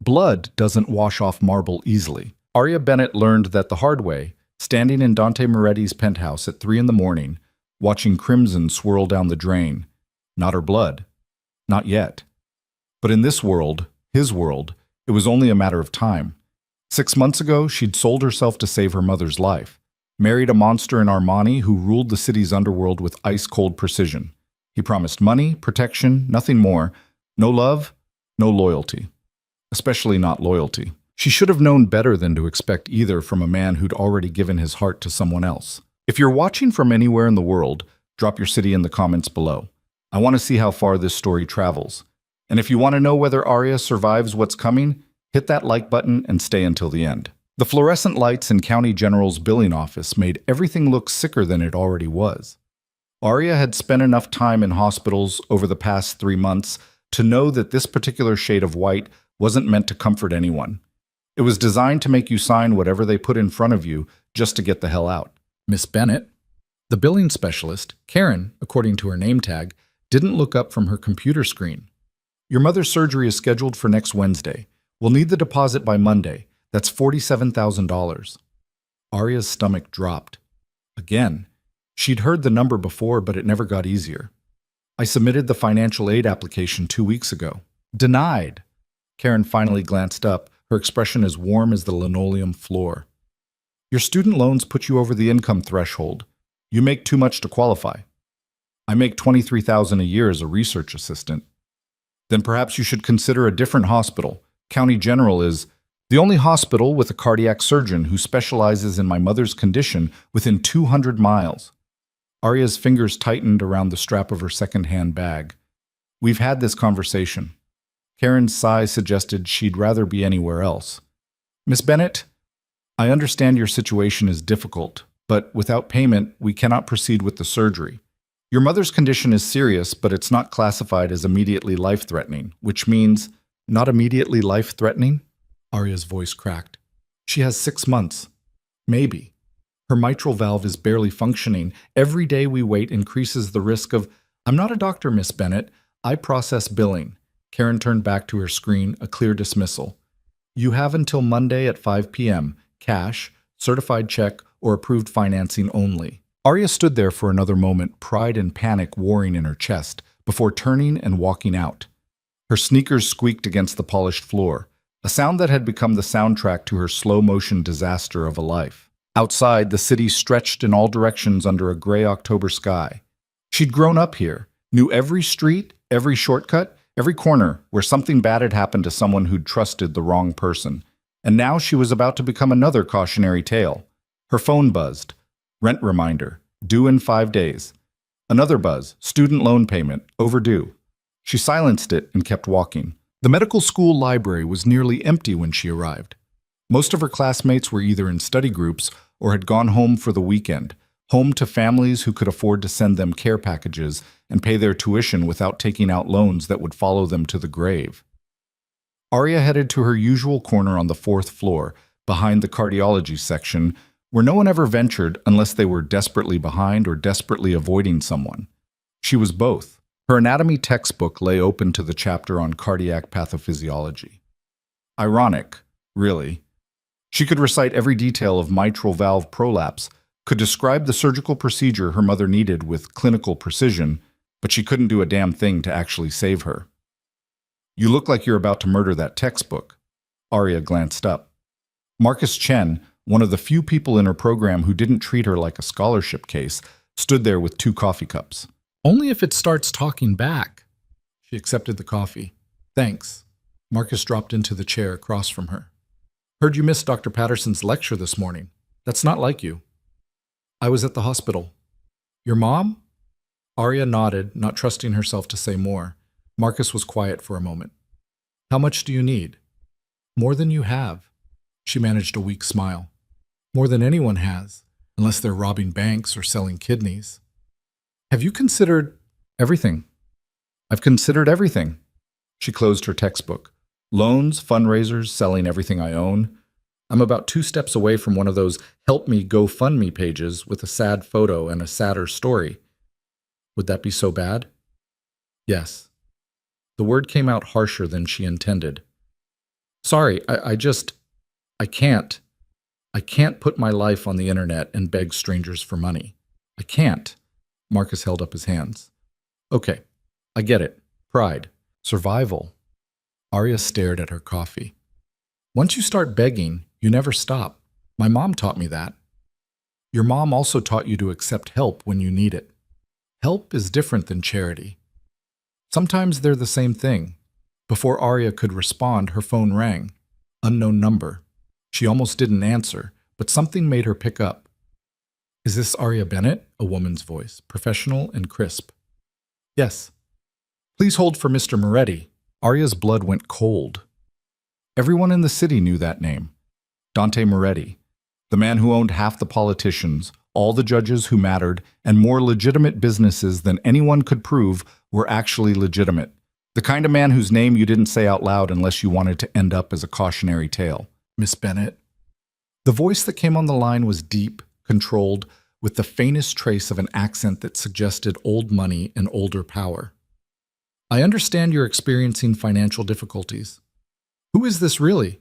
Blood doesn't wash off marble easily. Arya Bennett learned that the hard way, standing in Dante Moretti's penthouse at 3 in the morning, watching crimson swirl down the drain. Not her blood. Not yet. But in this world, his world, it was only a matter of time. 6 months ago, she'd sold herself to save her mother's life, married a monster in Armani who ruled the city's underworld with ice-cold precision. He promised money, protection, nothing more. No love, no loyalty. Especially not loyalty. She should have known better than to expect either from a man who'd already given his heart to someone else. If you're watching from anywhere in the world, drop your city in the comments below. I want to see how far this story travels. And if you want to know whether Arya survives what's coming, hit that like button and stay until the end. The fluorescent lights in County General's billing office made everything look sicker than it already was. Arya had spent enough time in hospitals over the past 3 months to know that this particular shade of white wasn't meant to comfort anyone. It was designed to make you sign whatever they put in front of you just to get the hell out. Miss Bennett, the billing specialist, Karen, according to her name tag, didn't look up from her computer screen. Your mother's surgery is scheduled for next Wednesday. We'll need the deposit by Monday. That's $47,000. Arya's stomach dropped. Again. She'd heard the number before, but it never got easier. I submitted the financial aid application 2 weeks ago. Denied. Karen finally glanced up, her expression as warm as the linoleum floor. Your student loans put you over the income threshold. You make too much to qualify. I make $23,000 a year as a research assistant. Then perhaps you should consider a different hospital. County General is the only hospital with a cardiac surgeon who specializes in my mother's condition within 200 miles. Arya's fingers tightened around the strap of her second-hand bag. We've had this conversation. Karen's sigh suggested she'd rather be anywhere else. Miss Bennett, I understand your situation is difficult, but without payment, we cannot proceed with the surgery. Your mother's condition is serious, but it's not classified as immediately life-threatening, which means not immediately life-threatening? Arya's voice cracked. She has 6 months. Maybe. Her mitral valve is barely functioning. Every day we wait increases the risk of... I'm not a doctor, Miss Bennett. I process billing. Karen turned back to her screen, a clear dismissal. You have until Monday at 5 p.m. Cash, certified check, or approved financing only. Arya stood there for another moment, pride and panic warring in her chest, before turning and walking out. Her sneakers squeaked against the polished floor, a sound that had become the soundtrack to her slow-motion disaster of a life. Outside, the city stretched in all directions under a gray October sky. She'd grown up here, knew every street, every shortcut, every corner where something bad had happened to someone who'd trusted the wrong person. And now she was about to become another cautionary tale. Her phone buzzed. Rent reminder, due in 5 days. Another buzz, student loan payment, overdue. She silenced it and kept walking. The medical school library was nearly empty when she arrived. Most of her classmates were either in study groups or had gone home for the weekend, home to families who could afford to send them care packages and pay their tuition without taking out loans that would follow them to the grave. Arya headed to her usual corner on the 4th floor, behind the cardiology section, where no one ever ventured unless they were desperately behind or desperately avoiding someone. She was both. Her anatomy textbook lay open to the chapter on cardiac pathophysiology. Ironic, really. She could recite every detail of mitral valve prolapse, could describe the surgical procedure her mother needed with clinical precision, but she couldn't do a damn thing to actually save her. You look like you're about to murder that textbook. Arya glanced up. Marcus Chen, one of the few people in her program who didn't treat her like a scholarship case, stood there with 2 coffee cups. Only if it starts talking back. She accepted the coffee. Thanks. Marcus dropped into the chair across from her. Heard you missed Dr. Patterson's lecture this morning. That's not like you. I was at the hospital. Your mom? Arya nodded, not trusting herself to say more. Marcus was quiet for a moment. How much do you need? More than you have. She managed a weak smile. More than anyone has, unless they're robbing banks or selling kidneys. Have you considered everything? I've considered everything. She closed her textbook. Loans, fundraisers, selling everything I own. I'm about 2 steps away from one of those help me GoFundMe pages with a sad photo and a sadder story. Would that be so bad? Yes. The word came out harsher than she intended. Sorry, I can't. I can't put my life on the internet and beg strangers for money. I can't. Marcus held up his hands. Okay, I get it. Pride. Survival. Arya stared at her coffee. Once you start begging, you never stop. My mom taught me that. Your mom also taught you to accept help when you need it. Help is different than charity. Sometimes they're the same thing. Before Arya could respond, her phone rang. Unknown number. She almost didn't answer, but something made her pick up. Is this Arya Bennett? A woman's voice, professional and crisp. Yes. Please hold for Mr. Moretti. Arya's blood went cold. Everyone in the city knew that name. Dante Moretti, the man who owned half the politicians, all the judges who mattered, and more legitimate businesses than anyone could prove were actually legitimate. The kind of man whose name you didn't say out loud unless you wanted to end up as a cautionary tale. Miss Bennett. The voice that came on the line was deep, controlled, with the faintest trace of an accent that suggested old money and older power. I understand you're experiencing financial difficulties. Who is this really?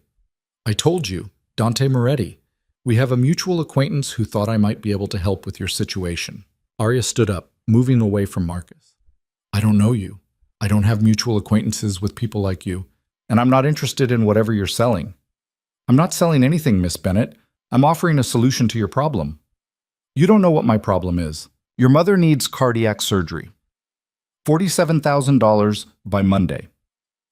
I told you, Dante Moretti. We have a mutual acquaintance who thought I might be able to help with your situation. Arya stood up, moving away from Marcus. I don't know you. I don't have mutual acquaintances with people like you, and I'm not interested in whatever you're selling. I'm not selling anything, Miss Bennett. I'm offering a solution to your problem. You don't know what my problem is. Your mother needs cardiac surgery. $47,000 by Monday.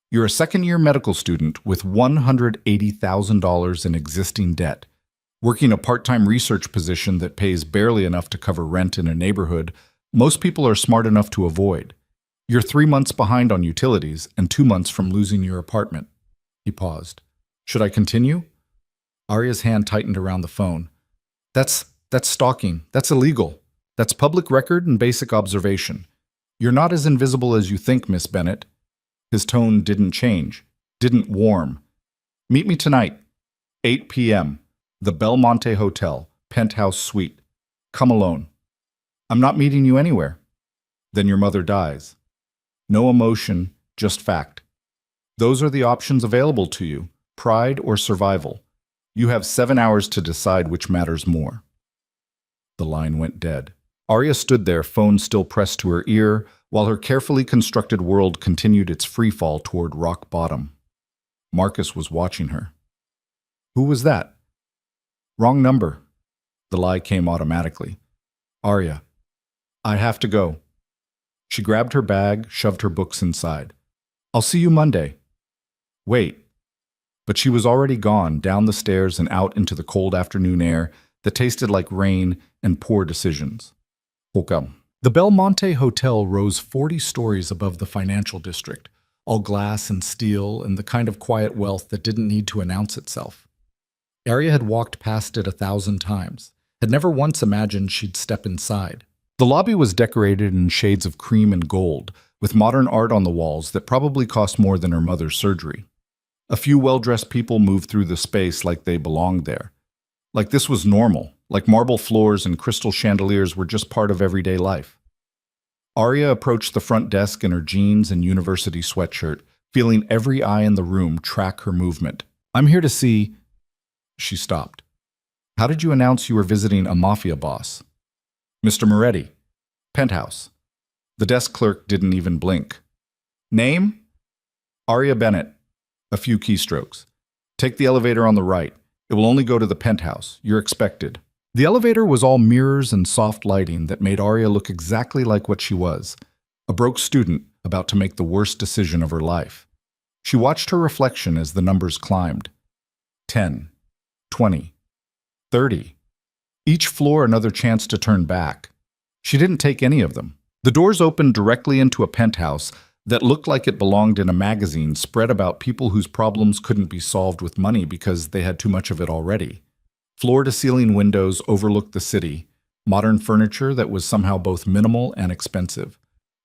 You're a second-year medical student with $180,000 in existing debt, working a part-time research position that pays barely enough to cover rent in a neighborhood most people are smart enough to avoid. You're 3 months behind on utilities and 2 months from losing your apartment. He paused. Should I continue? Arya's hand tightened around the phone. That's stalking. That's illegal. That's public record and basic observation. You're not as invisible as you think, Miss Bennett. His tone didn't change, didn't warm. Meet me tonight, 8 p.m., the Belmonte Hotel, penthouse suite. Come alone. I'm not meeting you anywhere. Then your mother dies. No emotion, just fact. Those are the options available to you, pride or survival. You have 7 hours to decide which matters more. The line went dead. Arya stood there, phone still pressed to her ear, while her carefully constructed world continued its freefall toward rock bottom. Marcus was watching her. Who was that? Wrong number. The lie came automatically. Arya. I have to go. She grabbed her bag, shoved her books inside. I'll see you Monday. Wait. But she was already gone, down the stairs and out into the cold afternoon air that tasted like rain and poor decisions. The Belmonte Hotel rose 40 stories above the financial district, all glass and steel and the kind of quiet wealth that didn't need to announce itself. Arya had walked past it 1,000 times, had never once imagined she'd step inside. The lobby was decorated in shades of cream and gold, with modern art on the walls that probably cost more than her mother's surgery. A few well-dressed people moved through the space like they belonged there. Like this was normal, like marble floors and crystal chandeliers were just part of everyday life. Arya approached the front desk in her jeans and university sweatshirt, feeling every eye in the room track her movement. I'm here to see... She stopped. How did you announce you were visiting a mafia boss? Mr. Moretti. Penthouse. The desk clerk didn't even blink. Name? Arya Bennett. A few keystrokes. Take the elevator on the right. It will only go to the penthouse. You're expected. The elevator was all mirrors and soft lighting that made Arya look exactly like what she was, a broke student about to make the worst decision of her life. She watched her reflection as the numbers climbed. 10, 20, 30. Each floor another chance to turn back. She didn't take any of them. The doors opened directly into a penthouse that looked like it belonged in a magazine spread about people whose problems couldn't be solved with money because they had too much of it already. Floor-to-ceiling windows overlooked the city, modern furniture that was somehow both minimal and expensive,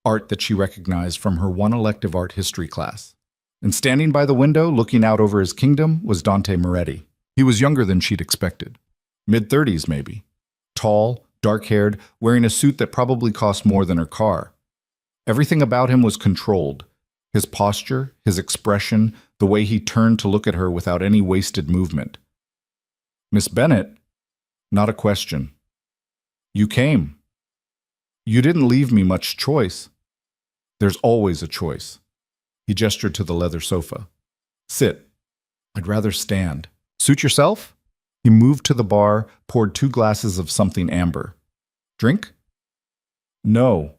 art that she recognized from her one elective art history class. And standing by the window, looking out over his kingdom, was Dante Moretti. He was younger than she'd expected. Mid-30s, maybe. Tall, dark-haired, wearing a suit that probably cost more than her car. Everything about him was controlled. His posture, his expression, the way he turned to look at her without any wasted movement. Miss Bennett, not a question. You came. You didn't leave me much choice. There's always a choice. He gestured to the leather sofa. Sit. I'd rather stand. Suit yourself? He moved to the bar, poured 2 glasses of something amber. Drink? No.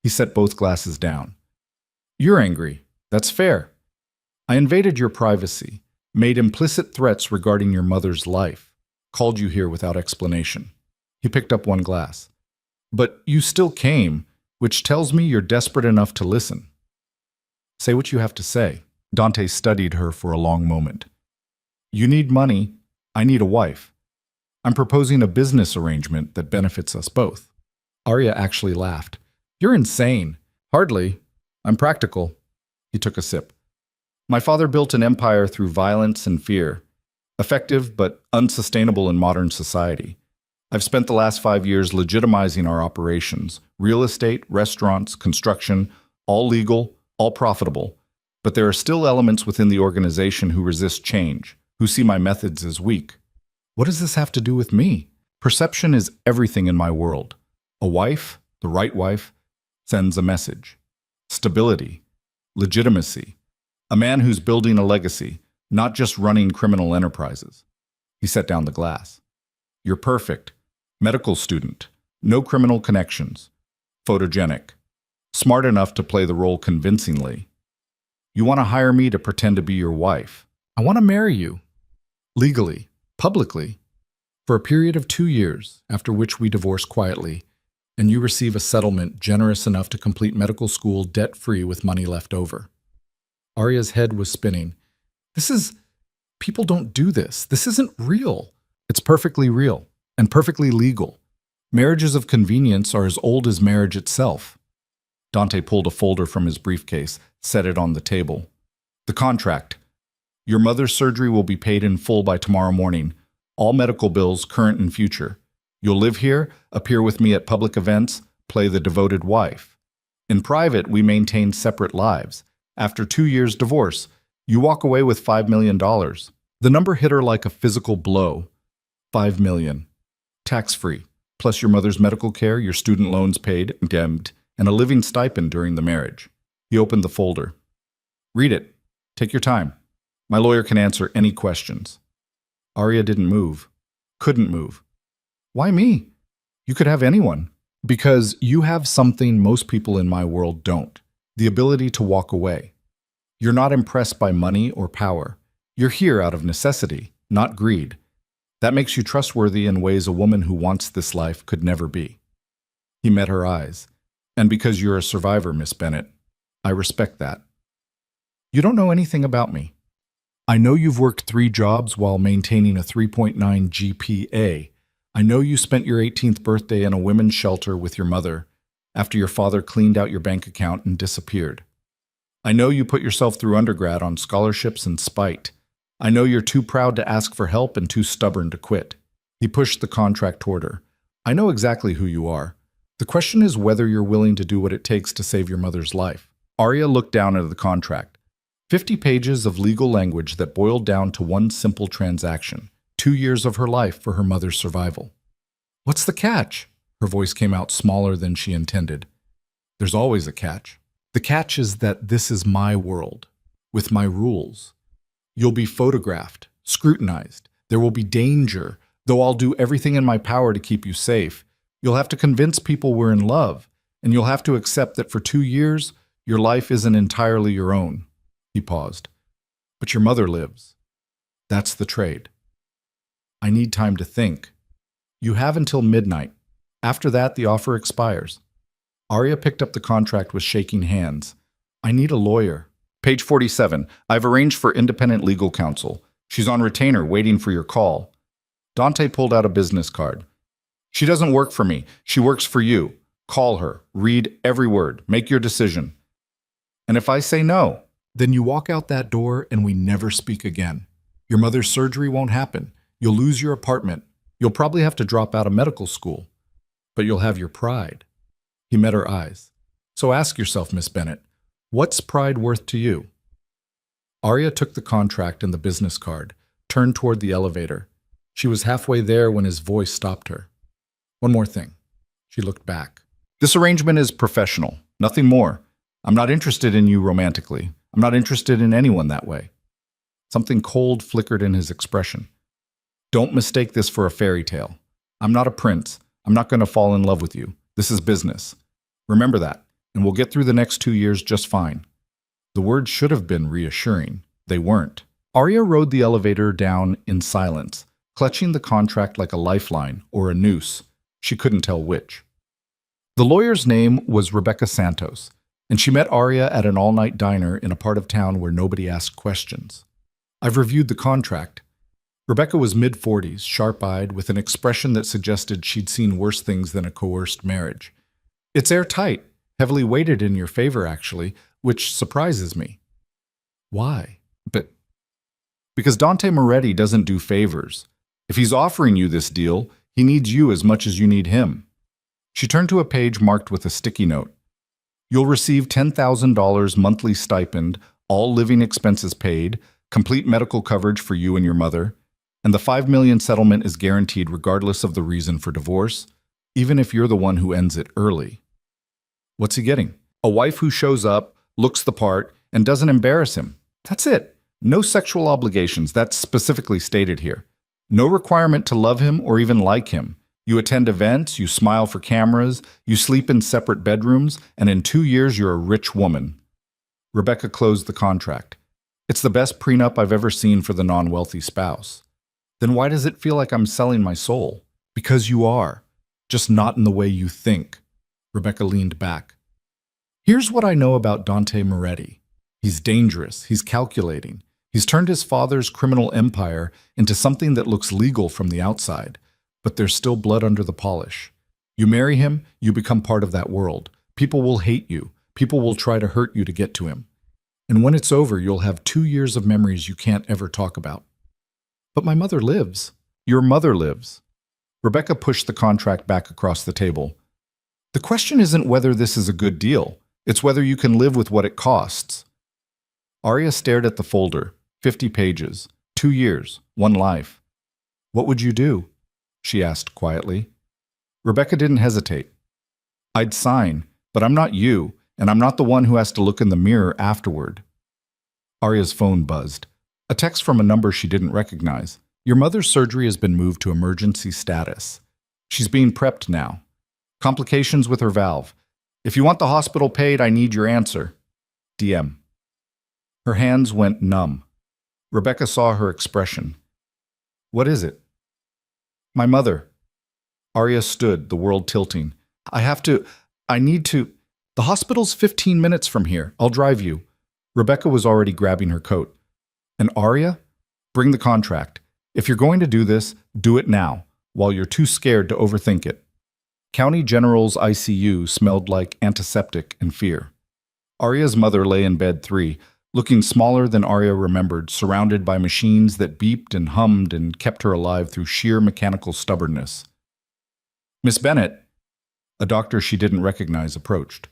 He set both glasses down. You're angry. That's fair. I invaded your privacy, made implicit threats regarding your mother's life, called you here without explanation. He picked up 1 glass. But you still came, which tells me you're desperate enough to listen. Say what you have to say. Dante studied her for a long moment. You need money. I need a wife. I'm proposing a business arrangement that benefits us both. Arya actually laughed. You're insane. Hardly. I'm practical. He took a sip. My father built an empire through violence and fear. Effective but unsustainable in modern society. I've spent the last 5 years legitimizing our operations. Real estate, restaurants, construction, all legal, all profitable. But there are still elements within the organization who resist change, who see my methods as weak. What does this have to do with me? Perception is everything in my world. A wife, the right wife, sends a message. Stability, legitimacy. A man who's building a legacy, not just running criminal enterprises. He set down the glass. You're perfect. Medical student. No criminal connections. Photogenic. Smart enough to play the role convincingly. You want to hire me to pretend to be your wife. I want to marry you. Legally, publicly, for a period of 2 years, after which we divorce quietly, and you receive a settlement generous enough to complete medical school debt-free with money left over. Arya's head was spinning. People don't do this. This isn't real. It's perfectly real and perfectly legal. Marriages of convenience are as old as marriage itself. Dante pulled a folder from his briefcase, set it on the table. The contract. Your mother's surgery will be paid in full by tomorrow morning. All medical bills, current and future. You'll live here, appear with me at public events, play the devoted wife. In private, we maintain separate lives. After 2 years' divorce, you walk away with $5 million. The number hit her like a physical blow. $5 million. Tax-free, plus your mother's medical care, your student loans paid, and a living stipend during the marriage. He opened the folder. Read it. Take your time. My lawyer can answer any questions. Arya didn't move. Couldn't move. Why me? You could have anyone. Because you have something most people in my world don't. The ability to walk away. You're not impressed by money or power. You're here out of necessity, not greed. That makes you trustworthy in ways a woman who wants this life could never be. He met her eyes. And because you're a survivor, Miss Bennett, I respect that. You don't know anything about me. I know you've worked 3 jobs while maintaining a 3.9 GPA. I know you spent your 18th birthday in a women's shelter with your mother after your father cleaned out your bank account and disappeared. I know you put yourself through undergrad on scholarships and spite. I know you're too proud to ask for help and too stubborn to quit. He pushed the contract toward her. I know exactly who you are. The question is whether you're willing to do what it takes to save your mother's life. Arya looked down at the contract. 50 pages of legal language that boiled down to one simple transaction. 2 years of her life for her mother's survival. What's the catch? Her voice came out smaller than she intended. There's always a catch. The catch is that this is my world, with my rules. You'll be photographed, scrutinized. There will be danger, though I'll do everything in my power to keep you safe. You'll have to convince people we're in love, and you'll have to accept that for 2 years, your life isn't entirely your own. He paused. But your mother lives. That's the trade. I need time to think. You have until midnight. After that, the offer expires. Arya picked up the contract with shaking hands. I need a lawyer. Page 47. I've arranged for independent legal counsel. She's on retainer, waiting for your call. Dante pulled out a business card. She doesn't work for me. She works for you. Call her. Read every word. Make your decision. And if I say no, then you walk out that door and we never speak again. Your mother's surgery won't happen. You'll lose your apartment. You'll probably have to drop out of medical school. But you'll have your pride. He met her eyes. So ask yourself, Miss Bennett, What's pride worth to you? Arya took the contract and the business card, turned toward the elevator. She was halfway there when his voice stopped her. One more thing. She looked back. This arrangement is professional, nothing more. I'm not interested in you romantically. I'm not interested in anyone that way. Something cold flickered in his expression. Don't mistake this for a fairy tale. I'm not a prince. I'm not going to fall in love with you. This is business. Remember that, and we'll get through the next 2 years just fine. The words should have been reassuring. They weren't. Arya rode the elevator down in silence, clutching the contract like a lifeline or a noose. She couldn't tell which. The lawyer's name was Rebecca Santos, and she met Arya at an all-night diner in a part of town where nobody asked questions. I've reviewed the contract. Rebecca was mid-40s, sharp-eyed, with an expression that suggested she'd seen worse things than a coerced marriage. It's airtight, heavily weighted in your favor, actually, which surprises me. Why? Because Dante Moretti doesn't do favors. If he's offering you this deal, he needs you as much as you need him. She turned to a page marked with a sticky note. You'll receive $10,000 monthly stipend, all living expenses paid, complete medical coverage for you and your mother, and the $5 million settlement is guaranteed regardless of the reason for divorce, even if you're the one who ends it early. What's he getting? A wife who shows up, looks the part, and doesn't embarrass him. That's it. No sexual obligations, that's specifically stated here. No requirement to love him or even like him. You attend events, you smile for cameras, you sleep in separate bedrooms, and in 2 years you're a rich woman. Rebecca closed the contract. It's the best prenup I've ever seen for the non-wealthy spouse. Then why does it feel like I'm selling my soul? Because you are. Just not in the way you think. Rebecca leaned back. Here's what I know about Dante Moretti. He's dangerous. He's calculating. He's turned his father's criminal empire into something that looks legal from the outside, but there's still blood under the polish. You marry him, you become part of that world. People will hate you. People will try to hurt you to get to him. And when it's over, you'll have 2 years of memories you can't ever talk about. But my mother lives. Your mother lives. Rebecca pushed the contract back across the table. The question isn't whether this is a good deal. It's whether you can live with what it costs. Arya stared at the folder. 50 pages. 2 years. 1 life. What would you do? She asked quietly. Rebecca didn't hesitate. I'd sign, but I'm not you, and I'm not the one who has to look in the mirror afterward. Arya's phone buzzed. A text from a number she didn't recognize. Your mother's surgery has been moved to emergency status. She's being prepped now. Complications with her valve. If you want the hospital paid, I need your answer. DM. Her hands went numb. Rebecca saw her expression. What is it? My mother. Arya stood, the world tilting. I need to. The hospital's 15 minutes from here. I'll drive you. Rebecca was already grabbing her coat. And Arya? Bring the contract. If you're going to do this, do it now, while you're too scared to overthink it. County General's ICU smelled like antiseptic and fear. Arya's mother lay in bed 3, looking smaller than Arya remembered, surrounded by machines that beeped and hummed and kept her alive through sheer mechanical stubbornness. Miss Bennett, a doctor she didn't recognize, approached.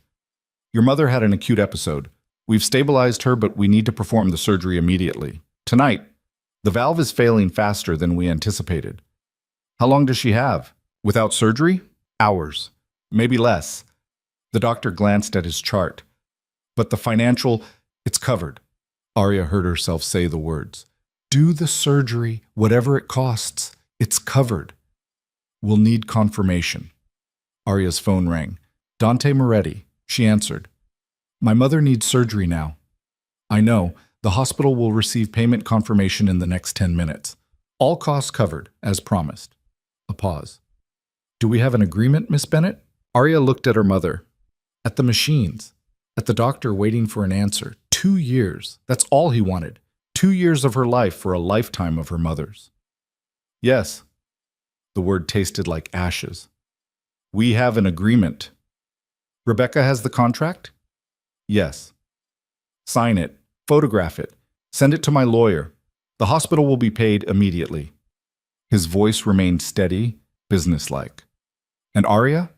Your mother had an acute episode. We've stabilized her, but we need to perform the surgery immediately. Tonight. The valve is failing faster than we anticipated. How long does she have? Without surgery? Hours. Maybe less. The doctor glanced at his chart. But the financial, it's covered. Arya heard herself say the words. Do the surgery, whatever it costs. It's covered. We'll need confirmation. Arya's phone rang. Dante Moretti. She answered. My mother needs surgery now. I know. The hospital will receive payment confirmation in the next 10 minutes. All costs covered, as promised. A pause. Do we have an agreement, Miss Bennett? Arya looked at her mother. At the machines. At the doctor waiting for an answer. 2 years. That's all he wanted. 2 years of her life for a lifetime of her mother's. Yes. The word tasted like ashes. We have an agreement. Rebecca has the contract? Yes. Sign it. Photograph it. Send it to my lawyer. The hospital will be paid immediately. His voice remained steady, businesslike. And Arya?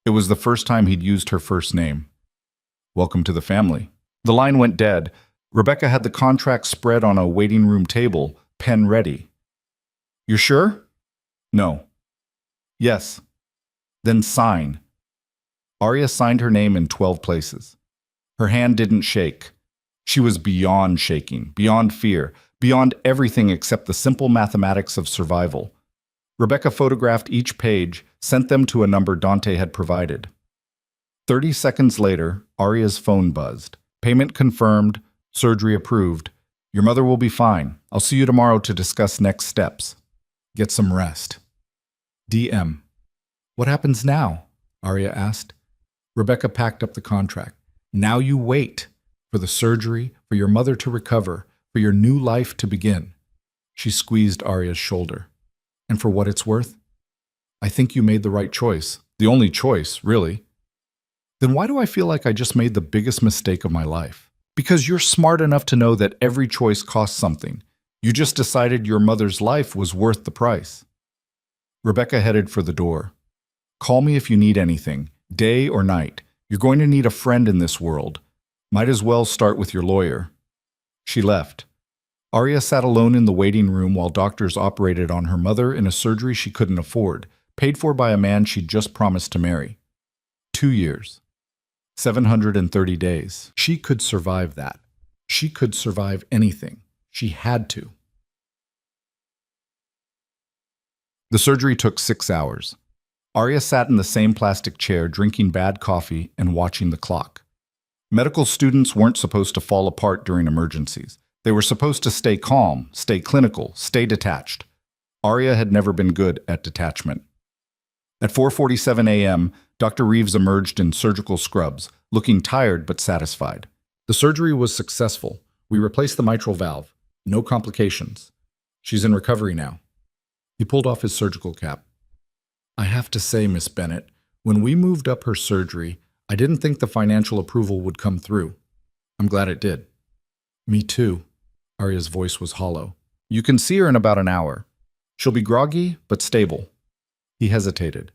It was the first time he'd used her first name. Welcome to the family. The line went dead. Rebecca had the contract spread on a waiting room table, pen ready. "You're sure?" "No." "Yes." "Then sign." Arya signed her name in 12 places. Her hand didn't shake. She was beyond shaking, beyond fear, beyond everything except the simple mathematics of survival. Rebecca photographed each page, sent them to a number Dante had provided. 30 seconds later, Arya's phone buzzed. "Payment confirmed. Surgery approved. Your mother will be fine. I'll see you tomorrow to discuss next steps. Get some rest." DM. "What happens now?" Arya asked. Rebecca packed up the contract. "Now you wait for the surgery, for your mother to recover, for your new life to begin." She squeezed Arya's shoulder. "And for what it's worth, I think you made the right choice. The only choice, really." "Then why do I feel like I just made the biggest mistake of my life?" "Because you're smart enough to know that every choice costs something. You just decided your mother's life was worth the price." Rebecca headed for the door. "Call me if you need anything, day or night. You're going to need a friend in this world. Might as well start with your lawyer." She left. Arya sat alone in the waiting room while doctors operated on her mother in a surgery she couldn't afford, paid for by a man she'd just promised to marry. 2 years. 730 days. She could survive that. She could survive anything. She had to. The surgery took 6 hours. Arya sat in the same plastic chair, drinking bad coffee and watching the clock. Medical students weren't supposed to fall apart during emergencies. They were supposed to stay calm, stay clinical, stay detached. Arya had never been good at detachment. At 4:47 a.m., Dr. Reeves emerged in surgical scrubs, looking tired but satisfied. "The surgery was successful. We replaced the mitral valve. No complications. She's in recovery now." He pulled off his surgical cap. "I have to say, Miss Bennett, when we moved up her surgery, I didn't think the financial approval would come through. I'm glad it did." "Me too." Arya's voice was hollow. "You can see her in about an hour. She'll be groggy, but stable." He hesitated.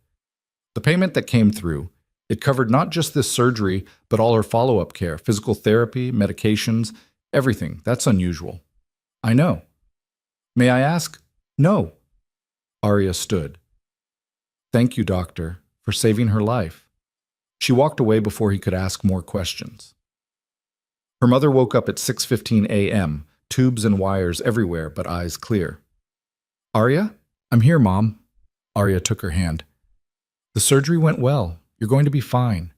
The payment that came through, it covered not just this surgery, but all her follow-up care, physical therapy, medications, everything. That's unusual. "I know." "May I ask?" "No." Arya stood. "Thank you, doctor, for saving her life." She walked away before he could ask more questions. Her mother woke up at 6:15 a.m., tubes and wires everywhere, but eyes clear. "Arya? I'm here, Mom." Arya took her hand. "The surgery went well. You're going to be fine.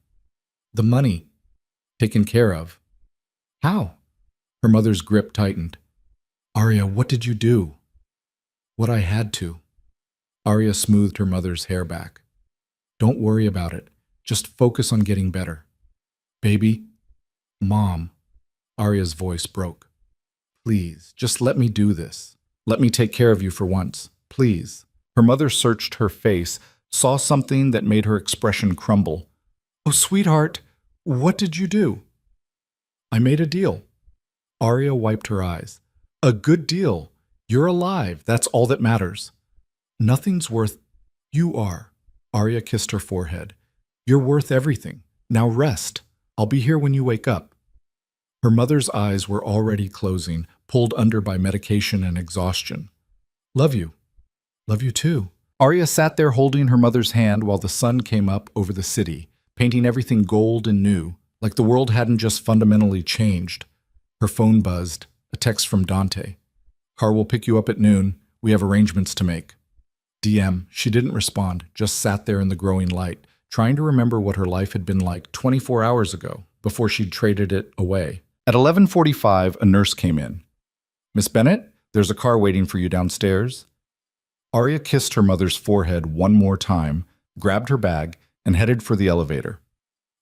The money, taken care of." "How?" Her mother's grip tightened. "Arya, what did you do?" "What I had to." Arya smoothed her mother's hair back. "Don't worry about it. Just focus on getting better." "Baby." "Mom." Arya's voice broke. "Please, just let me do this. Let me take care of you for once. Please." Her mother searched her face, saw something that made her expression crumble. "Oh, sweetheart, what did you do?" "I made a deal." Arya wiped her eyes. "A good deal. You're alive. That's all that matters." "Nothing's worth—" "You are." Arya kissed her forehead. "You're worth everything. Now rest. I'll be here when you wake up." Her mother's eyes were already closing, pulled under by medication and exhaustion. "Love you." "Love you too." Arya sat there holding her mother's hand while the sun came up over the city, painting everything gold and new, like the world hadn't just fundamentally changed. Her phone buzzed, a text from Dante. "Car will pick you up at noon. We have arrangements to make." DM. She didn't respond, just sat there in the growing light, trying to remember what her life had been like 24 hours ago, before she'd traded it away. At 11:45, a nurse came in. "Miss Bennett, there's a car waiting for you downstairs." Arya kissed her mother's forehead one more time, grabbed her bag, and headed for the elevator.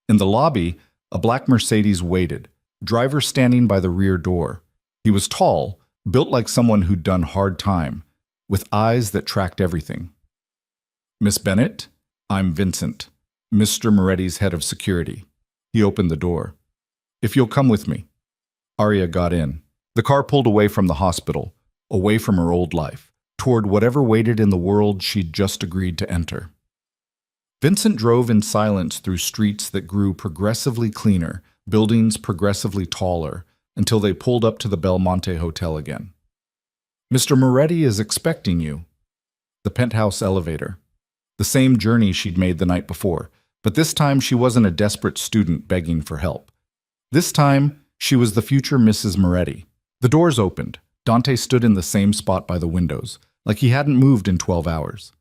In the lobby, a black Mercedes waited, driver standing by the rear door. He was tall, built like someone who'd done hard time, with eyes that tracked everything. "Miss Bennett, I'm Vincent, Mr. Moretti's head of security." He opened the door. "If you'll come with me." Arya got in. The car pulled away from the hospital, away from her old life, toward whatever waited in the world she'd just agreed to enter. Vincent drove in silence through streets that grew progressively cleaner, buildings progressively taller, until they pulled up to the Belmonte Hotel again. Mr. Moretti is expecting you. The penthouse elevator. The same journey she'd made the night before, but this time she wasn't a desperate student begging for help. This time, she was the future Mrs. Moretti. The doors opened. Dante stood in the same spot by the windows, like he hadn't moved in 12 hours.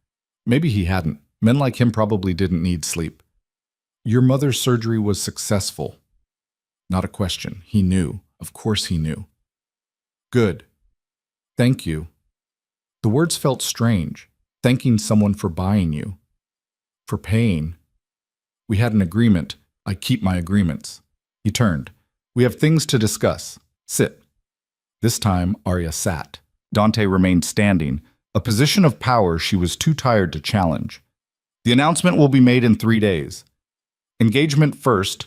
Maybe he hadn't. Men like him probably didn't need sleep. Your mother's surgery was successful. Not a question. He knew. Of course he knew. Good. Thank you. The words felt strange. Thanking someone for buying you. For paying. We had an agreement. I keep my agreements. He turned. We have things to discuss. Sit. This time, Arya sat. Dante remained standing, a position of power she was too tired to challenge. The announcement will be made in 3 days. Engagement first.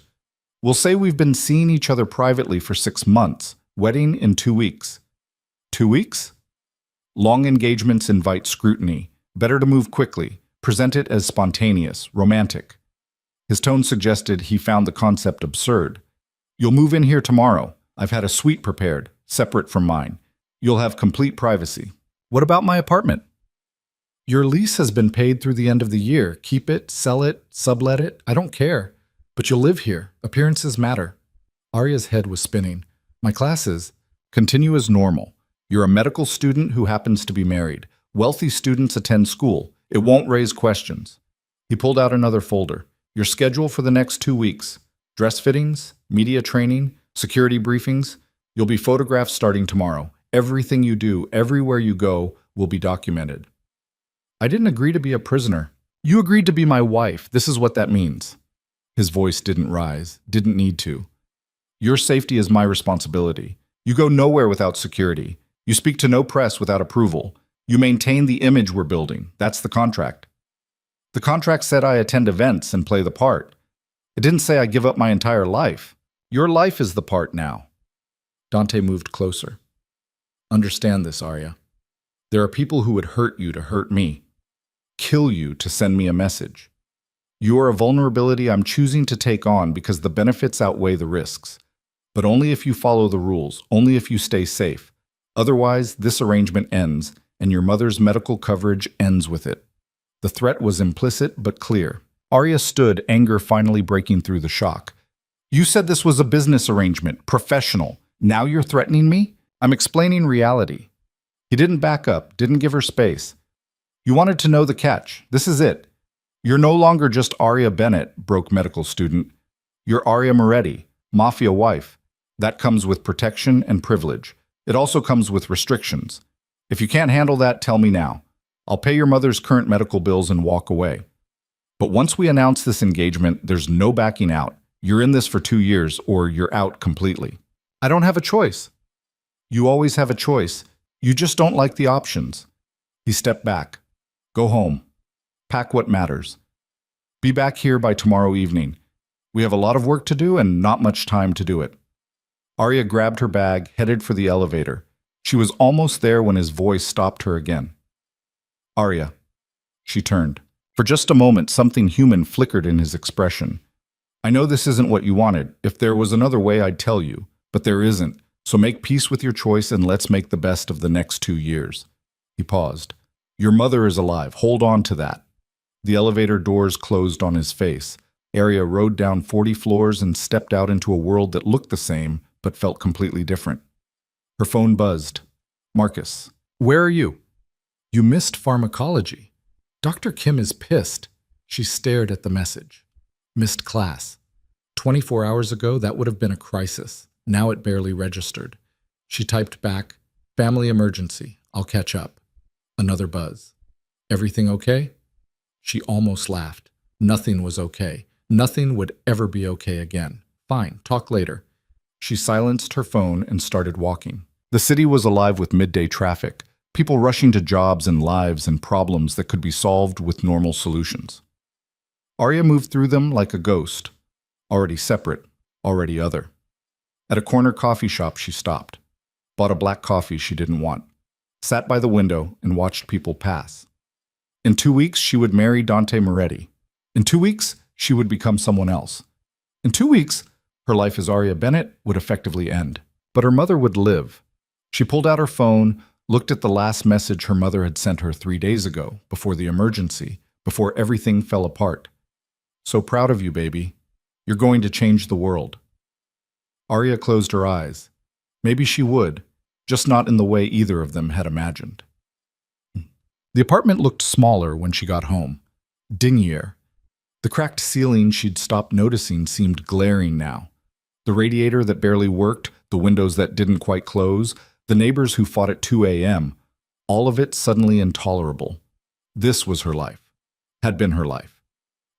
We'll say we've been seeing each other privately for 6 months. Wedding in 2 weeks. 2 weeks? Long engagements invite scrutiny. Better to move quickly. Present it as spontaneous, romantic. His tone suggested he found the concept absurd. You'll move in here tomorrow. I've had a suite prepared, separate from mine. You'll have complete privacy. What about my apartment? Your lease has been paid through the end of the year. Keep it, sell it, sublet it. I don't care. But you'll live here. Appearances matter. Arya's head was spinning. My classes continue as normal. You're a medical student who happens to be married. Wealthy students attend school. It won't raise questions. He pulled out another folder. Your schedule for the next 2 weeks. Dress fittings, media training, security briefings. You'll be photographed starting tomorrow. Everything you do, everywhere you go, will be documented. I didn't agree to be a prisoner. You agreed to be my wife. This is what that means. His voice didn't rise, didn't need to. Your safety is my responsibility. You go nowhere without security. You speak to no press without approval. You maintain the image we're building. That's the contract. The contract said I attend events and play the part. It didn't say I give up my entire life. Your life is the part now. Dante moved closer. Understand this, Arya. There are people who would hurt you to hurt me. Kill you to send me a message. You are a vulnerability I'm choosing to take on because the benefits outweigh the risks. But only if you follow the rules, only if you stay safe. Otherwise, this arrangement ends, and your mother's medical coverage ends with it. The threat was implicit but clear. Arya stood, anger finally breaking through the shock. You said this was a business arrangement, professional. Now you're threatening me? I'm explaining reality. He didn't back up, didn't give her space. You wanted to know the catch. This is it. You're no longer just Arya Bennett, broke medical student. You're Arya Moretti, mafia wife. That comes with protection and privilege. It also comes with restrictions. If you can't handle that, tell me now. I'll pay your mother's current medical bills and walk away. But once we announce this engagement, there's no backing out. You're in this for 2 years, or you're out completely. I don't have a choice. You always have a choice. You just don't like the options. He stepped back. Go home. Pack what matters. Be back here by tomorrow evening. We have a lot of work to do and not much time to do it. Arya grabbed her bag, headed for the elevator. She was almost there when his voice stopped her again. Arya. She turned. For just a moment, something human flickered in his expression. I know this isn't what you wanted. If there was another way, I'd tell you. But there isn't. So make peace with your choice and let's make the best of the next 2 years. He paused. Your mother is alive. Hold on to that. The elevator doors closed on his face. Arya rode down 40 floors and stepped out into a world that looked the same, but felt completely different. Her phone buzzed. Marcus. Where are you? You missed pharmacology. Dr. Kim is pissed. She stared at the message. Missed class. 24 hours ago, that would have been a crisis. Now it barely registered. She typed back, family emergency. I'll catch up. Another buzz. Everything okay? She almost laughed. Nothing was okay. Nothing would ever be okay again. Fine, talk later. She silenced her phone and started walking. The city was alive with midday traffic, people rushing to jobs and lives and problems that could be solved with normal solutions. Arya moved through them like a ghost, already separate, already other. At a corner coffee shop, she stopped, bought a black coffee she didn't want, sat by the window and watched people pass. In 2 weeks, she would marry Dante Moretti. In 2 weeks, she would become someone else. In 2 weeks, Her life as Aria Bennett would effectively end. But her mother would live. She pulled out her phone, looked at the last message her mother had sent her 3 days ago, before the emergency, before everything fell apart. "So proud of you, baby. You're going to change the world." Aria closed her eyes. Maybe she would, just not in the way either of them had imagined. The apartment looked smaller when she got home, dingier. The cracked ceiling she'd stopped noticing seemed glaring now. The radiator that barely worked, the windows that didn't quite close, the neighbors who fought at 2 a.m., all of it suddenly intolerable. This was her life, had been her life.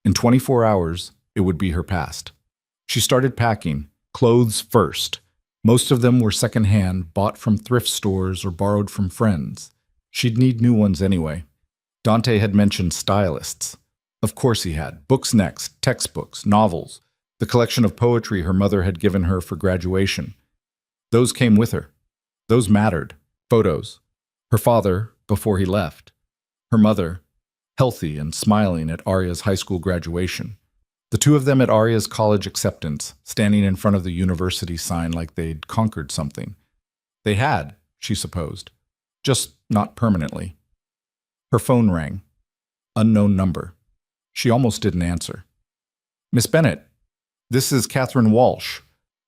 In 24 hours, it would be her past. She started packing, clothes first. Most of them were secondhand, bought from thrift stores or borrowed from friends. She'd need new ones anyway. Dante had mentioned stylists. Of course he had. Books next, textbooks, novels, the collection of poetry her mother had given her for graduation. Those came with her. Those mattered. Photos. Her father, before he left. Her mother, healthy and smiling at Aria's high school graduation. The two of them at Aria's college acceptance, standing in front of the university sign like they'd conquered something. They had, she supposed. Just not permanently. Her phone rang. Unknown number. She almost didn't answer. "Miss Bennett, this is Catherine Walsh.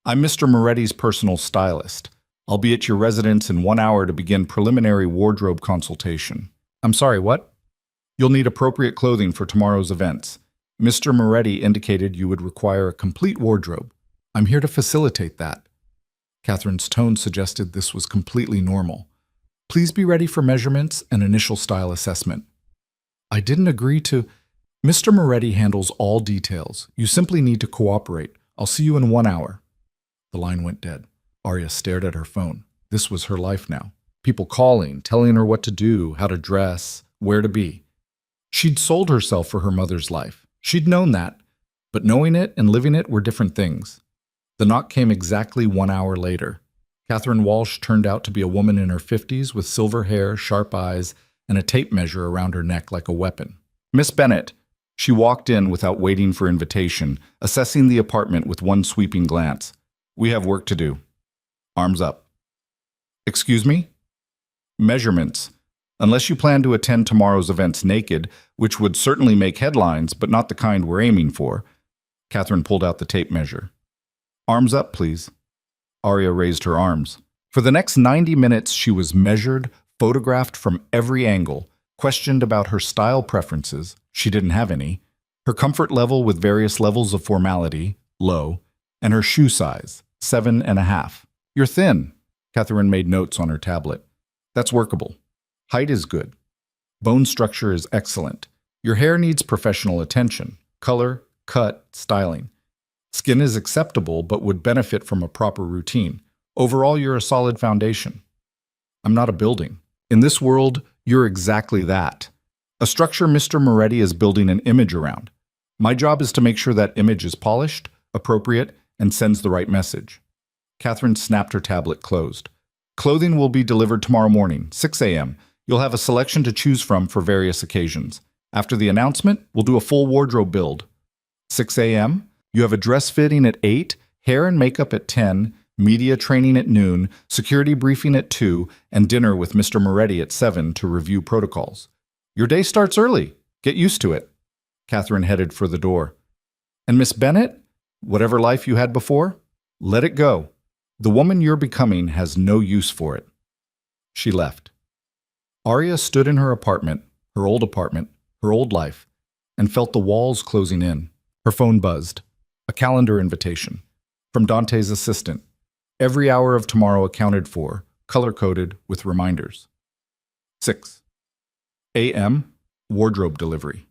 I'm Mr. Moretti's personal stylist. I'll be at your residence in 1 hour to begin preliminary wardrobe consultation." "I'm sorry, what?" "You'll need appropriate clothing for tomorrow's events. Mr. Moretti indicated you would require a complete wardrobe. I'm here to facilitate that." Catherine's tone suggested this was completely normal. "Please be ready for measurements and initial style assessment." "I didn't agree to—" "Mr. Moretti handles all details. You simply need to cooperate. I'll see you in 1 hour." The line went dead. Aria stared at her phone. This was her life now. People calling, telling her what to do, how to dress, where to be. She'd sold herself for her mother's life. She'd known that. But knowing it and living it were different things. The knock came exactly 1 hour later. Catherine Walsh turned out to be a woman in her 50s with silver hair, sharp eyes, and a tape measure around her neck like a weapon. "Miss Bennett." She walked in without waiting for invitation, assessing the apartment with one sweeping glance. "We have work to do." Arms up. "Excuse me?" "Measurements. Unless you plan to attend tomorrow's events naked, which would certainly make headlines, but not the kind we're aiming for." Catherine pulled out the tape measure. "Arms up, please." Aria raised her arms. For the next 90 minutes, she was measured, photographed from every angle, questioned about her style preferences. She didn't have any. Her comfort level with various levels of formality, low, and her shoe size, 7.5. "You're thin." Catherine made notes on her tablet. "That's workable. Height is good. Bone structure is excellent. Your hair needs professional attention. Color, cut, styling. Skin is acceptable but would benefit from a proper routine. Overall, you're a solid foundation." "I'm not a building. In this world, you're exactly that. A structure Mr. Moretti is building an image around. My job is to make sure that image is polished, appropriate, and sends the right message." Catherine snapped her tablet closed. "Clothing will be delivered tomorrow morning, 6 a.m. You'll have a selection to choose from for various occasions. After the announcement, we'll do a full wardrobe build. 6 a.m.? You have a dress fitting at 8, hair and makeup at 10, media training at noon, security briefing at 2, and dinner with Mr. Moretti at 7 to review protocols. Your day starts early. Get used to it." Catherine headed for the door. "And Miss Bennett, whatever life you had before, let it go. The woman you're becoming has no use for it." She left. Aria stood in her apartment, her old life, and felt the walls closing in. Her phone buzzed. A calendar invitation. From Dante's assistant. Every hour of tomorrow accounted for, color-coded with reminders. 6 a.m. Wardrobe delivery.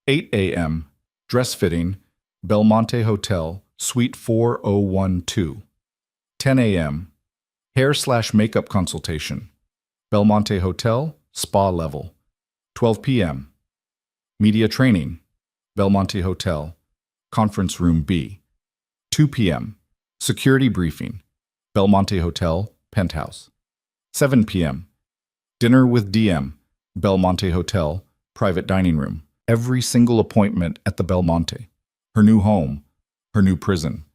8 a.m. Dress fitting, Belmonte Hotel, Suite 4012. 10 a.m. Hair/makeup consultation, Belmonte Hotel, spa level. 12 p.m. Media training, Belmonte Hotel, conference room B. 2 p.m. Security briefing, Belmonte Hotel, penthouse. 7 p.m. Dinner with DM, Belmonte Hotel, private dining room. Every single appointment at the Belmonte. Her new home, her new prison.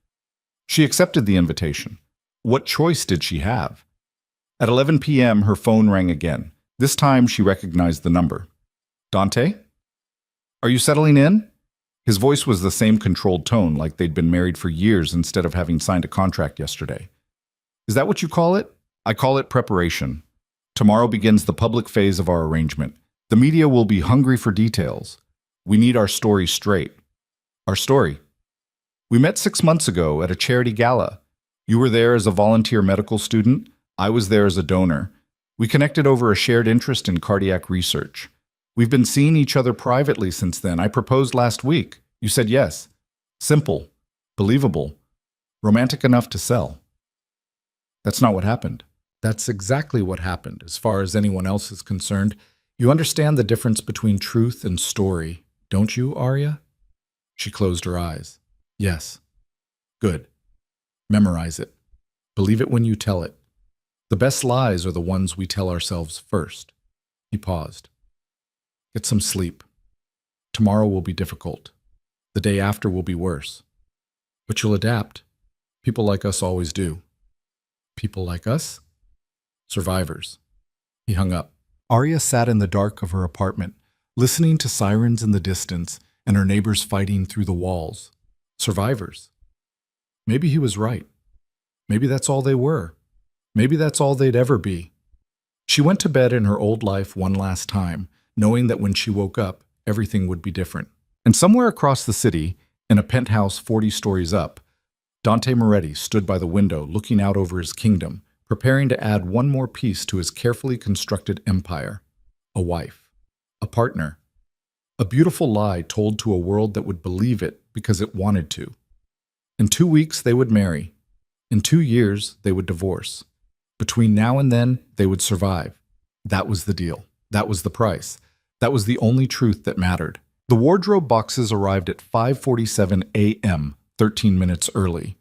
She accepted the invitation. What choice did she have? At 11 p.m., her phone rang again. This time, she recognized the number. Dante? Are you settling in? His voice was the same controlled tone, like they'd been married for years instead of having signed a contract yesterday. Is that what you call it? I call it preparation. Tomorrow begins the public phase of our arrangement. The media will be hungry for details. We need our story straight. Our story. We met 6 months ago at a charity gala. You were there as a volunteer medical student. I was there as a donor. We connected over a shared interest in cardiac research. We've been seeing each other privately since then. I proposed last week. You said yes. Simple. Believable. Romantic enough to sell. That's not what happened. That's exactly what happened, as far as anyone else is concerned. You understand the difference between truth and story, don't you, Arya? She closed her eyes. Yes. Good. Memorize it. Believe it when you tell it. The best lies are the ones we tell ourselves first. He paused. Get some sleep. Tomorrow will be difficult. The day after will be worse. But you'll adapt. People like us always do. People like us? Survivors. He hung up. Arya sat in the dark of her apartment, listening to sirens in the distance and her neighbors fighting through the walls. Survivors. Maybe he was right. Maybe that's all they were. Maybe that's all they'd ever be. She went to bed in her old life one last time, knowing that when she woke up, everything would be different. And somewhere across the city, in a penthouse 40 stories up, Dante Moretti stood by the window looking out over his kingdom, preparing to add one more piece to his carefully constructed empire. A wife. A partner. A beautiful lie told to a world that would believe it because it wanted to. In 2 weeks, they would marry. In 2 years, they would divorce. Between now and then, they would survive. That was the deal. That was the price. That was the only truth that mattered. The wardrobe boxes arrived at 5:47 a.m., 13 minutes early.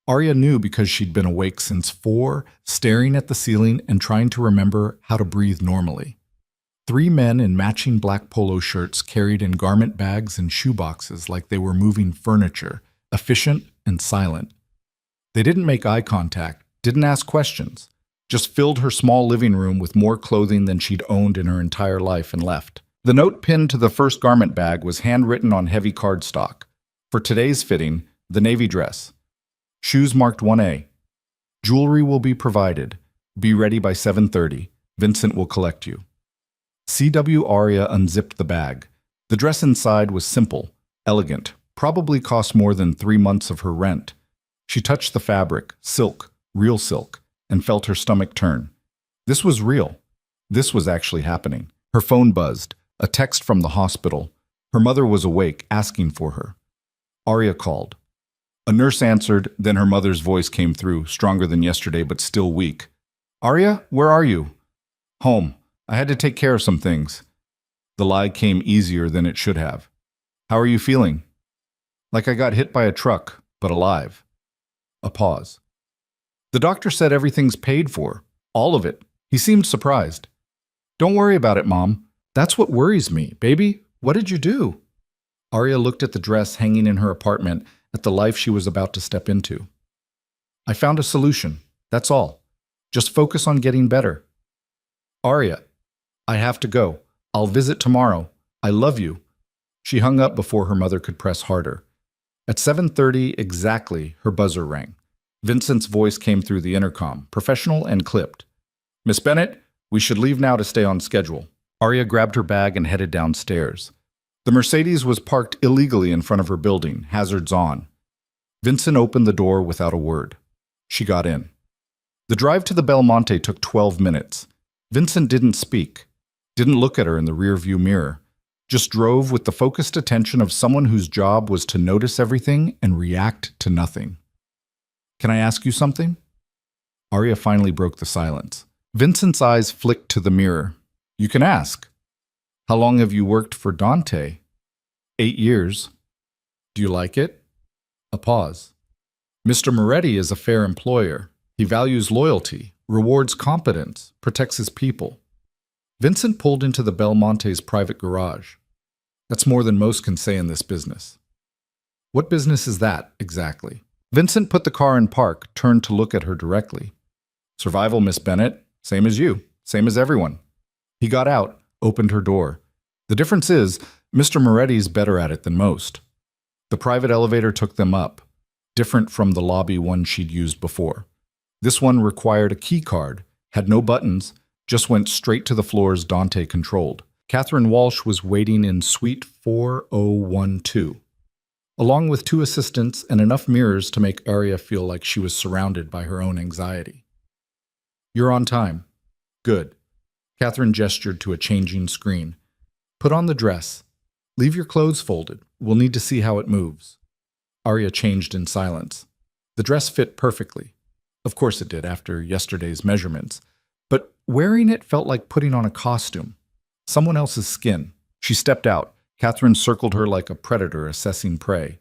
Arya knew because she'd been awake since 4, staring at the ceiling and trying to remember how to breathe normally. 3 men in matching black polo shirts carried in garment bags and shoe boxes like they were moving furniture, efficient and silent. They didn't make eye contact, didn't ask questions, just filled her small living room with more clothing than she'd owned in her entire life and left. The note pinned to the first garment bag was handwritten on heavy cardstock. For today's fitting, the navy dress. Shoes marked 1A. Jewelry will be provided. Be ready by 7:30. Vincent will collect you. C.W. Arya unzipped the bag. The dress inside was simple, elegant, probably cost more than 3 months of her rent. She touched the fabric, silk, real silk, and felt her stomach turn. This was real. This was actually happening. Her phone buzzed, a text from the hospital. Her mother was awake, asking for her. Arya called. A nurse answered, then her mother's voice came through, stronger than yesterday but still weak. Arya, where are you? Home. I had to take care of some things. The lie came easier than it should have. How are you feeling? Like I got hit by a truck, but alive. A pause. The doctor said everything's paid for. All of it. He seemed surprised. Don't worry about it, Mom. That's what worries me. Baby, what did you do? Arya looked at the dress hanging in her apartment, at the life she was about to step into. I found a solution. That's all. Just focus on getting better. Arya, I have to go. I'll visit tomorrow. I love you. She hung up before her mother could press harder. At 7:30 exactly, her buzzer rang. Vincent's voice came through the intercom, professional and clipped. Miss Bennett, we should leave now to stay on schedule. Arya grabbed her bag and headed downstairs. The Mercedes was parked illegally in front of her building, hazards on. Vincent opened the door without a word. She got in. The drive to the Belmonte took 12 minutes. Vincent didn't speak, didn't look at her in the rearview mirror, just drove with the focused attention of someone whose job was to notice everything and react to nothing. Can I ask you something? Arya finally broke the silence. Vincent's eyes flicked to the mirror. You can ask. How long have you worked for Dante? 8 years. Do you like it? A pause. Mr. Moretti is a fair employer. He values loyalty, rewards competence, protects his people. Vincent pulled into the Belmonte's private garage. That's more than most can say in this business. What business is that, exactly? Vincent put the car in park, turned to look at her directly. Survival, Miss Bennett. Same as you. Same as everyone. He got out, opened her door. The difference is, Mr. Moretti's better at it than most. The private elevator took them up, different from the lobby one she'd used before. This one required a key card, had no buttons, just went straight to the floors Dante controlled. Catherine Walsh was waiting in suite 4012, along with 2 assistants and enough mirrors to make Arya feel like she was surrounded by her own anxiety. You're on time. Good. Catherine gestured to a changing screen. Put on the dress. Leave your clothes folded. We'll need to see how it moves. Arya changed in silence. The dress fit perfectly. Of course it did after yesterday's measurements. But wearing it felt like putting on a costume. Someone else's skin. She stepped out. Catherine circled her like a predator assessing prey.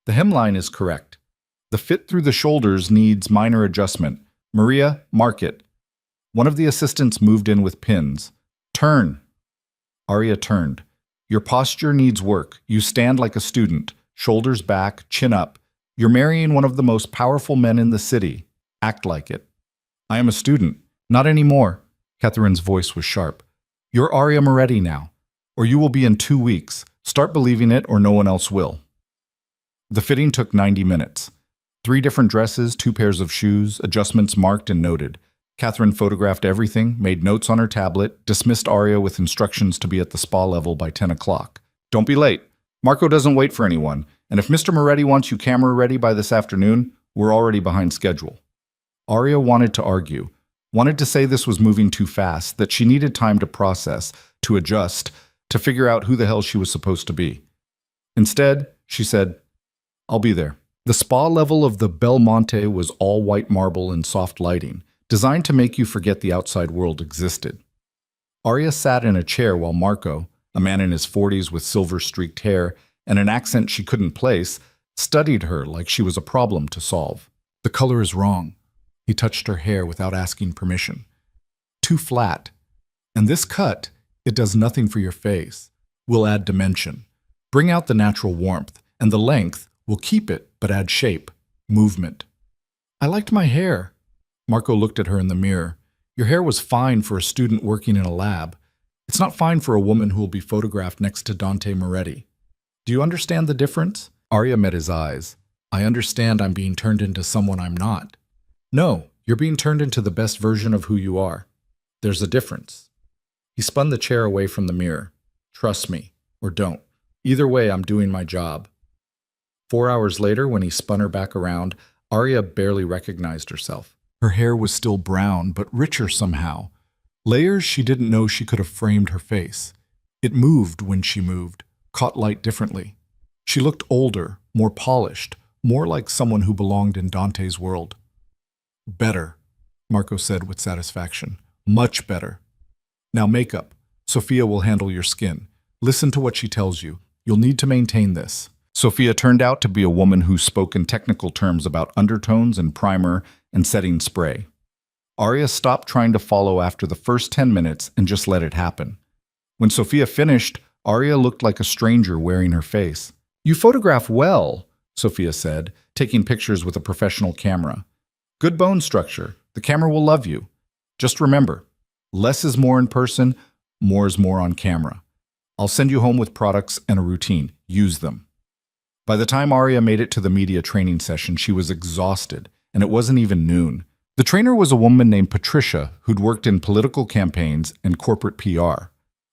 The hemline is correct. The fit through the shoulders needs minor adjustment. Maria, mark it. One of the assistants moved in with pins. Turn. Arya turned. Your posture needs work. You stand like a student. Shoulders back, chin up. You're marrying one of the most powerful men in the city. Act like it. I am a student. Not anymore. Catherine's voice was sharp. You're Arya Moretti now, or you will be in 2 weeks. Start believing it or no one else will. The fitting took 90 minutes. 3 different dresses, 2 pairs of shoes, adjustments marked and noted. Catherine photographed everything, made notes on her tablet, dismissed Arya with instructions to be at the spa level by 10 o'clock. Don't be late. Marco doesn't wait for anyone, and if Mr. Moretti wants you camera ready by this afternoon, we're already behind schedule. Arya wanted to argue, wanted to say this was moving too fast, that she needed time to process, to adjust, to figure out who the hell she was supposed to be. Instead, she said, I'll be there. The spa level of the Belmonte was all white marble and soft lighting, designed to make you forget the outside world existed. Arya sat in a chair while Marco, a man in his 40s with silver-streaked hair and an accent she couldn't place, studied her like she was a problem to solve. The color is wrong. He touched her hair without asking permission. Too flat. And this cut, it does nothing for your face. We'll add dimension. Bring out the natural warmth, and the length, we'll keep it, but add shape, movement. I liked my hair. Marco looked at her in the mirror. Your hair was fine for a student working in a lab. It's not fine for a woman who will be photographed next to Dante Moretti. Do you understand the difference? Arya met his eyes. I understand I'm being turned into someone I'm not. No, you're being turned into the best version of who you are. There's a difference. He spun the chair away from the mirror. Trust me, or don't. Either way, I'm doing my job. 4 hours later, when he spun her back around, Arya barely recognized herself. Her hair was still brown, but richer somehow. Layers she didn't know she could have framed her face. It moved when she moved, caught light differently. She looked older, more polished, more like someone who belonged in Dante's world. Better, Marco said with satisfaction. Much better. Now makeup. Sophia will handle your skin. Listen to what she tells you. You'll need to maintain this. Sophia turned out to be a woman who spoke in technical terms about undertones and primer and setting spray. Arya stopped trying to follow after the first 10 minutes and just let it happen. When Sophia finished, Arya looked like a stranger wearing her face. You photograph well, Sophia said, taking pictures with a professional camera. Good bone structure. The camera will love you. Just remember, less is more in person, more is more on camera. I'll send you home with products and a routine. Use them. By the time Arya made it to the media training session, she was exhausted, and it wasn't even noon. The trainer was a woman named Patricia who'd worked in political campaigns and corporate PR.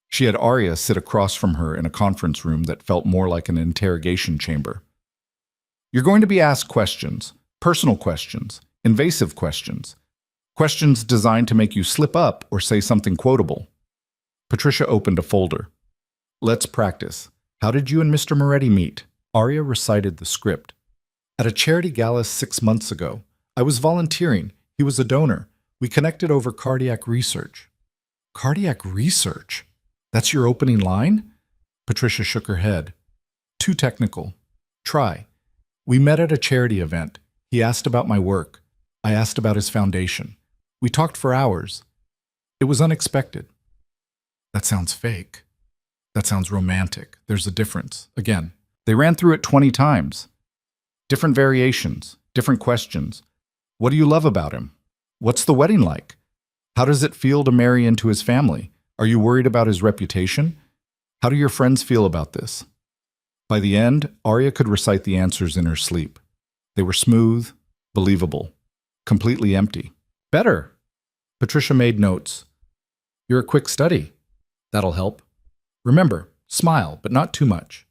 She had Arya sit across from her in a conference room that felt more like an interrogation chamber. You're going to be asked questions, personal questions, invasive questions, questions designed to make you slip up or say something quotable. Patricia opened a folder. Let's practice. How did you and Mr. Moretti meet? Arya recited the script. At a charity gala 6 months ago, I was volunteering. He was a donor. We connected over cardiac research. Cardiac research? That's your opening line? Patricia shook her head. Too technical. Try. We met at a charity event. He asked about my work. I asked about his foundation. We talked for hours. It was unexpected. That sounds fake. That sounds romantic. There's a difference. Again, they ran through it 20 times. Different variations. Different questions. What do you love about him? What's the wedding like? How does it feel to marry into his family? Are you worried about his reputation? How do your friends feel about this? By the end, Arya could recite the answers in her sleep. They were smooth, believable, completely empty. Better. Patricia made notes. You're a quick study. That'll help. Remember, smile, but not too much.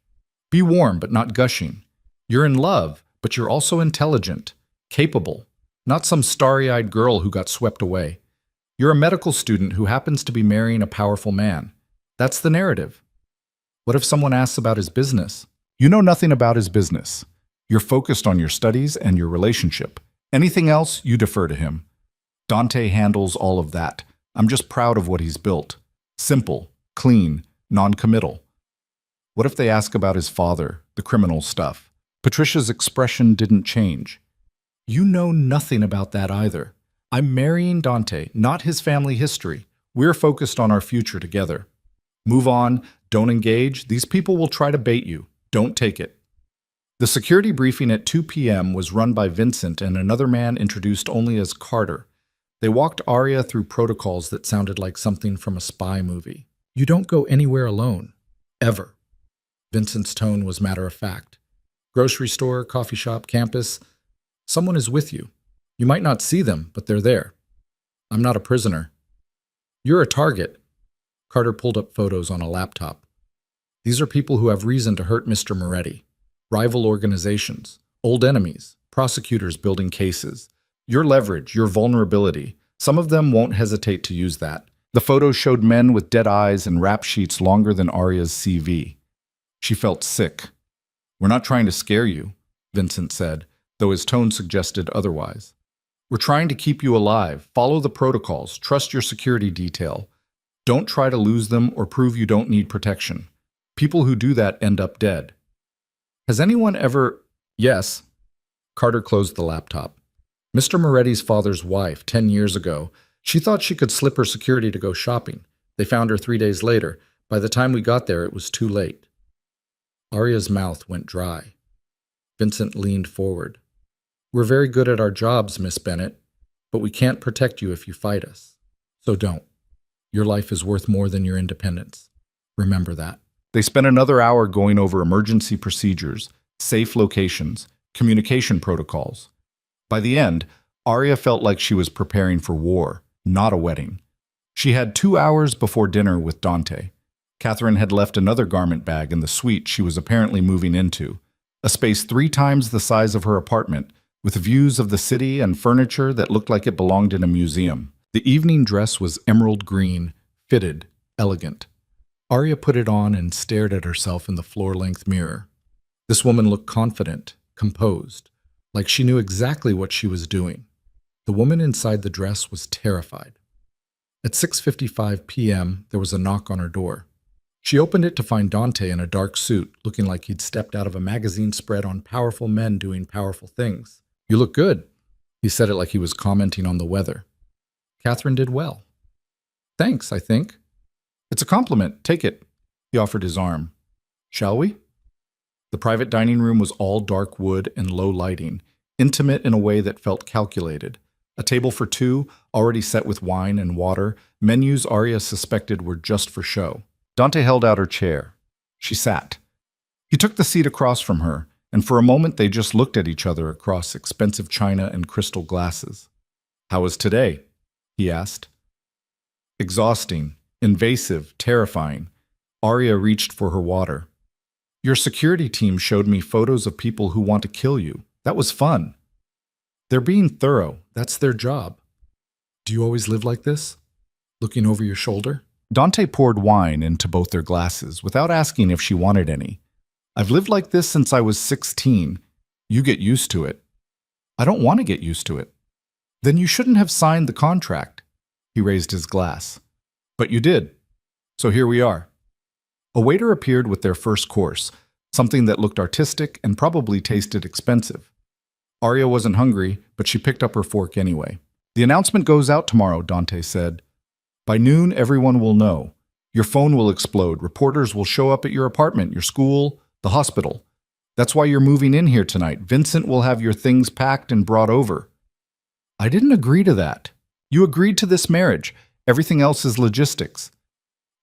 Be warm, but not gushing. You're in love, but you're also intelligent, capable, not some starry-eyed girl who got swept away. You're a medical student who happens to be marrying a powerful man. That's the narrative. What if someone asks about his business? You know nothing about his business. You're focused on your studies and your relationship. Anything else, you defer to him. Dante handles all of that. I'm just proud of what he's built. Simple, clean, non-committal. What if they ask about his father, the criminal stuff? Patricia's expression didn't change. You know nothing about that either. I'm marrying Dante, not his family history. We're focused on our future together. Move on, don't engage. These people will try to bait you. Don't take it. The security briefing at 2 p.m. was run by Vincent and another man introduced only as Carter. They walked Arya through protocols that sounded like something from a spy movie. You don't go anywhere alone. Ever. Vincent's tone was matter-of-fact. Grocery store, coffee shop, campus. Someone is with you. You might not see them, but they're there. I'm not a prisoner. You're a target. Carter pulled up photos on a laptop. These are people who have reason to hurt Mr. Moretti. Rival organizations, old enemies, prosecutors building cases. Your leverage, your vulnerability. Some of them won't hesitate to use that. The photos showed men with dead eyes and rap sheets longer than Arya's CV. She felt sick. We're not trying to scare you, Vincent said, though his tone suggested otherwise. We're trying to keep you alive. Follow the protocols. Trust your security detail. Don't try to lose them or prove you don't need protection. People who do that end up dead. Has anyone ever... Yes. Carter closed the laptop. Mr. Moretti's father's wife, 10 years ago, she thought she could slip her security to go shopping. They found her 3 days later. By the time we got there, it was too late. Arya's mouth went dry. Vincent leaned forward. We're very good at our jobs, Miss Bennett, but we can't protect you if you fight us. So don't. Your life is worth more than your independence. Remember that. They spent another hour going over emergency procedures, safe locations, communication protocols. By the end, Arya felt like she was preparing for war, not a wedding. She had 2 hours before dinner with Dante. Catherine had left another garment bag in the suite she was apparently moving into, a space 3 times the size of her apartment, with views of the city and furniture that looked like it belonged in a museum. The evening dress was emerald green, fitted, elegant. Arya put it on and stared at herself in the floor-length mirror. This woman looked confident, composed, like she knew exactly what she was doing. The woman inside the dress was terrified. At 6:55 p.m., there was a knock on her door. She opened it to find Dante in a dark suit, looking like he'd stepped out of a magazine spread on powerful men doing powerful things. You look good. He said it like he was commenting on the weather. Catherine did well. Thanks, I think. It's a compliment. Take it. He offered his arm. Shall we? The private dining room was all dark wood and low lighting, intimate in a way that felt calculated. A table for 2, already set with wine and water, menus Arya suspected were just for show. Dante held out her chair. She sat. He took the seat across from her, and for a moment they just looked at each other across expensive china and crystal glasses. How was today? He asked. Exhausting, invasive, terrifying. Arya reached for her water. Your security team showed me photos of people who want to kill you. That was fun. They're being thorough. That's their job. Do you always live like this? Looking over your shoulder? Dante poured wine into both their glasses without asking if she wanted any. I've lived like this since I was 16. You get used to it. I don't want to get used to it. Then you shouldn't have signed the contract. He raised his glass. But you did. So here we are. A waiter appeared with their first course, something that looked artistic and probably tasted expensive. Arya wasn't hungry, but she picked up her fork anyway. The announcement goes out tomorrow, Dante said. By noon, everyone will know. Your phone will explode. Reporters will show up at your apartment, your school, the hospital. That's why you're moving in here tonight. Vincent will have your things packed and brought over. I didn't agree to that. You agreed to this marriage. Everything else is logistics.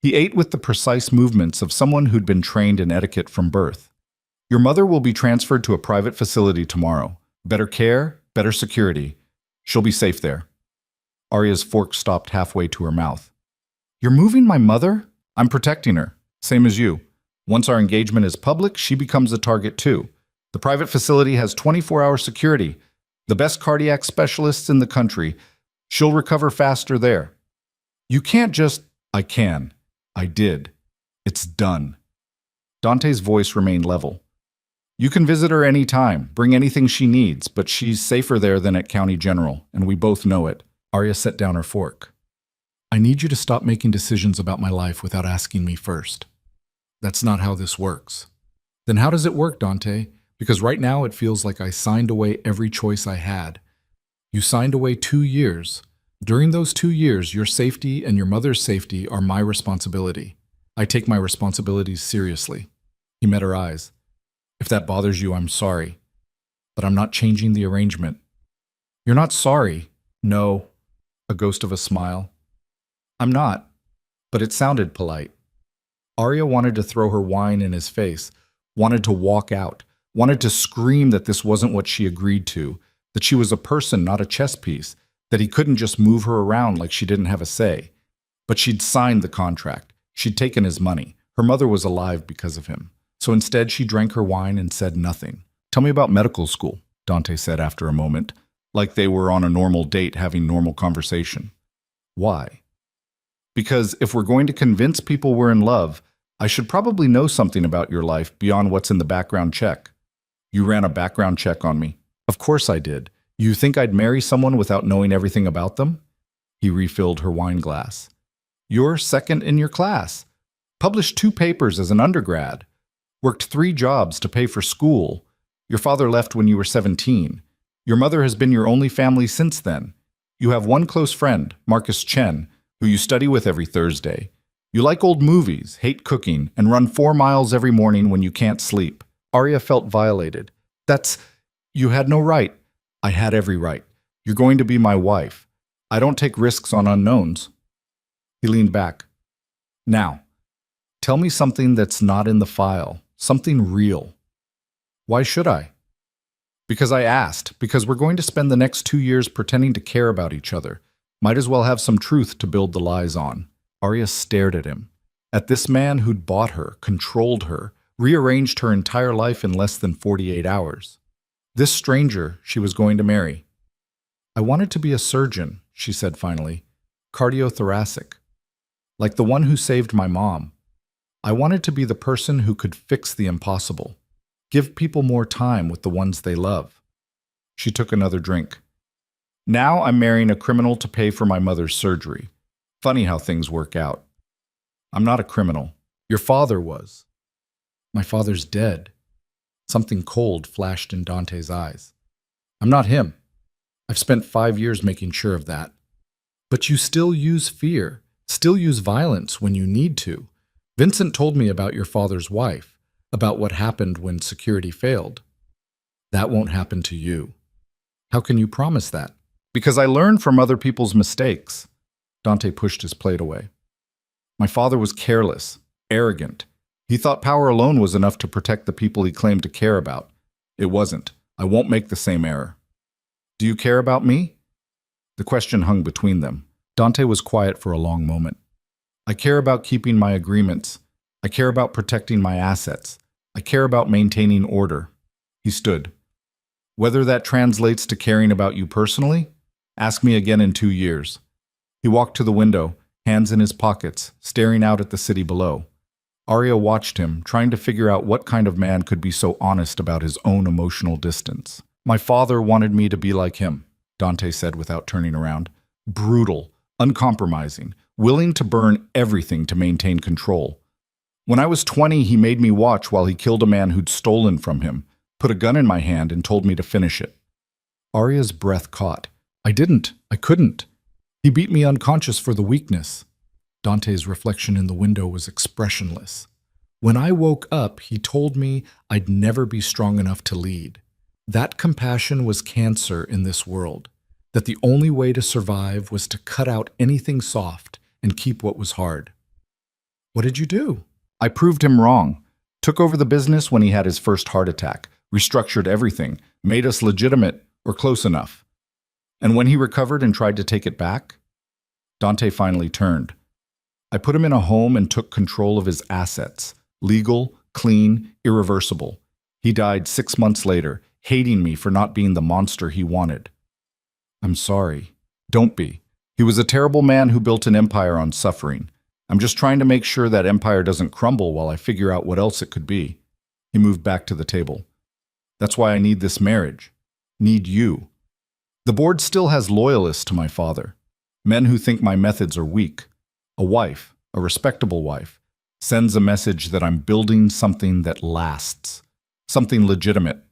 He ate with the precise movements of someone who'd been trained in etiquette from birth. Your mother will be transferred to a private facility tomorrow. Better care, better security. She'll be safe there. Arya's fork stopped halfway to her mouth. You're moving my mother? I'm protecting her. Same as you. Once our engagement is public, she becomes a target too. The private facility has 24-hour security. The best cardiac specialists in the country. She'll recover faster there. You can't just... I can. I did. It's done. Dante's voice remained level. You can visit her any time, bring anything she needs, but she's safer there than at County General, and we both know it. Arya set down her fork. I need you to stop making decisions about my life without asking me first. That's not how this works. Then how does it work, Dante? Because right now it feels like I signed away every choice I had. You signed away 2 years. During those 2 years, your safety and your mother's safety are my responsibility. I take my responsibilities seriously. He met her eyes. If that bothers you, I'm sorry. But I'm not changing the arrangement. You're not sorry. No. A ghost of a smile. I'm not. But it sounded polite. Arya wanted to throw her wine in his face, wanted to walk out, wanted to scream that this wasn't what she agreed to, that she was a person, not a chess piece, that he couldn't just move her around like she didn't have a say. But she'd signed the contract. She'd taken his money. Her mother was alive because of him. So instead, she drank her wine and said nothing. Tell me about medical school, Dante said after a moment, like they were on a normal date having normal conversation. Why? Because if we're going to convince people we're in love, I should probably know something about your life beyond what's in the background check. You ran a background check on me. Of course I did. You think I'd marry someone without knowing everything about them? He refilled her wine glass. You're second in your class. Published 2 papers as an undergrad. Worked 3 jobs to pay for school. Your father left when you were 17. Your mother has been your only family since then. You have one close friend, Marcus Chen, who you study with every Thursday. You like old movies, hate cooking, and run 4 miles every morning when you can't sleep. Arya felt violated. You had no right. I had every right. You're going to be my wife. I don't take risks on unknowns. He leaned back. Now, tell me something that's not in the file, something real. Why should I? Because I asked, because we're going to spend the next 2 years pretending to care about each other. Might as well have some truth to build the lies on. Arya stared at him. At this man who'd bought her, controlled her, rearranged her entire life in less than 48 hours. This stranger she was going to marry. I wanted to be a surgeon, she said finally. Cardiothoracic. Like the one who saved my mom. I wanted to be the person who could fix the impossible. Give people more time with the ones they love. She took another drink. Now I'm marrying a criminal to pay for my mother's surgery. Funny how things work out. I'm not a criminal. Your father was. My father's dead. Something cold flashed in Dante's eyes. I'm not him. I've spent 5 years making sure of that. But you still use fear, still use violence when you need to. Vincent told me about your father's wife, about what happened when security failed. That won't happen to you. How can you promise that? Because I learned from other people's mistakes. Dante pushed his plate away. My father was careless, arrogant. He thought power alone was enough to protect the people he claimed to care about. It wasn't. I won't make the same error. Do you care about me? The question hung between them. Dante was quiet for a long moment. I care about keeping my agreements. I care about protecting my assets. I care about maintaining order. He stood. Whether that translates to caring about you personally? Ask me again in 2 years. He walked to the window, hands in his pockets, staring out at the city below. Arya watched him, trying to figure out what kind of man could be so honest about his own emotional distance. My father wanted me to be like him, Dante said without turning around. Brutal, uncompromising, willing to burn everything to maintain control. When I was 20, he made me watch while he killed a man who'd stolen from him, put a gun in my hand and told me to finish it. Arya's breath caught. I didn't. I couldn't. He beat me unconscious for the weakness. Dante's reflection in the window was expressionless. When I woke up, he told me I'd never be strong enough to lead. That compassion was cancer in this world, that the only way to survive was to cut out anything soft and keep what was hard. What did you do? I proved him wrong. Took over the business when he had his first heart attack, restructured everything, made us legitimate or close enough. And when he recovered and tried to take it back, Dante finally turned. I put him in a home and took control of his assets. Legal, clean, irreversible. He died 6 months later, hating me for not being the monster he wanted. I'm sorry. Don't be. He was a terrible man who built an empire on suffering. I'm just trying to make sure that empire doesn't crumble while I figure out what else it could be. He moved back to the table. That's why I need this marriage. Need you. The board still has loyalists to my father. Men who think my methods are weak. A wife, a respectable wife, sends a message that I'm building something that lasts. Something legitimate.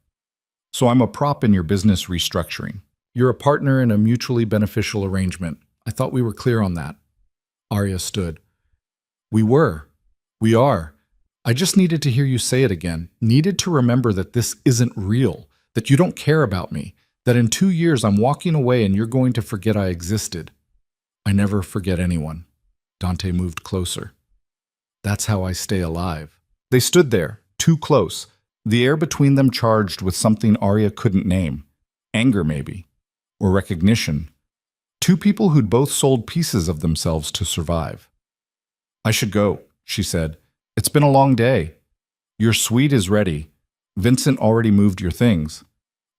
So I'm a prop in your business restructuring. You're a partner in a mutually beneficial arrangement. I thought we were clear on that. Arya stood. We were. We are. I just needed to hear you say it again. Needed to remember that this isn't real. That you don't care about me. That in 2 years I'm walking away and you're going to forget I existed. I never forget anyone. Dante moved closer. That's how I stay alive. They stood there, too close, the air between them charged with something Arya couldn't name. Anger, maybe. Or recognition. Two people who'd both sold pieces of themselves to survive. I should go, she said. It's been a long day. Your suite is ready. Vincent already moved your things.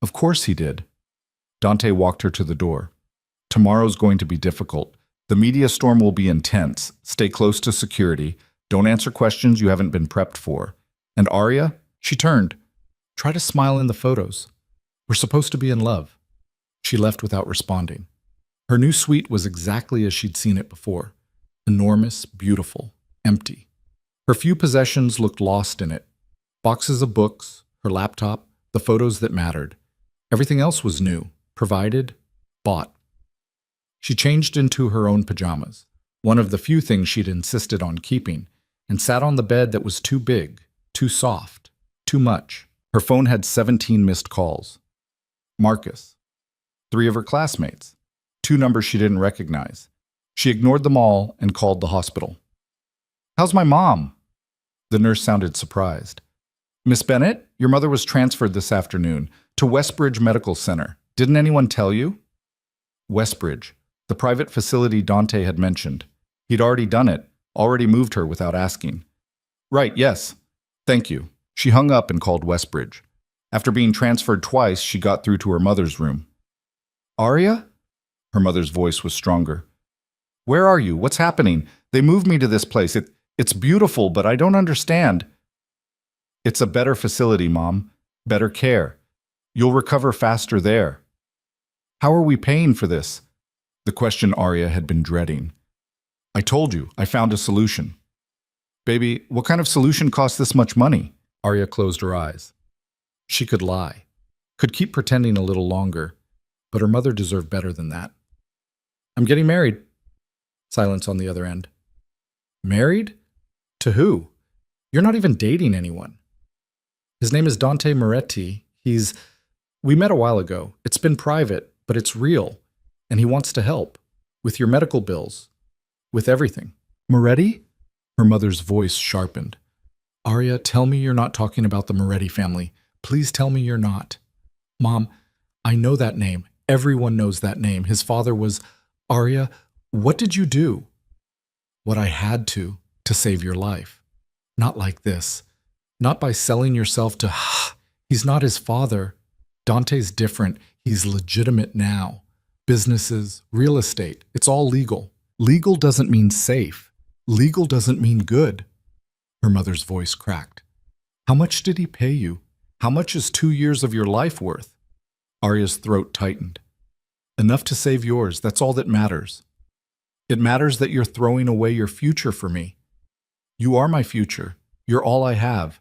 Of course he did. Dante walked her to the door. Tomorrow's going to be difficult. The media storm will be intense. Stay close to security. Don't answer questions you haven't been prepped for. And Arya? She turned. Try to smile in the photos. We're supposed to be in love. She left without responding. Her new suite was exactly as she'd seen it before. Enormous, beautiful, empty. Her few possessions looked lost in it. Boxes of books, her laptop, the photos that mattered. Everything else was new, provided, bought. She changed into her own pajamas, one of the few things she'd insisted on keeping, and sat on the bed that was too big, too soft, too much. Her phone had 17 missed calls. Marcus. 3 of her classmates. 2 numbers she didn't recognize. She ignored them all and called the hospital. How's my mom? The nurse sounded surprised. Miss Bennett, your mother was transferred this afternoon to Westbridge Medical Center. Didn't anyone tell you? Westbridge, the private facility Dante had mentioned. He'd already done it, already moved her without asking. Right, yes. Thank you. She hung up and called Westbridge. After being transferred twice, she got through to her mother's room. Arya? Her mother's voice was stronger. Where are you? What's happening? They moved me to this place. It's beautiful, but I don't understand. It's a better facility, Mom. Better care. You'll recover faster there. How are we paying for this? The question Arya had been dreading. I told you, I found a solution. Baby, what kind of solution costs this much money? Arya closed her eyes. She could lie, could keep pretending a little longer, but her mother deserved better than that. I'm getting married. Silence on the other end. Married? To who? You're not even dating anyone. His name is Dante Moretti. We met a while ago. It's been private, but it's real. And he wants to help. With your medical bills. With everything. Moretti? Her mother's voice sharpened. Arya, tell me you're not talking about the Moretti family. Please tell me you're not. Mom, I know that name. Everyone knows that name. His father was... Arya, what did you do? What I had to save your life. Not like this. Not by selling yourself to... He's not his father. Dante's different. He's legitimate now. Businesses, real estate, it's all legal. Legal doesn't mean safe. Legal doesn't mean good. Her mother's voice cracked. How much did he pay you? How much is 2 years of your life worth? Arya's throat tightened. Enough to save yours, that's all that matters. It matters that you're throwing away your future for me. You are my future. You're all I have.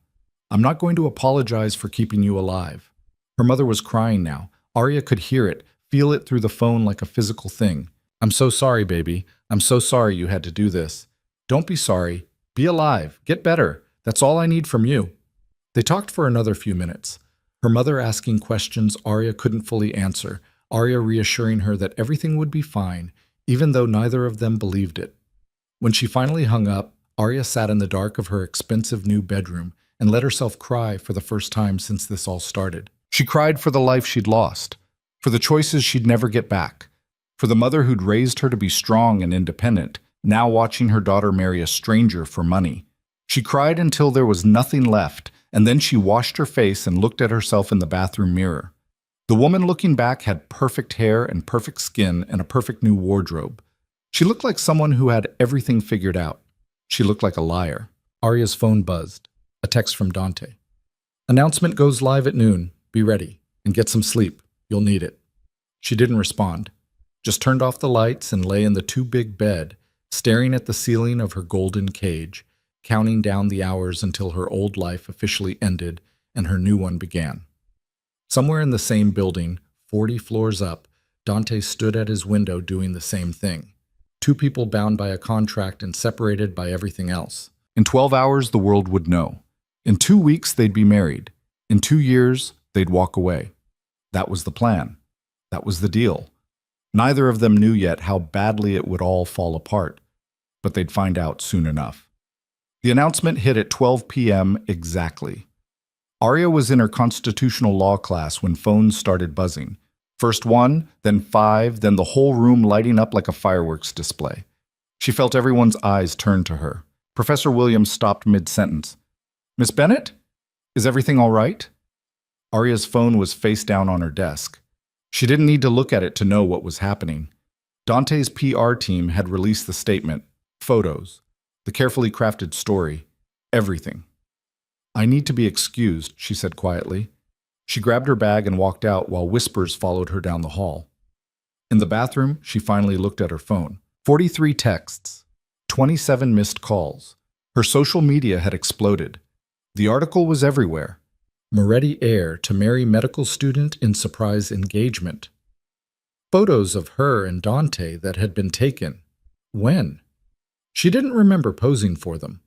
I'm not going to apologize for keeping you alive. Her mother was crying now. Arya could hear it, feel it through the phone like a physical thing. I'm so sorry, baby. I'm so sorry you had to do this. Don't be sorry. Be alive. Get better. That's all I need from you." They talked for another few minutes, her mother asking questions Arya couldn't fully answer, Arya reassuring her that everything would be fine, even though neither of them believed it. When she finally hung up, Arya sat in the dark of her expensive new bedroom and let herself cry for the first time since this all started. She cried for the life she'd lost, for the choices she'd never get back, for the mother who'd raised her to be strong and independent, now watching her daughter marry a stranger for money. She cried until there was nothing left, and then she washed her face and looked at herself in the bathroom mirror. The woman looking back had perfect hair and perfect skin and a perfect new wardrobe. She looked like someone who had everything figured out. She looked like a liar. Arya's phone buzzed. A text from Dante. "Announcement goes live at noon. Be ready. And get some sleep. You'll need it." She didn't respond. Just turned off the lights and lay in the too big bed, staring at the ceiling of her golden cage, counting down the hours until her old life officially ended and her new one began. Somewhere in the same building, 40 floors up, Dante stood at his window doing the same thing. Two people bound by a contract and separated by everything else. In 12 hours, the world would know. In 2 weeks, they'd be married. In 2 years, they'd walk away. That was the plan. That was the deal. Neither of them knew yet how badly it would all fall apart, but they'd find out soon enough. The announcement hit at 12 p.m. exactly. Arya was in her constitutional law class when phones started buzzing. First one, then 5, then the whole room lighting up like a fireworks display. She felt everyone's eyes turn to her. Professor Williams stopped mid-sentence. "Miss Bennett? Is everything all right?" Arya's phone was face down on her desk. She didn't need to look at it to know what was happening. Dante's PR team had released the statement, photos, the carefully crafted story, everything. "I need to be excused," she said quietly. She grabbed her bag and walked out while whispers followed her down the hall. In the bathroom, she finally looked at her phone. 43 texts, 27 missed calls. Her social media had exploded. The article was everywhere. Moretti heir to marry medical student in surprise engagement. Photos of her and Dante that had been taken. When? She didn't remember posing for them,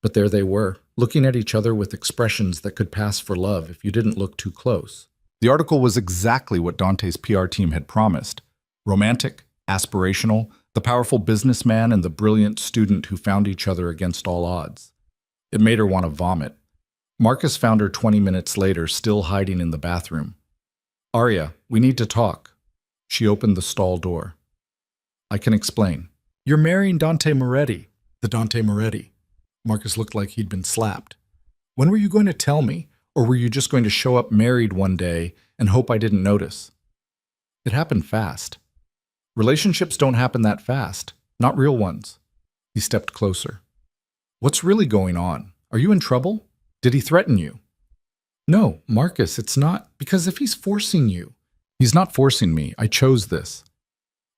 but there they were, looking at each other with expressions that could pass for love if you didn't look too close. The article was exactly what Dante's PR team had promised. Romantic, aspirational, the powerful businessman and the brilliant student who found each other against all odds. It made her want to vomit. Marcus found her 20 minutes later, still hiding in the bathroom. "Arya, we need to talk." She opened the stall door. "I can explain. You're marrying Dante Moretti." The Dante Moretti. Marcus looked like he'd been slapped. "When were you going to tell me? Or were you just going to show up married one day and hope I didn't notice?" "It happened fast." "Relationships don't happen that fast. Not real ones." He stepped closer. "What's really going on? Are you in trouble? Did he threaten you?" "No, Marcus, it's not. Because if he's forcing you..." "He's not forcing me. I chose this."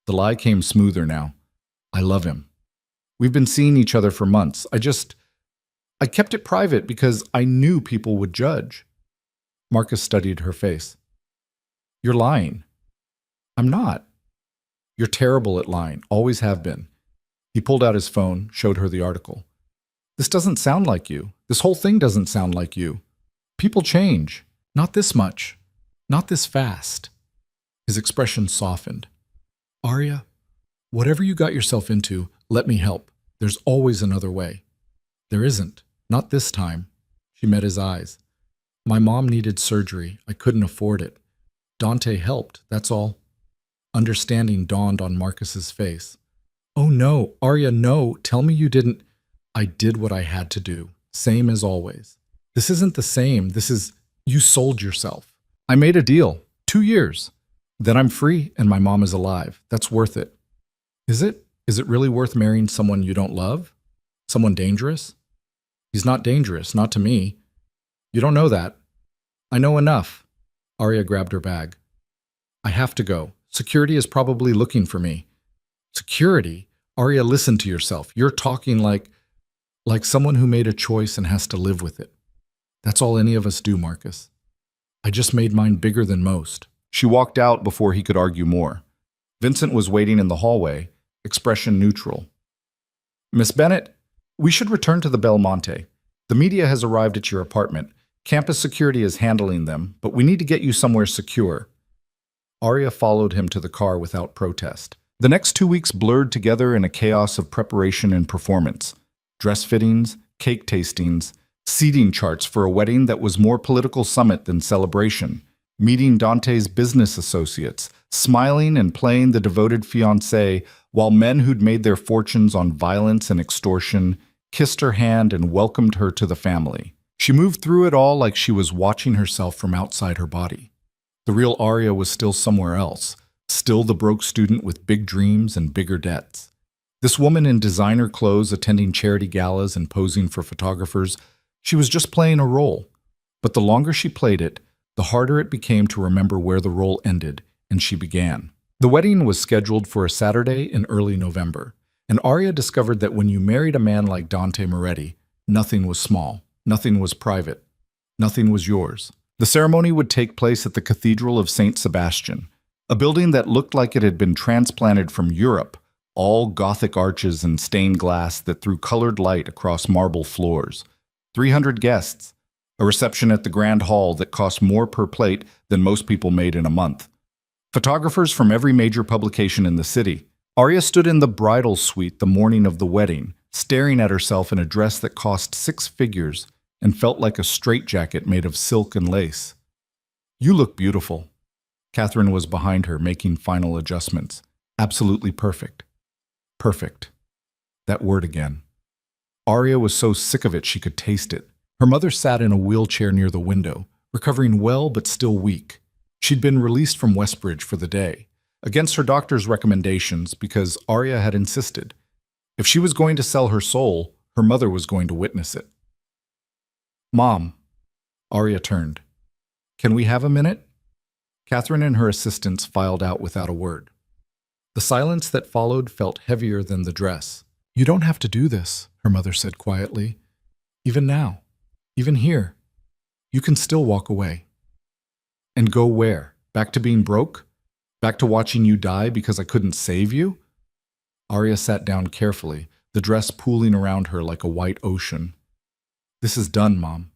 The lie came smoother now. "I love him. We've been seeing each other for months. I kept it private because I knew people would judge." Marcus studied her face. "You're lying." "I'm not." "You're terrible at lying. Always have been." He pulled out his phone, showed her the article. "This doesn't sound like you. This whole thing doesn't sound like you. People change. Not this much. Not this fast." His expression softened. "Arya, whatever you got yourself into, let me help. There's always another way." "There isn't. Not this time." She met his eyes. "My mom needed surgery. I couldn't afford it. Dante helped, that's all." Understanding dawned on Marcus's face. "Oh no, Arya, no. Tell me you didn't." "I did what I had to do. Same as always." "This isn't the same. This is... You sold yourself." "I made a deal. 2 years. Then I'm free and my mom is alive. That's worth it." "Is it? Is it really worth marrying someone you don't love? Someone dangerous?" "He's not dangerous, not to me." "You don't know that." "I know enough." Arya grabbed her bag. "I have to go. Security is probably looking for me." "Security?" "Arya, listen to yourself. You're talking like someone who made a choice and has to live with it." "That's all any of us do, Marcus. I just made mine bigger than most." She walked out before he could argue more. Vincent was waiting in the hallway, expression neutral. "Miss Bennett, we should return to the Belmonte. The media has arrived at your apartment. Campus security is handling them, but we need to get you somewhere secure. Arya followed him to the car without protest. The next 2 weeks blurred together in a chaos of preparation and performance. Dress fittings, cake tastings, seating charts for a wedding that was more political summit than celebration. Meeting Dante's business associates, smiling and playing the devoted fiancé, while men who'd made their fortunes on violence and extortion kissed her hand and welcomed her to the family. She moved through it all like she was watching herself from outside her body. The real Arya was still somewhere else, still the broke student with big dreams and bigger debts. This woman in designer clothes attending charity galas and posing for photographers, she was just playing a role. But the longer she played it, the harder it became to remember where the role ended and she began. The wedding was scheduled for a Saturday in early November, and Arya discovered that when you married a man like Dante Moretti, nothing was small, nothing was private, nothing was yours. The ceremony would take place at the Cathedral of St. Sebastian, a building that looked like it had been transplanted from Europe, all Gothic arches and stained glass that threw colored light across marble floors. 300 guests, a reception at the Grand Hall that cost more per plate than most people made in a month. Photographers from every major publication in the city. Arya stood in the bridal suite the morning of the wedding, staring at herself in a dress that cost 6 figures and felt like a straitjacket made of silk and lace. "You look beautiful." Catherine was behind her, making final adjustments. Absolutely perfect. Perfect. That word again. Arya was so sick of it she could taste it. Her mother sat in a wheelchair near the window, recovering well but still weak. She'd been released from Westbridge for the day, against her doctor's recommendations because Arya had insisted. If she was going to sell her soul, her mother was going to witness it. "Mom." Arya turned. "Can we have a minute?" Catherine and her assistants filed out without a word. The silence that followed felt heavier than the dress. "You don't have to do this," her mother said quietly. "Even now, even here, you can still walk away." "And go where? Back to being broke? Back to watching you die because I couldn't save you?" Arya sat down carefully, the dress pooling around her like a white ocean. "This is done, Mom.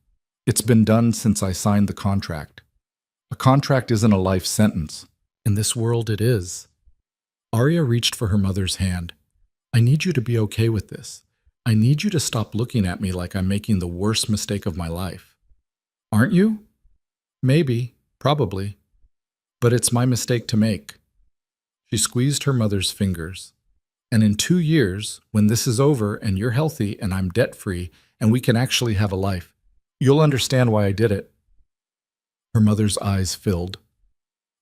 It's been done since I signed the contract. A contract isn't a life sentence. In this world, it is." Arya reached for her mother's hand. "I need you to be okay with this. I need you to stop looking at me like I'm making the worst mistake of my life." "Aren't you?" "Maybe, probably. But it's my mistake to make." She squeezed her mother's fingers. "And in 2 years, when this is over and you're healthy and I'm debt-free and we can actually have a life, you'll understand why I did it." Her mother's eyes filled.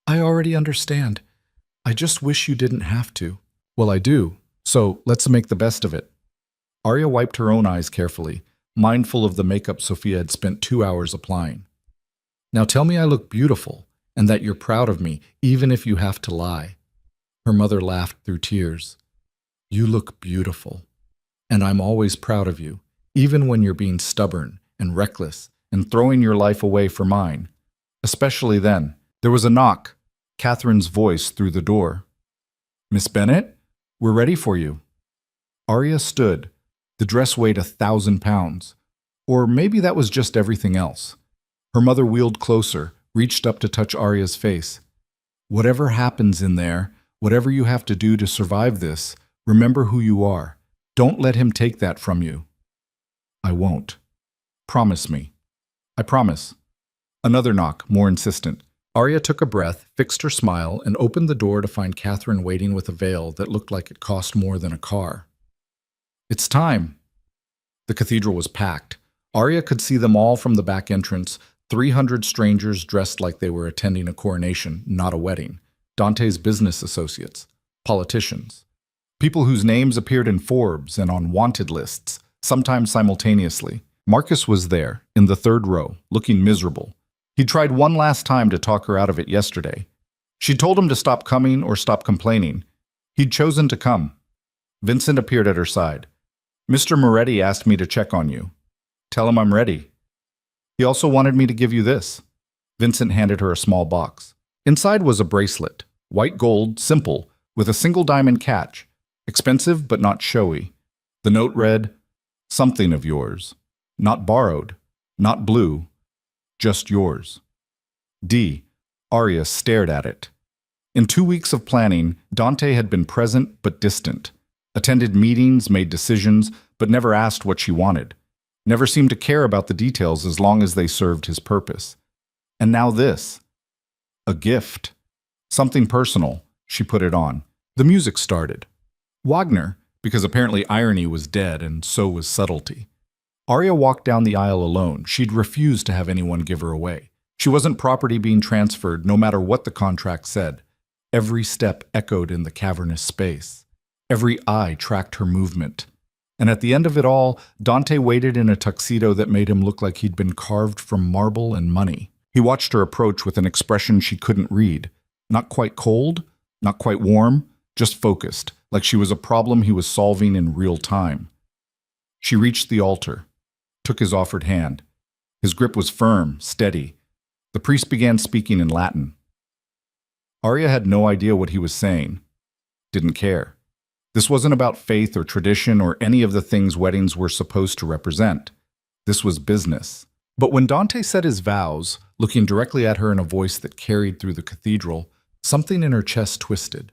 "I already understand. I just wish you didn't have to." "Well, I do, so let's make the best of it." Arya wiped her own eyes carefully, mindful of the makeup Sophia had spent 2 hours applying. "Now tell me I look beautiful, and that you're proud of me, even if you have to lie." Her mother laughed through tears. "You look beautiful, and I'm always proud of you, even when you're being stubborn and reckless and throwing your life away for mine. Especially then." There was a knock, Catherine's voice through the door. "Miss Bennett, we're ready for you." Arya stood. The dress weighed 1,000 pounds. Or maybe that was just everything else. Her mother wheeled closer, reached up to touch Arya's face. "Whatever happens in there, whatever you have to do to survive this, remember who you are. Don't let him take that from you." "I won't. Promise me." "I promise." Another knock, more insistent. Arya took a breath, fixed her smile, and opened the door to find Catherine waiting with a veil that looked like it cost more than a car. "It's time." The cathedral was packed. Arya could see them all from the back entrance, 300 strangers dressed like they were attending a coronation, not a wedding. Dante's business associates, politicians, people whose names appeared in Forbes and on wanted lists, sometimes simultaneously. Marcus was there, in the 3rd row, looking miserable. He tried one last time to talk her out of it yesterday. She told him to stop coming or stop complaining. He'd chosen to come. Vincent appeared at her side. "Mr. Moretti asked me to check on you. Tell him I'm ready. He also wanted me to give you this." Vincent handed her a small box. Inside was a bracelet, white gold, simple, with a single diamond catch. Expensive but not showy. The note read, "Something of yours. not borrowed, not blue, just yours. D. Arya stared at it. In 2 weeks of planning, Dante had been present but distant, attended meetings, made decisions, but never asked what she wanted, never seemed to care about the details as long as they served his purpose. And now this. A gift. Something personal. She put it on. The music started. Wagner, because apparently irony was dead and so was subtlety. Arya walked down the aisle alone. She'd refused to have anyone give her away. She wasn't property being transferred, no matter what the contract said. Every step echoed in the cavernous space. Every eye tracked her movement. And at the end of it all, Dante waited in a tuxedo that made him look like he'd been carved from marble and money. He watched her approach with an expression she couldn't read. Not quite cold, not quite warm, just focused, like she was a problem he was solving in real time. She reached the altar, took his offered hand. His grip was firm, steady. The priest began speaking in Latin. Arya had no idea what he was saying. Didn't care. This wasn't about faith or tradition or any of the things weddings were supposed to represent. This was business. But when Dante said his vows, looking directly at her in a voice that carried through the cathedral, something in her chest twisted.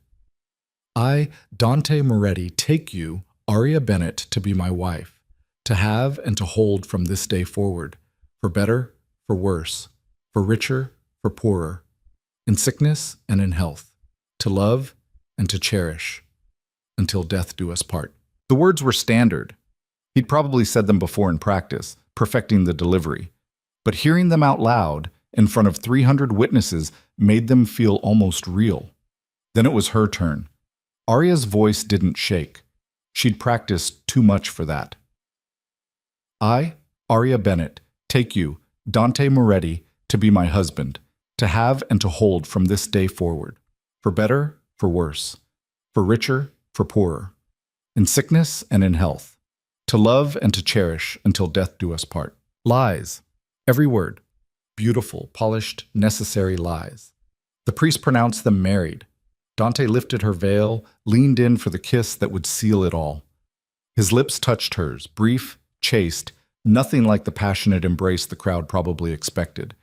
I, Dante Moretti, take you, Arya Bennett, to be my wife, to have and to hold from this day forward, for better, for worse, for richer, for poorer, in sickness and in health, to love and to cherish, until death do us part. The words were standard. He'd probably said them before in practice, perfecting the delivery. But hearing them out loud, in front of 300 witnesses, made them feel almost real. Then it was her turn. Arya's voice didn't shake. She'd practiced too much for that. I, Arya Bennett, take you, Dante Moretti, to be my husband, to have and to hold from this day forward, for better, for worse, for richer, for poorer, in sickness and in health, to love and to cherish until death do us part. Lies. Every word. Beautiful, polished, necessary lies. The priest pronounced them married. Dante lifted her veil, leaned in for the kiss that would seal it all. His lips touched hers, brief, chaste, nothing like the passionate embrace the crowd probably expected.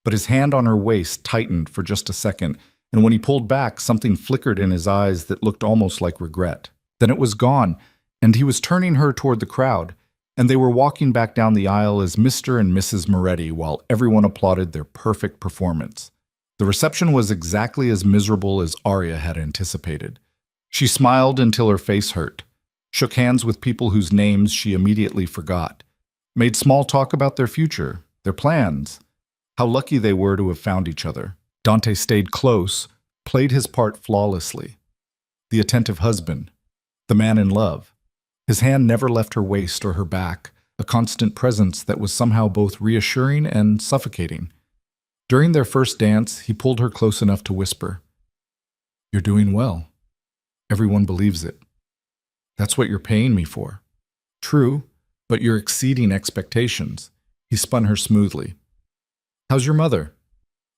But his hand on her waist tightened for just a second, and when he pulled back, something flickered in his eyes that looked almost like regret. Then it was gone, and he was turning her toward the crowd, and they were walking back down the aisle as Mr. and Mrs. Moretti while everyone applauded their perfect performance. The reception was exactly as miserable as Arya had anticipated. She smiled until her face hurt, shook hands with people whose names she immediately forgot, made small talk about their future, their plans, how lucky they were to have found each other. Dante stayed close, played his part flawlessly. The attentive husband, the man in love. His hand never left her waist or her back, a constant presence that was somehow both reassuring and suffocating. During their first dance, he pulled her close enough to whisper, "You're doing well. Everyone believes it. That's what you're paying me for. True, but you're exceeding expectations." He spun her smoothly. "How's your mother?"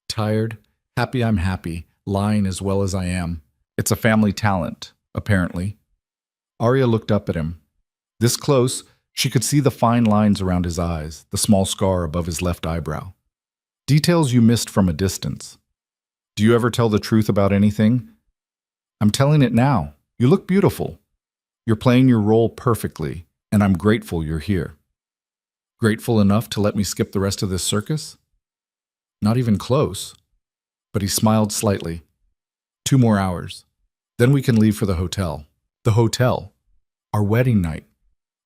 "Tired, happy I'm happy, lying as well as I am. It's a family talent, apparently." Arya looked up at him. This close, she could see the fine lines around his eyes, the small scar above his left eyebrow. Details you missed from a distance. "Do you ever tell the truth about anything?" "I'm telling it now. You look beautiful. You're playing your role perfectly, and I'm grateful you're here." "Grateful enough to let me skip the rest of this circus?" "Not even close." But he smiled slightly. 2 more hours. Then we can leave for the hotel. The hotel. Our wedding night.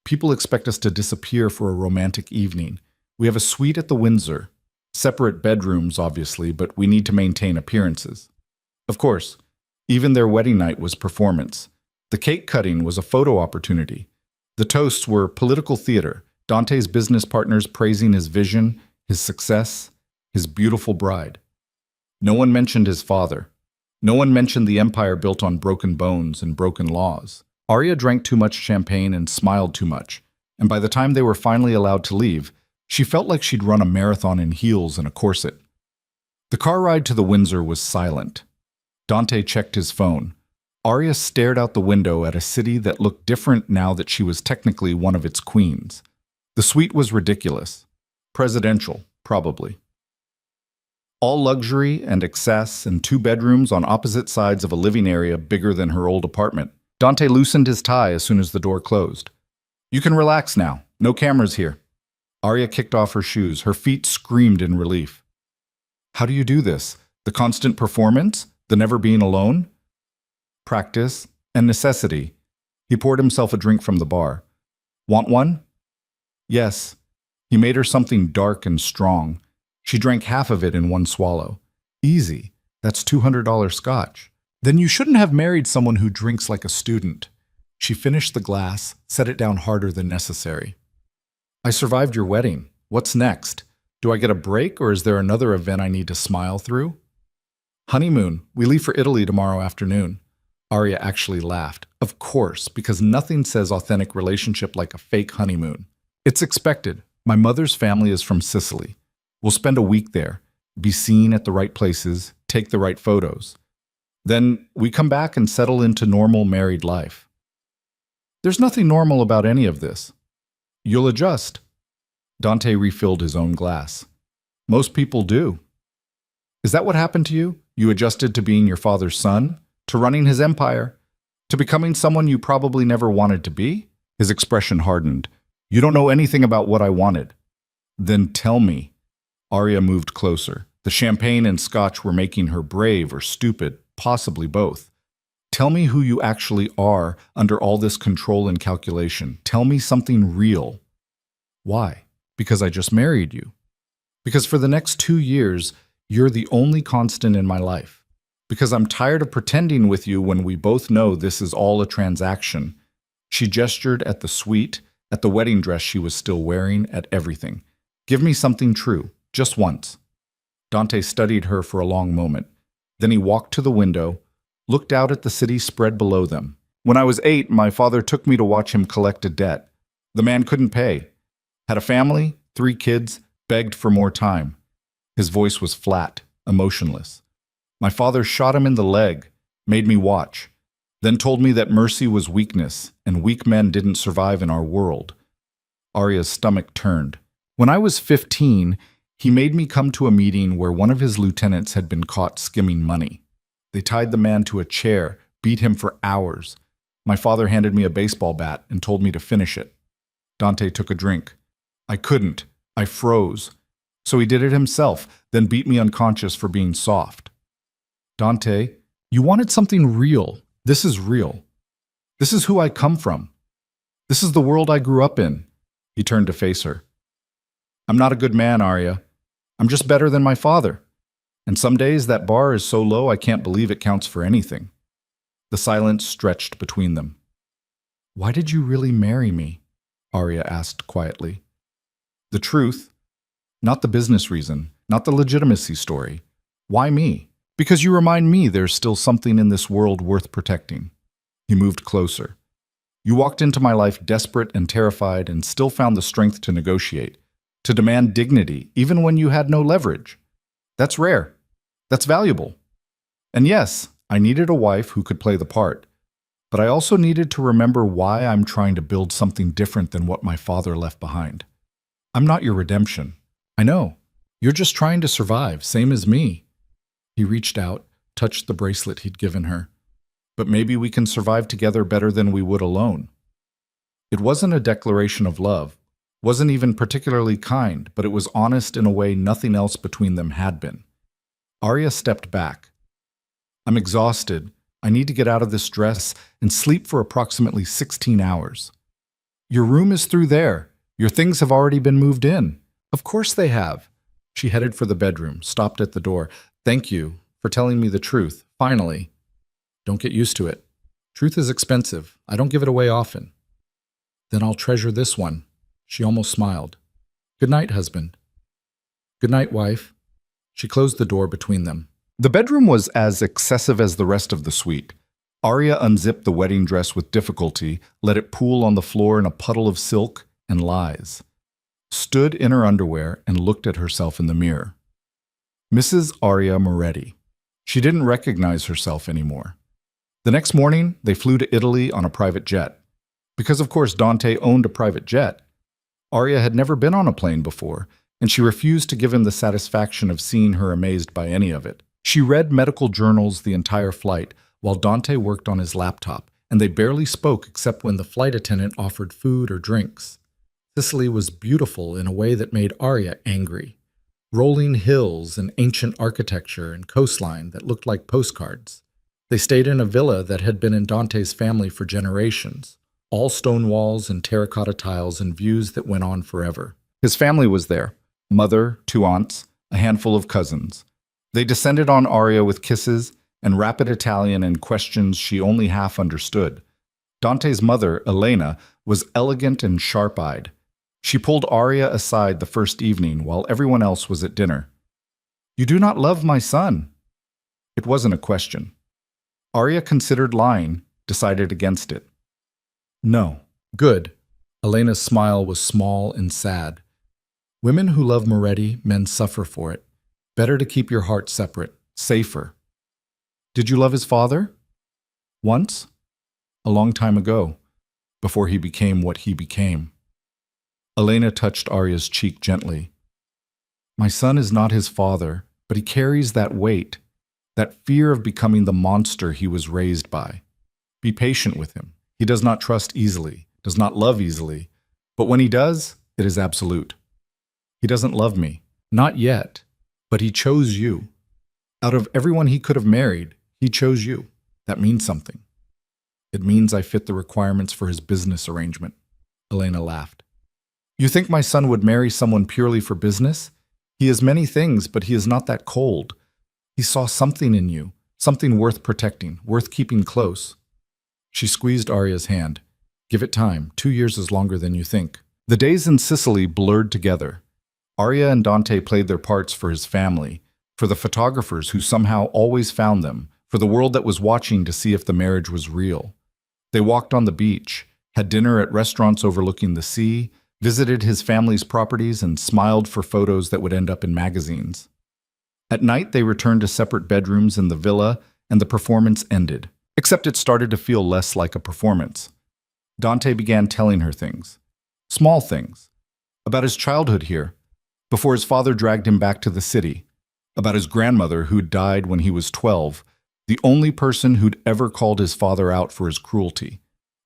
People expect us to disappear for a romantic evening. We have a suite at the Windsor. Separate bedrooms, obviously, but we need to maintain appearances. Of course, even their wedding night was performance. The cake cutting was a photo opportunity. The toasts were political theater, Dante's business partners praising his vision, his success, his beautiful bride. No one mentioned his father. No one mentioned the empire built on broken bones and broken laws. Arya drank too much champagne and smiled too much, and by the time they were finally allowed to leave, she felt like she'd run a marathon in heels and a corset. The car ride to the Windsor was silent. Dante checked his phone. Arya stared out the window at a city that looked different now that she was technically one of its queens. The suite was ridiculous. Presidential, probably. All luxury and excess and 2 bedrooms on opposite sides of a living area bigger than her old apartment. Dante loosened his tie as soon as the door closed. You can relax now. No cameras here. Arya kicked off her shoes. Her feet screamed in relief. How do you do this? The constant performance? The never being alone? Practice and necessity. He poured himself a drink from the bar. Want one? Yes. He made her something dark and strong. She drank half of it in one swallow. Easy. That's $200 scotch. Then you shouldn't have married someone who drinks like a student. She finished the glass, set it down harder than necessary. I survived your wedding. What's next? Do I get a break, or is there another event I need to smile through? Honeymoon. We leave for Italy tomorrow afternoon. Arya actually laughed. Of course, because nothing says authentic relationship like a fake honeymoon. It's expected. My mother's family is from Sicily. We'll spend a week there, be seen at the right places, take the right photos. Then we come back and settle into normal married life. There's nothing normal about any of this. You'll adjust. Dante refilled his own glass. Most people do. Is that what happened to you? You adjusted to being your father's son? To running his empire? To becoming someone you probably never wanted to be? His expression hardened. You don't know anything about what I wanted. Then tell me. Arya moved closer. The champagne and scotch were making her brave or stupid, possibly both. Tell me who you actually are under all this control and calculation. Tell me something real. Why? Because I just married you. Because for the next 2 years, you're the only constant in my life. Because I'm tired of pretending with you when we both know this is all a transaction. She gestured at the suite, at the wedding dress she was still wearing, at everything. Give me something true, just once. Dante studied her for a long moment. Then he walked to the window, looked out at the city spread below them. When I was 8, my father took me to watch him collect a debt. The man couldn't pay. Had a family, 3 kids, begged for more time. His voice was flat, emotionless. My father shot him in the leg, made me watch, then told me that mercy was weakness, and weak men didn't survive in our world. Arya's stomach turned. When I was 15, he made me come to a meeting where one of his lieutenants had been caught skimming money. They tied the man to a chair, beat him for hours. My father handed me a baseball bat and told me to finish it. Dante took a drink. I couldn't. I froze. So he did it himself, then beat me unconscious for being soft. Dante, you wanted something real. This is real. This is who I come from. This is the world I grew up in. He turned to face her. I'm not a good man, Arya. I'm just better than my father. And some days that bar is so low I can't believe it counts for anything. The silence stretched between them. Why did you really marry me? Arya asked quietly. The truth, not the business reason, not the legitimacy story. Why me? Because you remind me there's still something in this world worth protecting. He moved closer. You walked into my life desperate and terrified and still found the strength to negotiate, to demand dignity, even when you had no leverage. That's rare. That's valuable. And yes, I needed a wife who could play the part, but I also needed to remember why I'm trying to build something different than what my father left behind. I'm not your redemption. I know. You're just trying to survive, same as me. He reached out, touched the bracelet he'd given her. But maybe we can survive together better than we would alone. It wasn't a declaration of love, wasn't even particularly kind, but it was honest in a way nothing else between them had been. Arya stepped back. I'm exhausted. I need to get out of this dress and sleep for approximately 16 hours. Your room is through there. Your things have already been moved in. Of course they have. She headed for the bedroom, stopped at the door. Thank you for telling me the truth, finally. Don't get used to it. Truth is expensive. I don't give it away often. Then I'll treasure this one. She almost smiled. Good night, husband. Good night, wife. She closed the door between them. The bedroom was as excessive as the rest of the suite. Arya unzipped the wedding dress with difficulty, let it pool on the floor in a puddle of silk and lies, stood in her underwear and looked at herself in the mirror. Mrs. Arya Moretti. She didn't recognize herself anymore. The next morning, they flew to Italy on a private jet. Because of course Dante owned a private jet. Arya had never been on a plane before, and she refused to give him the satisfaction of seeing her amazed by any of it. She read medical journals the entire flight, while Dante worked on his laptop, and they barely spoke except when the flight attendant offered food or drinks. Sicily was beautiful in a way that made Arya angry. Rolling hills and ancient architecture and coastline that looked like postcards. They stayed in a villa that had been in Dante's family for generations, all stone walls and terracotta tiles and views that went on forever. His family was there, mother, 2 aunts, a handful of cousins. They descended on Arya with kisses and rapid Italian and questions she only half understood. Dante's mother, Elena, was elegant and sharp-eyed. She pulled Arya aside the first evening while everyone else was at dinner. "You do not love my son." It wasn't a question. Arya considered lying, decided against it. "No." "Good." Elena's smile was small and sad. "Women who love Moretti, men suffer for it. Better to keep your heart separate, safer." "Did you love his father?" "Once. A long time ago, before he became what he became." Elena touched Arya's cheek gently. "My son is not his father, but he carries that weight, that fear of becoming the monster he was raised by. Be patient with him. He does not trust easily, does not love easily, but when he does, it is absolute. He doesn't love me, not yet, but he chose you. Out of everyone he could have married, he chose you. That means something. It means I fit the requirements for his business arrangement." Elena laughed. "You think my son would marry someone purely for business? He is many things, but he is not that cold. He saw something in you, something worth protecting, worth keeping close." She squeezed Arya's hand. "Give it time. 2 years is longer than you think." The days in Sicily blurred together. Arya and Dante played their parts for his family, for the photographers who somehow always found them, for the world that was watching to see if the marriage was real. They walked on the beach, had dinner at restaurants overlooking the sea, visited his family's properties, and smiled for photos that would end up in magazines. At night, they returned to separate bedrooms in the villa, and the performance ended. Except it started to feel less like a performance. Dante began telling her things. Small things. About his childhood here, before his father dragged him back to the city. About his grandmother who'd died when he was 12, the only person who'd ever called his father out for his cruelty.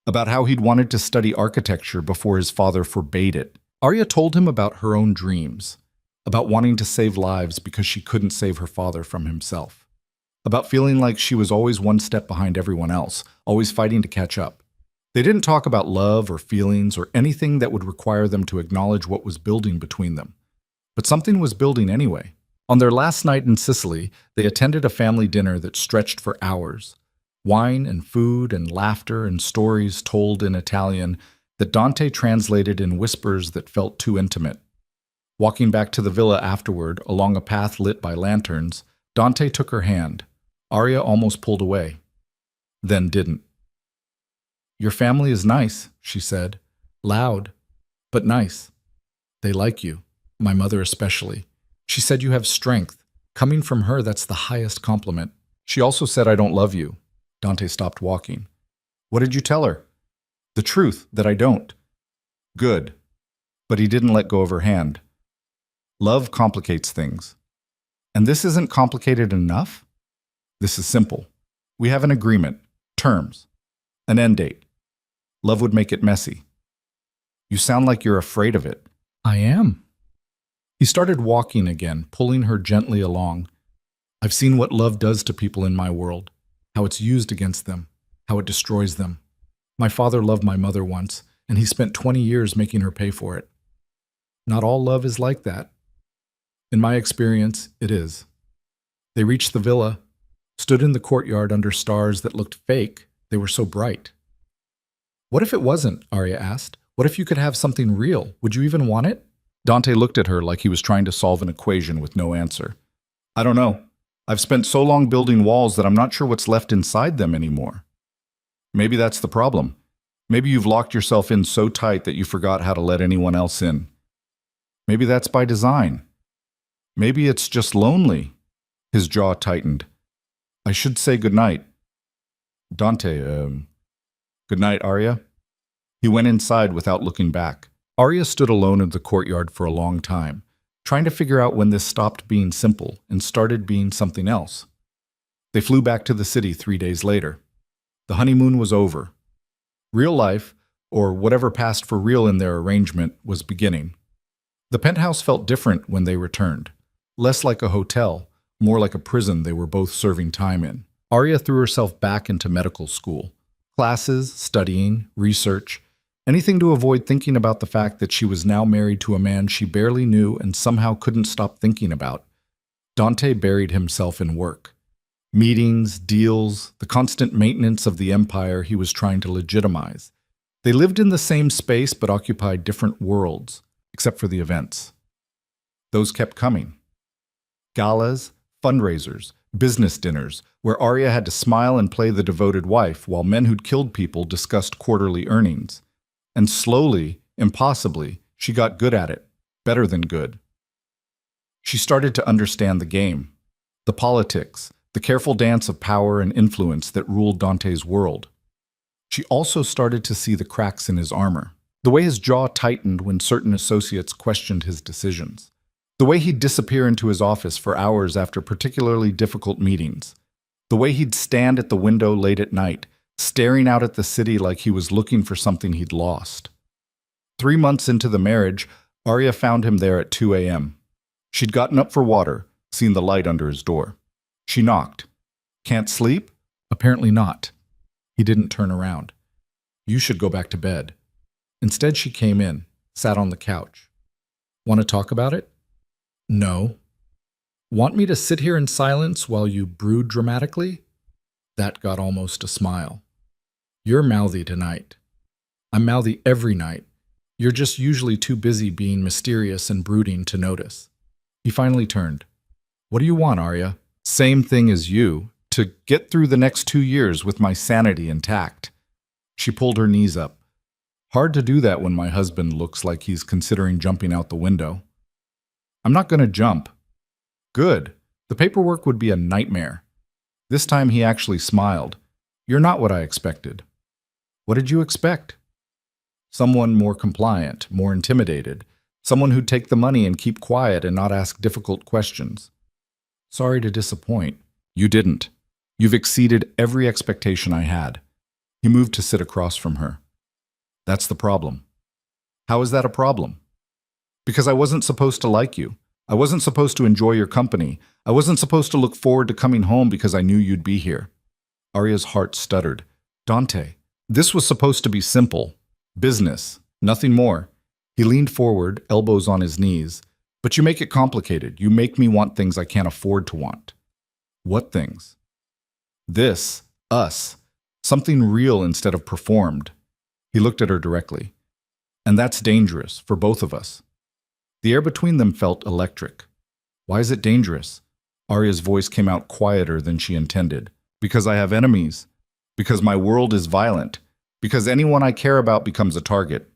About how he'd wanted to study architecture before his father forbade it. Arya told him about her own dreams, about wanting to save lives because she couldn't save her father from himself, about feeling like she was always one step behind everyone else, always fighting to catch up. They didn't talk about love or feelings or anything that would require them to acknowledge what was building between them. But something was building anyway. On their last night in Sicily, they attended a family dinner that stretched for hours. Wine and food and laughter and stories told in Italian that Dante translated in whispers that felt too intimate. Walking back to the villa afterward, along a path lit by lanterns, Dante took her hand. Arya almost pulled away, then didn't. "Your family is nice," she said. "Loud, but nice. They like you, my mother especially. She said you have strength. Coming from her, that's the highest compliment. She also said I don't love you." Dante stopped walking. "What did you tell her?" "The truth, that I don't." "Good." But he didn't let go of her hand. "Love complicates things. And this isn't complicated enough? This is simple. We have an agreement, terms, an end date. Love would make it messy. You sound like you're afraid of it." "I am." He started walking again, pulling her gently along. "I've seen what love does to people in my world, how it's used against them, how it destroys them. My father loved my mother once, and he spent 20 years making her pay for it. Not all love is like that. In my experience, it is." They reached the villa, stood in the courtyard under stars that looked fake. They were so bright. "What if it wasn't?" Arya asked. "What if you could have something real? Would you even want it?" Dante looked at her like he was trying to solve an equation with no answer. "I don't know. I've spent so long building walls that I'm not sure what's left inside them anymore. Maybe that's the problem. Maybe you've locked yourself in so tight that you forgot how to let anyone else in. Maybe that's by design. Maybe it's just lonely." His jaw tightened. "I should say goodnight." "Dante, good night, Arya." He went inside without looking back. Arya stood alone in the courtyard for a long time, trying to figure out when this stopped being simple and started being something else. They flew back to the city 3 days later. The honeymoon was over. Real life, or whatever passed for real in their arrangement, was beginning. The penthouse felt different when they returned. Less like a hotel, more like a prison they were both serving time in. Arya threw herself back into medical school. Classes, studying, research, anything to avoid thinking about the fact that she was now married to a man she barely knew and somehow couldn't stop thinking about. Dante buried himself in work. Meetings, deals, the constant maintenance of the empire he was trying to legitimize. They lived in the same space but occupied different worlds, except for the events. Those kept coming. Galas, fundraisers, business dinners, where Arya had to smile and play the devoted wife while men who'd killed people discussed quarterly earnings. And slowly, impossibly, she got good at it, better than good. She started to understand the game, the politics, the careful dance of power and influence that ruled Dante's world. She also started to see the cracks in his armor, the way his jaw tightened when certain associates questioned his decisions, the way he'd disappear into his office for hours after particularly difficult meetings, the way he'd stand at the window late at night, staring out at the city like he was looking for something he'd lost. 3 months into the marriage, Arya found him there at 2 a.m. She'd gotten up for water, seen the light under his door. She knocked. Can't sleep? Apparently not. He didn't turn around. You should go back to bed. Instead, she came in, sat on the couch. Want to talk about it? No. Want me to sit here in silence while you brood dramatically? That got almost a smile. You're mouthy tonight. I'm mouthy every night. You're just usually too busy being mysterious and brooding to notice. He finally turned. What do you want, Arya? Same thing as you, to get through the next 2 years with my sanity intact. She pulled her knees up. Hard to do that when my husband looks like he's considering jumping out the window. I'm not going to jump. Good. The paperwork would be a nightmare. This time he actually smiled. You're not what I expected. What did you expect? Someone more compliant, more intimidated. Someone who'd take the money and keep quiet and not ask difficult questions. Sorry to disappoint. You didn't. You've exceeded every expectation I had. He moved to sit across from her. That's the problem. How is that a problem? Because I wasn't supposed to like you. I wasn't supposed to enjoy your company. I wasn't supposed to look forward to coming home because I knew you'd be here. Arya's heart stuttered. Dante, this was supposed to be simple. Business. Nothing more. He leaned forward, elbows on his knees. But you make it complicated. You make me want things I can't afford to want. What things? This. Us. Something real instead of performed. He looked at her directly. And that's dangerous for both of us. The air between them felt electric. Why is it dangerous? Arya's voice came out quieter than she intended. Because I have enemies. Because my world is violent. Because anyone I care about becomes a target.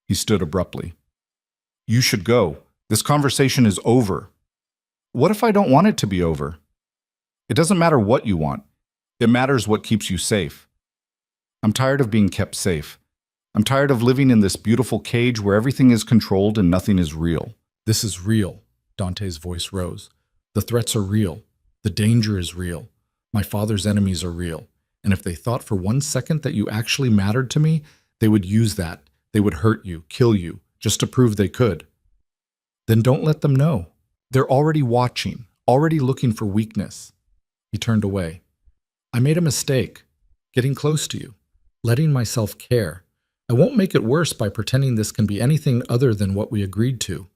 He stood abruptly. You should go. This conversation is over. What if I don't want it to be over? It doesn't matter what you want. It matters what keeps you safe. I'm tired of being kept safe. I'm tired of living in this beautiful cage where everything is controlled and nothing is real. This is real. Dante's voice rose. The threats are real. The danger is real. My father's enemies are real. And if they thought for 1 second that you actually mattered to me, they would use that. They would hurt you, kill you, just to prove they could. Then don't let them know. They're already watching, already looking for weakness. He turned away. I made a mistake, getting close to you, letting myself care. I won't make it worse by pretending this can be anything other than what we agreed to.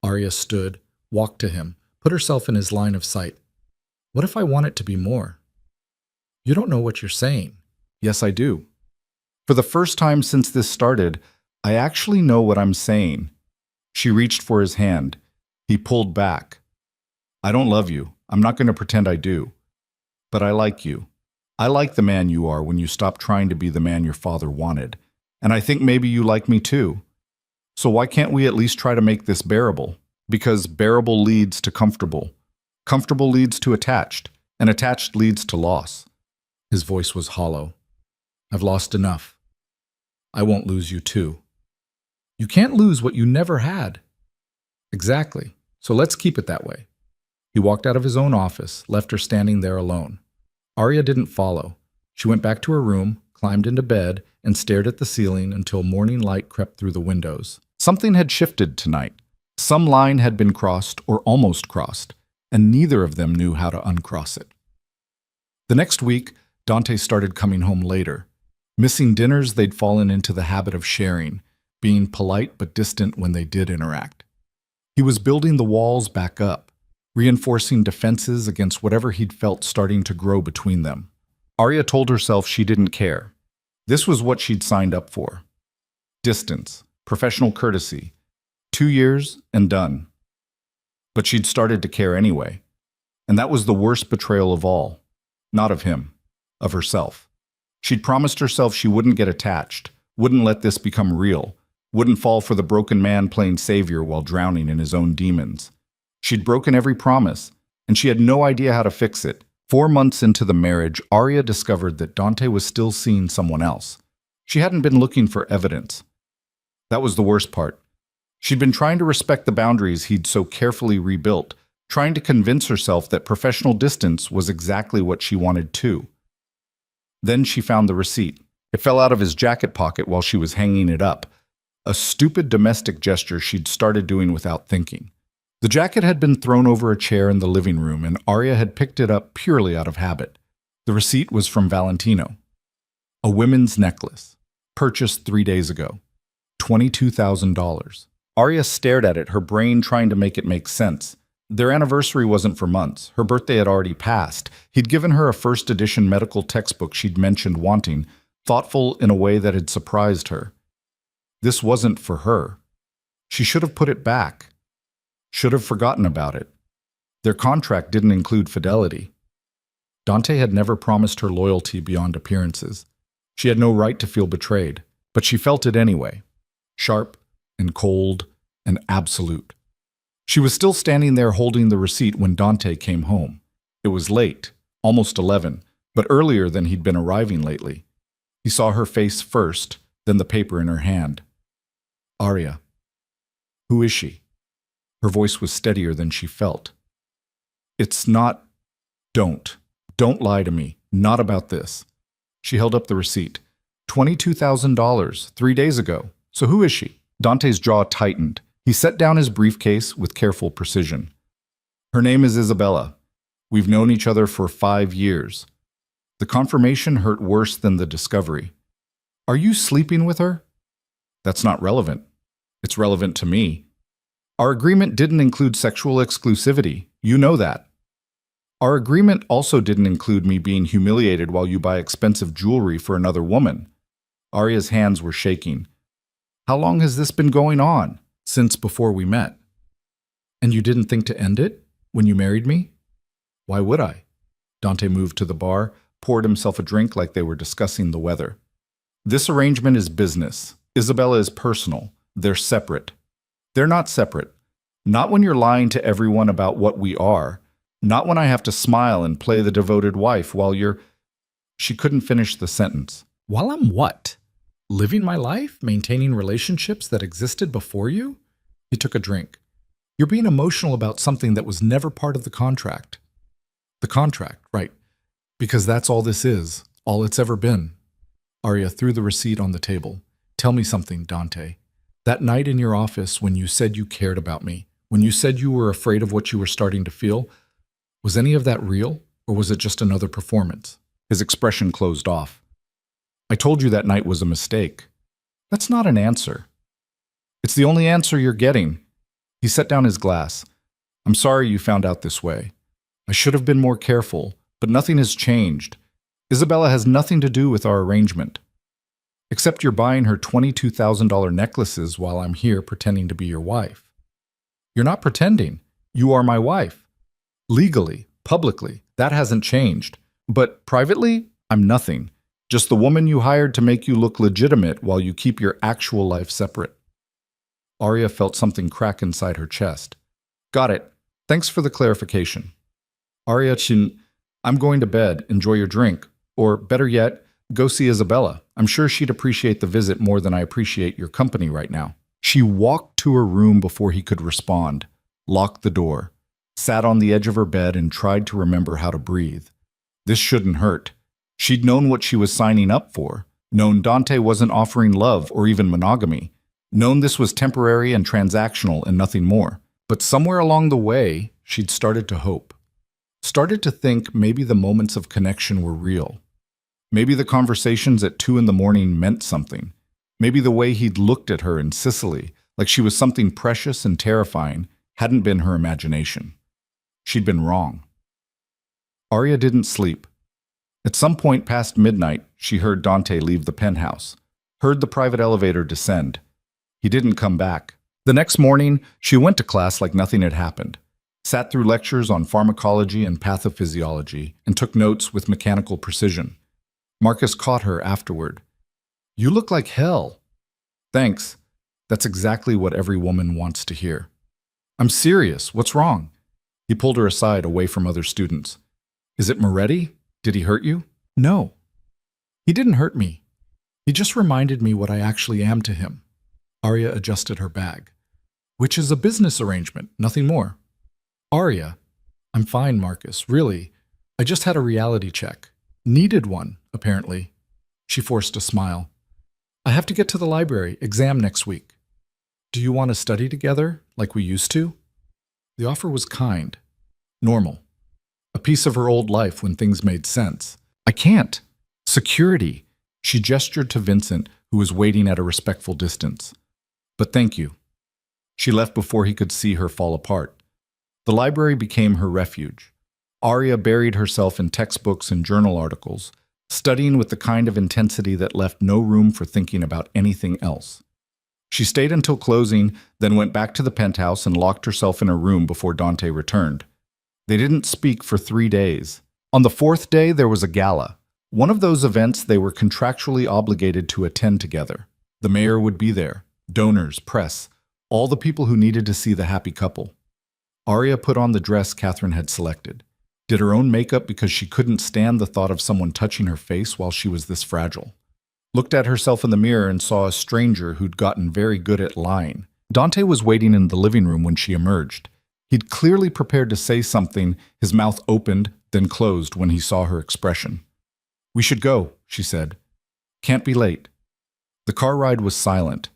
Arya stood, walked to him, put herself in his line of sight. What if I want it to be more? You don't know what you're saying. Yes, I do. For the first time since this started, I actually know what I'm saying. She reached for his hand. He pulled back. I don't love you. I'm not going to pretend I do. But I like you. I like the man you are when you stop trying to be the man your father wanted. And I think maybe you like me too. So why can't we at least try to make this bearable? Because bearable leads to comfortable. Comfortable leads to attached. And attached leads to loss. His voice was hollow. I've lost enough. I won't lose you too. You can't lose what you never had. Exactly. So let's keep it that way. He walked out of his own office, left her standing there alone. Arya didn't follow. She went back to her room, climbed into bed, and stared at the ceiling until morning light crept through the windows. Something had shifted tonight. Some line had been crossed or almost crossed, and neither of them knew how to uncross it. The next week, Dante started coming home later. Missing dinners they'd fallen into the habit of sharing, being polite but distant when they did interact. He was building the walls back up, reinforcing defenses against whatever he'd felt starting to grow between them. Arya told herself she didn't care. This was what she'd signed up for. Distance, professional courtesy, 2 years and done. But she'd started to care anyway. And that was the worst betrayal of all. Not of him, of herself. She'd promised herself she wouldn't get attached, wouldn't let this become real, wouldn't fall for the broken man playing savior while drowning in his own demons. She'd broken every promise, and she had no idea how to fix it. 4 months into the marriage, Arya discovered that Dante was still seeing someone else. She hadn't been looking for evidence. That was the worst part. She'd been trying to respect the boundaries he'd so carefully rebuilt, trying to convince herself that professional distance was exactly what she wanted too. Then she found the receipt. It fell out of his jacket pocket while she was hanging it up, a stupid domestic gesture she'd started doing without thinking. The jacket had been thrown over a chair in the living room, and Arya had picked it up purely out of habit. The receipt was from Valentino. A women's necklace, purchased 3 days ago. $22,000. Arya stared at it, her brain trying to make it make sense. Their anniversary wasn't for months. Her birthday had already passed. He'd given her a first edition medical textbook she'd mentioned wanting, thoughtful in a way that had surprised her. This wasn't for her. She should have put it back. Should have forgotten about it. Their contract didn't include fidelity. Dante had never promised her loyalty beyond appearances. She had no right to feel betrayed, but she felt it anyway. Sharp and cold and absolute. She was still standing there holding the receipt when Dante came home. It was late, almost 11, but earlier than he'd been arriving lately. He saw her face first, then the paper in her hand. Arya. Who is she? Her voice was steadier than she felt. It's not... Don't lie to me. Not about this. She held up the receipt. $22,000, 3 days ago. So who is she? Dante's jaw tightened. He set down his briefcase with careful precision. Her name is Isabella. We've known each other for 5 years. The confirmation hurt worse than the discovery. Are you sleeping with her? That's not relevant. It's relevant to me. Our agreement didn't include sexual exclusivity. You know that. Our agreement also didn't include me being humiliated while you buy expensive jewelry for another woman. Arya's hands were shaking. How long has this been going on? Since before we met. And you didn't think to end it when you married me? Why would I? Dante moved to the bar, poured himself a drink like they were discussing the weather. This arrangement is business. Isabella is personal. They're separate. They're not separate. Not when you're lying to everyone about what we are. Not when I have to smile and play the devoted wife while you're... She couldn't finish the sentence. While I'm what? Living my life? Maintaining relationships that existed before you? He took a drink. You're being emotional about something that was never part of the contract. The contract, right. Because that's all this is. All it's ever been. Arya threw the receipt on the table. Tell me something, Dante. That night in your office when you said you cared about me, when you said you were afraid of what you were starting to feel, was any of that real, or was it just another performance? His expression closed off. I told you that night was a mistake. That's not an answer. It's the only answer you're getting. He set down his glass. I'm sorry you found out this way. I should have been more careful, but nothing has changed. Isabella has nothing to do with our arrangement. Except you're buying her $22,000 necklaces while I'm here pretending to be your wife. You're not pretending. You are my wife. Legally, publicly, that hasn't changed. But privately, I'm nothing. Just the woman you hired to make you look legitimate while you keep your actual life separate. Arya felt something crack inside her chest. Got it. Thanks for the clarification. Arya, I'm going to bed. Enjoy your drink. Or better yet, go see Isabella. I'm sure she'd appreciate the visit more than I appreciate your company right now. She walked to her room before he could respond, locked the door, sat on the edge of her bed and tried to remember how to breathe. This shouldn't hurt. She'd known what she was signing up for, known Dante wasn't offering love or even monogamy, known this was temporary and transactional and nothing more. But somewhere along the way, she'd started to hope. Started to think maybe the moments of connection were real. Maybe the conversations at 2 in the morning meant something. Maybe the way he'd looked at her in Sicily, like she was something precious and terrifying, hadn't been her imagination. She'd been wrong. Arya didn't sleep. At some point past midnight, she heard Dante leave the penthouse, heard the private elevator descend. He didn't come back. The next morning, she went to class like nothing had happened, sat through lectures on pharmacology and pathophysiology, and took notes with mechanical precision. Marcus caught her afterward. "You look like hell." "Thanks. That's exactly what every woman wants to hear." "I'm serious. What's wrong?" He pulled her aside, away from other students. "Is it Moretti? Did he hurt you?" "No. He didn't hurt me. He just reminded me what I actually am to him." Arya adjusted her bag. "Which is a business arrangement, nothing more." "Arya, I'm fine, Marcus, really. I just had a reality check. Needed one, apparently." She forced a smile. "I have to get to the library, exam next week. Do you want to study together, like we used to?" The offer was kind, normal. A piece of her old life when things made sense. "I can't. Security." She gestured to Vincent, who was waiting at a respectful distance. "But thank you." She left before he could see her fall apart. The library became her refuge. Arya buried herself in textbooks and journal articles, studying with the kind of intensity that left no room for thinking about anything else. She stayed until closing, then went back to the penthouse and locked herself in her room before Dante returned. They didn't speak for 3 days. On the 4th day, there was a gala, one of those events they were contractually obligated to attend together. The mayor would be there, donors, press, all the people who needed to see the happy couple. Arya put on the dress Catherine had selected, did her own makeup because she couldn't stand the thought of someone touching her face while she was this fragile. Looked at herself in the mirror and saw a stranger who'd gotten very good at lying. Dante was waiting in the living room when she emerged. He'd clearly prepared to say something, his mouth opened, then closed when he saw her expression. "We should go," she said. "Can't be late." The car ride was silent.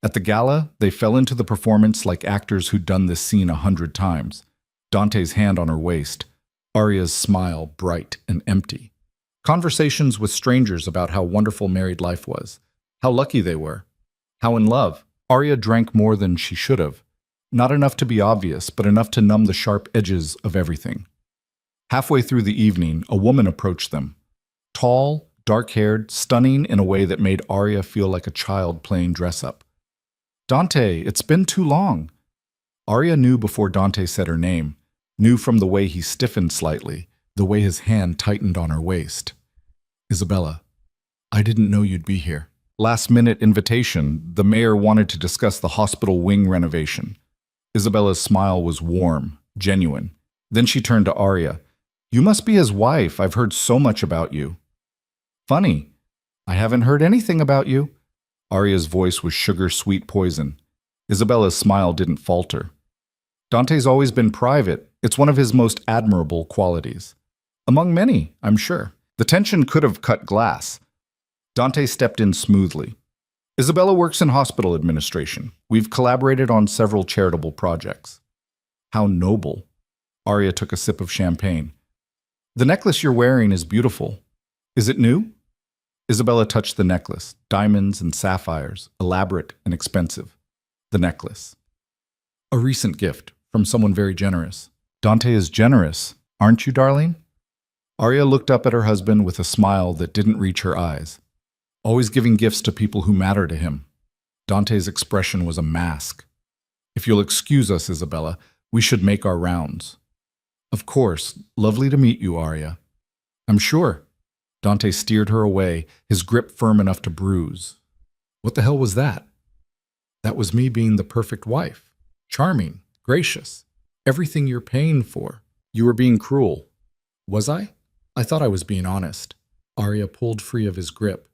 At the gala, they fell into the performance like actors who'd done this scene 100 times. Dante's hand on her waist, Arya's smile bright and empty. Conversations with strangers about how wonderful married life was, how lucky they were, how in love. Arya drank more than she should have. Not enough to be obvious, but enough to numb the sharp edges of everything. Halfway through the evening, a woman approached them. Tall, dark-haired, stunning in a way that made Arya feel like a child playing dress-up. "Dante, it's been too long." Arya knew before Dante said her name, knew from the way he stiffened slightly, the way his hand tightened on her waist. "Isabella, I didn't know you'd be here." Last-minute invitation, the mayor wanted to discuss the hospital wing renovation. Isabella's smile was warm, genuine. Then she turned to Arya. "You must be his wife. I've heard so much about you." "Funny. I haven't heard anything about you." Arya's voice was sugar-sweet poison. Isabella's smile didn't falter. "Dante's always been private. It's one of his most admirable qualities. Among many, I'm sure." The tension could have cut glass. Dante stepped in smoothly. "Isabella works in hospital administration. We've collaborated on several charitable projects." "How noble." Arya took a sip of champagne. "The necklace you're wearing is beautiful. Is it new?" Isabella touched the necklace, diamonds and sapphires, elaborate and expensive. The necklace. "A recent gift, from someone very generous." "Dante is generous, aren't you, darling?" Arya looked up at her husband with a smile that didn't reach her eyes. Always giving gifts to people who matter to him. Dante's expression was a mask. "If you'll excuse us, Isabella, we should make our rounds." "Of course. Lovely to meet you, Arya." "I'm sure." Dante steered her away, his grip firm enough to bruise. "What the hell was that?" "That was me being the perfect wife. Charming, gracious. Everything you're paying for. You were being cruel." "Was I? I thought I was being honest." Arya pulled free of his grip.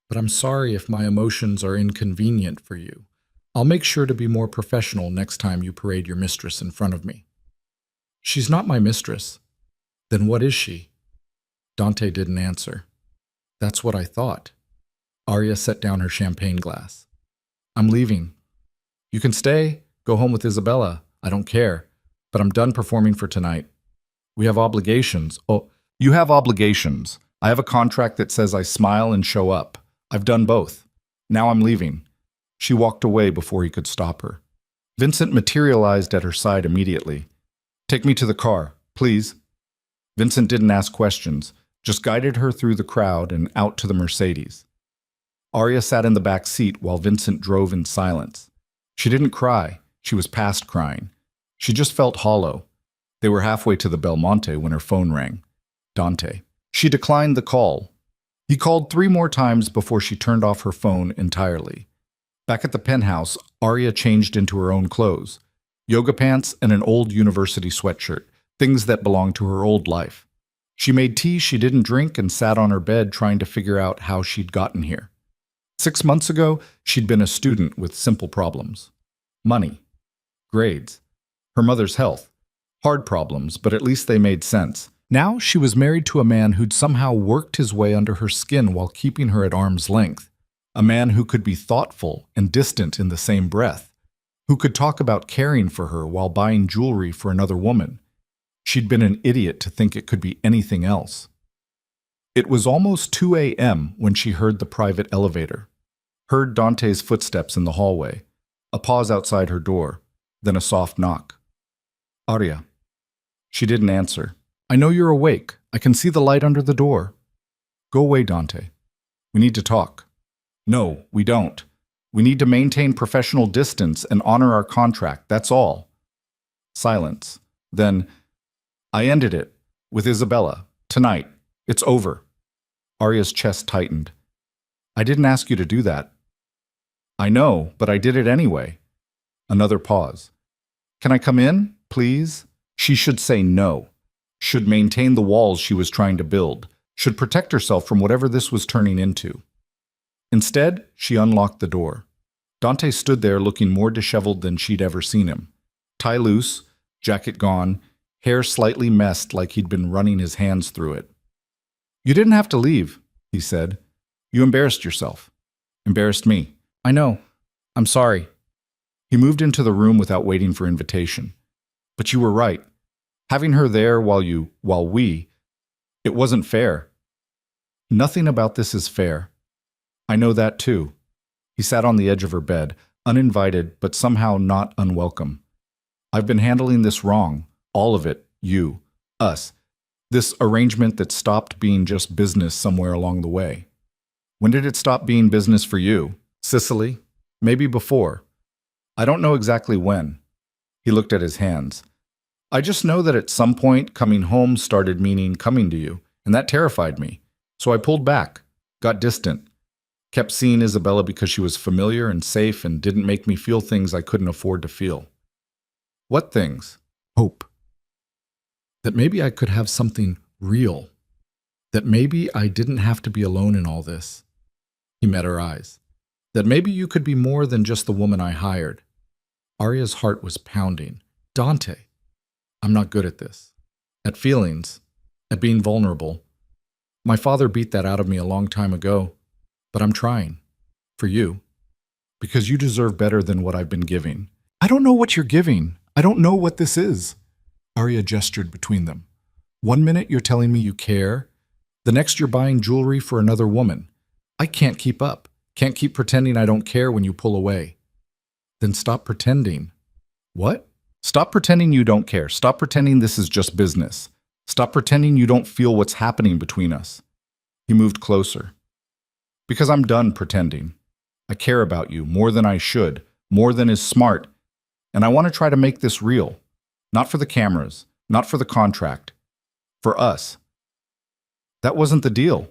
"But I'm sorry if my emotions are inconvenient for you. I'll make sure to be more professional next time you parade your mistress in front of me. She's not my mistress. Then what is she? Dante didn't answer. That's what I thought. Arya set down her champagne glass. I'm leaving. You can stay, go home with Isabella. I don't care. But I'm done performing for tonight. We have obligations. Oh, you have obligations. I have a contract that says I smile and show up. I've done both. Now I'm leaving. She walked away before he could stop her. Vincent materialized at her side immediately. Take me to the car, please. Vincent didn't ask questions, just guided her through the crowd and out to the Mercedes. Arya sat in the back seat while Vincent drove in silence. She didn't cry. She was past crying. She just felt hollow. They were halfway to the Belmonte when her phone rang. Dante. She declined the call. He called 3 more times before she turned off her phone entirely. Back at the penthouse, Arya changed into her own clothes. Yoga pants and an old university sweatshirt, things that belonged to her old life. She made tea she didn't drink and sat on her bed trying to figure out how she'd gotten here. 6 months ago, she'd been a student with simple problems. Money. Grades. Her mother's health. Hard problems, but at least they made sense. Now she was married to a man who'd somehow worked his way under her skin while keeping her at arm's length. A man who could be thoughtful and distant in the same breath. Who could talk about caring for her while buying jewelry for another woman. She'd been an idiot to think it could be anything else. It was almost 2 a.m. when she heard the private elevator. Heard Dante's footsteps in the hallway. A pause outside her door. Then a soft knock. Arya. She didn't answer. I know you're awake. I can see the light under the door. Go away, Dante. We need to talk. No, we don't. We need to maintain professional distance and honor our contract, that's all. Silence. Then, I ended it. With Isabella. Tonight. It's over. Arya's chest tightened. I didn't ask you to do that. I know, but I did it anyway. Another pause. Can I come in, please? She should say no. Should maintain the walls she was trying to build. Should protect herself from whatever this was turning into. Instead, she unlocked the door. Dante stood there looking more disheveled than she'd ever seen him. Tie loose, jacket gone, hair slightly messed like he'd been running his hands through it. You didn't have to leave, he said. You embarrassed yourself. Embarrassed me. I know. I'm sorry. He moved into the room without waiting for invitation. But you were right. Having her there it wasn't fair. Nothing about this is fair. I know that too. He sat on the edge of her bed, uninvited but somehow not unwelcome. I've been handling this wrong. All of it. You. Us. This arrangement that stopped being just business somewhere along the way. When did it stop being business for you? Sicily? Maybe before. I don't know exactly when. He looked at his hands. I just know that at some point, coming home started meaning coming to you, and that terrified me. So I pulled back, got distant, kept seeing Isabella because she was familiar and safe and didn't make me feel things I couldn't afford to feel. What things? Hope. That maybe I could have something real. That maybe I didn't have to be alone in all this. He met her eyes. That maybe you could be more than just the woman I hired. Arya's heart was pounding. Dante. I'm not good at this. At feelings. At being vulnerable. My father beat that out of me a long time ago. But I'm trying. For you. Because you deserve better than what I've been giving. I don't know what you're giving. I don't know what this is. Arya gestured between them. 1 minute you're telling me you care. The next you're buying jewelry for another woman. I can't keep up. Can't keep pretending I don't care when you pull away. Then stop pretending. What? Stop pretending you don't care. Stop pretending this is just business. Stop pretending you don't feel what's happening between us. He moved closer. Because I'm done pretending. I care about you more than I should, more than is smart. And I want to try to make this real. Not for the cameras, not for the contract. For us. That wasn't the deal.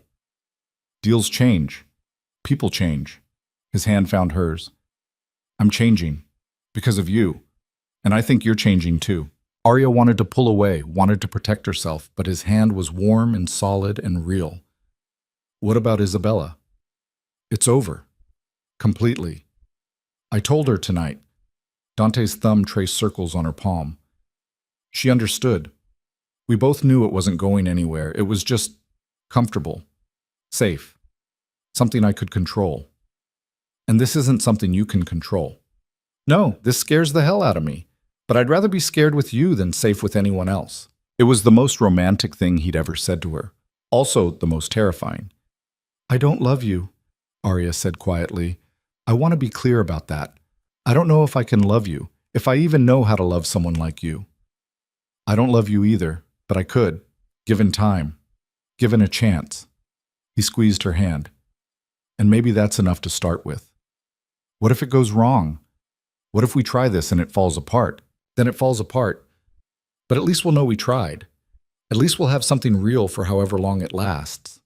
Deals change. People change. His hand found hers. I'm changing. Because of you. And I think you're changing too. Arya wanted to pull away, wanted to protect herself, but his hand was warm and solid and real. What about Isabella? It's over. Completely. I told her tonight. Dante's thumb traced circles on her palm. She understood. We both knew it wasn't going anywhere. It was just comfortable, safe, something I could control. And this isn't something you can control. No, this scares the hell out of me. But I'd rather be scared with you than safe with anyone else. It was the most romantic thing he'd ever said to her. Also the most terrifying. I don't love you, Arya said quietly. I want to be clear about that. I don't know if I can love you, if I even know how to love someone like you. I don't love you either, but I could, given time, given a chance. He squeezed her hand. And maybe that's enough to start with. What if it goes wrong? What if we try this and it falls apart? Then it falls apart. But at least we'll know we tried. At least we'll have something real for however long it lasts.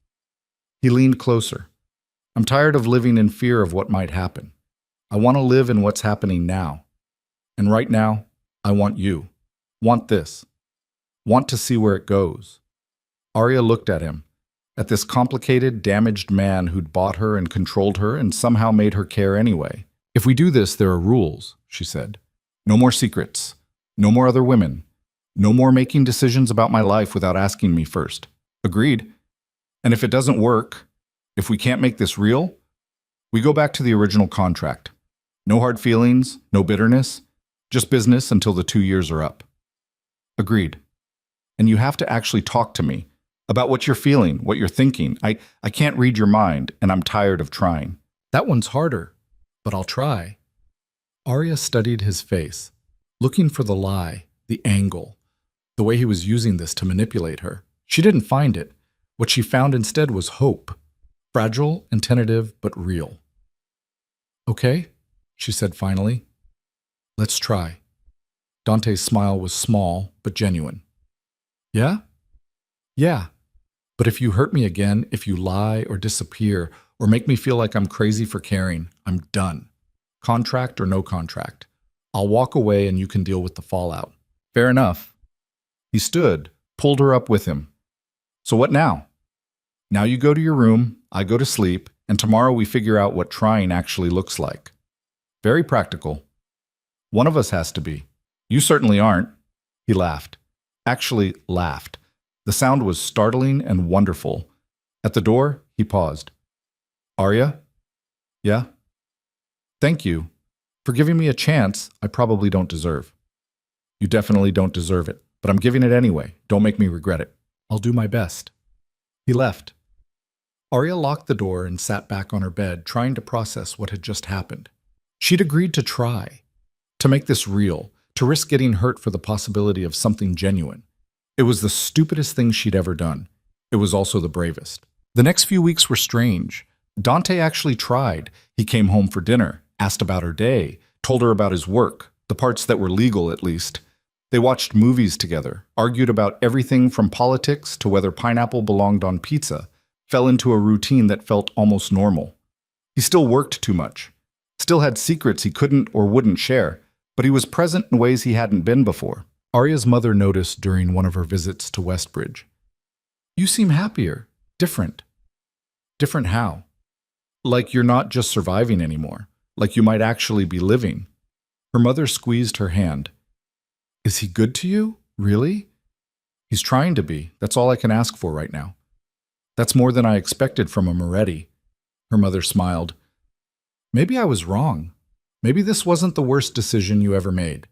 He leaned closer. I'm tired of living in fear of what might happen. I want to live in what's happening now. And right now, I want you. Want this. Want to see where it goes. Arya looked at him, at this complicated, damaged man who'd bought her and controlled her and somehow made her care anyway. If we do this, there are rules, she said. No more secrets. No more other women. No more making decisions about my life without asking me first. Agreed. And if it doesn't work, if we can't make this real, we go back to the original contract. No hard feelings, no bitterness, just business until the 2 years are up. Agreed. And you have to actually talk to me about what you're feeling, what you're thinking. I can't read your mind, and I'm tired of trying. That one's harder, but I'll try. Arya studied his face, looking for the lie, the angle, the way he was using this to manipulate her. She didn't find it. What she found instead was hope, fragile and tentative, but real. Okay, she said finally. Let's try. Dante's smile was small, but genuine. Yeah? Yeah. But if you hurt me again, if you lie or disappear, or make me feel like I'm crazy for caring, I'm done. Contract or no contract. I'll walk away and you can deal with the fallout. Fair enough. He stood, pulled her up with him. So what now? Now you go to your room, I go to sleep, and tomorrow we figure out what trying actually looks like. Very practical. One of us has to be. You certainly aren't. He laughed. Actually laughed. The sound was startling and wonderful. At the door, he paused. Arya? Yeah? Thank you. For giving me a chance I probably don't deserve. You definitely don't deserve it, but I'm giving it anyway. Don't make me regret it. I'll do my best. He left. Arya locked the door and sat back on her bed, trying to process what had just happened. She'd agreed to try, to make this real, to risk getting hurt for the possibility of something genuine. It was the stupidest thing she'd ever done. It was also the bravest. The next few weeks were strange. Dante actually tried. He came home for dinner, asked about her day, told her about his work, the parts that were legal at least. They watched movies together, argued about everything from politics to whether pineapple belonged on pizza, fell into a routine that felt almost normal. He still worked too much, still had secrets he couldn't or wouldn't share, but he was present in ways he hadn't been before. Arya's mother noticed during one of her visits to Westbridge. You seem happier, different. Different how? Like you're not just surviving anymore, like you might actually be living. Her mother squeezed her hand. Is he good to you? Really? He's trying to be. That's all I can ask for right now. That's more than I expected from a Moretti. Her mother smiled. Maybe I was wrong. Maybe this wasn't the worst decision you ever made.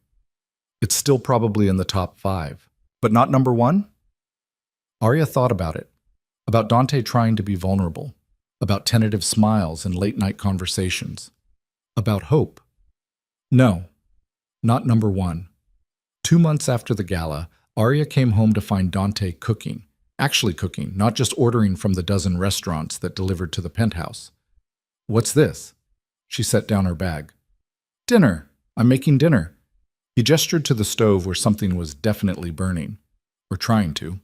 It's still probably in the top 5, but not number 1? Arya thought about it, about Dante trying to be vulnerable, about tentative smiles and late-night conversations, about hope. No, not number 1. 2 months after the gala, Arya came home to find Dante cooking, actually cooking, not just ordering from the dozen restaurants that delivered to the penthouse. What's this? She set down her bag. Dinner. I'm making dinner. He gestured to the stove where something was definitely burning, or trying to.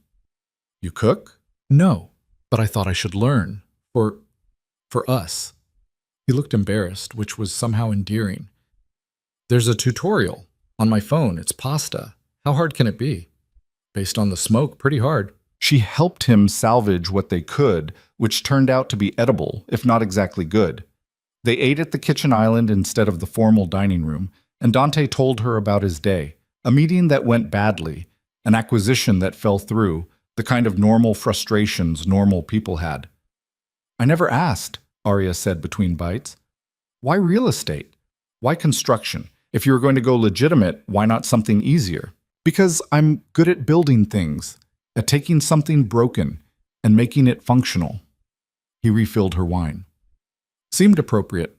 You cook? No, but I thought I should learn. For us. He looked embarrassed, which was somehow endearing. There's a tutorial. On my phone, it's pasta. How hard can it be? Based on the smoke, pretty hard. She helped him salvage what they could, which turned out to be edible, if not exactly good. They ate at the kitchen island instead of the formal dining room, and Dante told her about his day, a meeting that went badly, an acquisition that fell through, the kind of normal frustrations normal people had. I never asked, Arya said between bites. Why real estate? Why construction? If you were going to go legitimate, why not something easier? Because I'm good at building things, at taking something broken and making it functional. He refilled her wine. Seemed appropriate,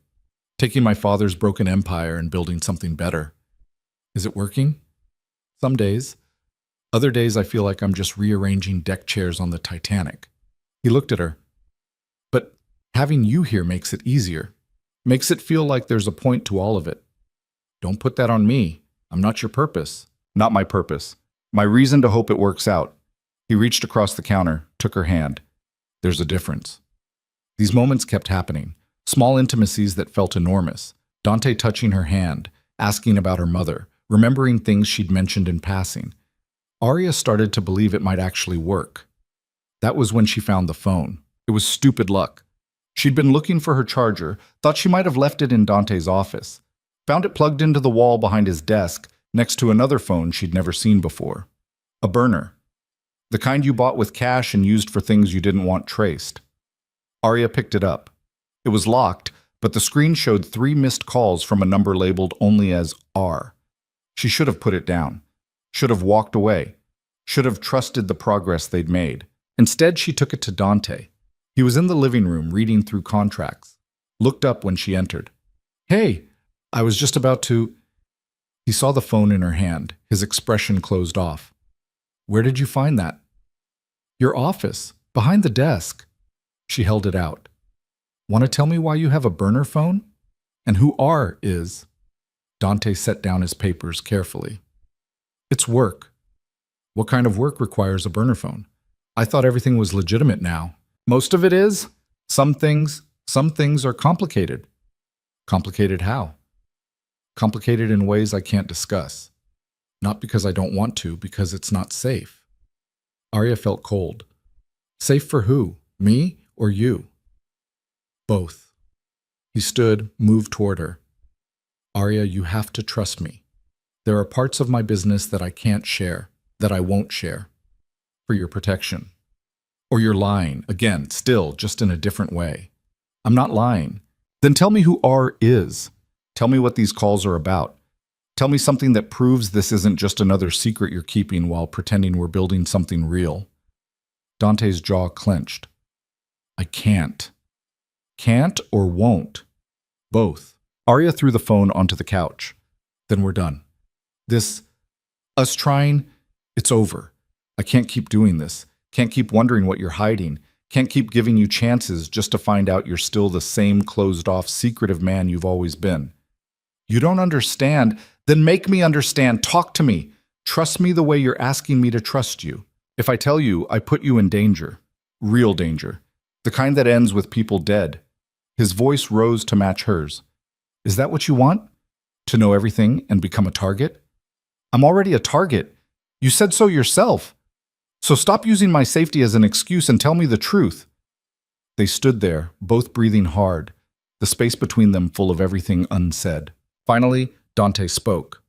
taking my father's broken empire and building something better. Is it working? Some days. Other days I feel like I'm just rearranging deck chairs on the Titanic. He looked at her. But having you here makes it easier. Makes it feel like there's a point to all of it. Don't put that on me. I'm not your purpose. Not my purpose. My reason to hope it works out. He reached across the counter, took her hand. There's a difference. These moments kept happening. Small intimacies that felt enormous. Dante touching her hand, asking about her mother, remembering things she'd mentioned in passing. Arya started to believe it might actually work. That was when she found the phone. It was stupid luck. She'd been looking for her charger, thought she might have left it in Dante's office. Found it plugged into the wall behind his desk, next to another phone she'd never seen before. A burner. The kind you bought with cash and used for things you didn't want traced. Arya picked it up. It was locked, but the screen showed 3 missed calls from a number labeled only as R. She should have put it down. Should have walked away. Should have trusted the progress they'd made. Instead, she took it to Dante. He was in the living room reading through contracts. Looked up when she entered. Hey, I was just about to... He saw the phone in her hand, his expression closed off. Where did you find that? Your office, behind the desk. She held it out. Want to tell me why you have a burner phone? And who R is? Dante set down his papers carefully. It's work. What kind of work requires a burner phone? I thought everything was legitimate now. Most of it is. Some things are complicated. Complicated how? Complicated in ways I can't discuss. Not because I don't want to, because it's not safe. Arya felt cold. Safe for who? Me or you? Both. He stood, moved toward her. Arya, you have to trust me. There are parts of my business that I can't share, that I won't share. For your protection. Or you're lying, again, still, just in a different way. I'm not lying. Then tell me who R is. Tell me what these calls are about. Tell me something that proves this isn't just another secret you're keeping while pretending we're building something real. Dante's jaw clenched. I can't. Can't or won't? Both. Arya threw the phone onto the couch. Then we're done. Us trying, it's over. I can't keep doing this. Can't keep wondering what you're hiding. Can't keep giving you chances just to find out you're still the same closed-off, secretive man you've always been. You don't understand? Then make me understand. Talk to me. Trust me the way you're asking me to trust you. If I tell you, I put you in danger. Real danger. The kind that ends with people dead. His voice rose to match hers. Is that what you want? To know everything and become a target? I'm already a target. You said so yourself. So stop using my safety as an excuse and tell me the truth. They stood there, both breathing hard, the space between them full of everything unsaid. Finally, Dante spoke.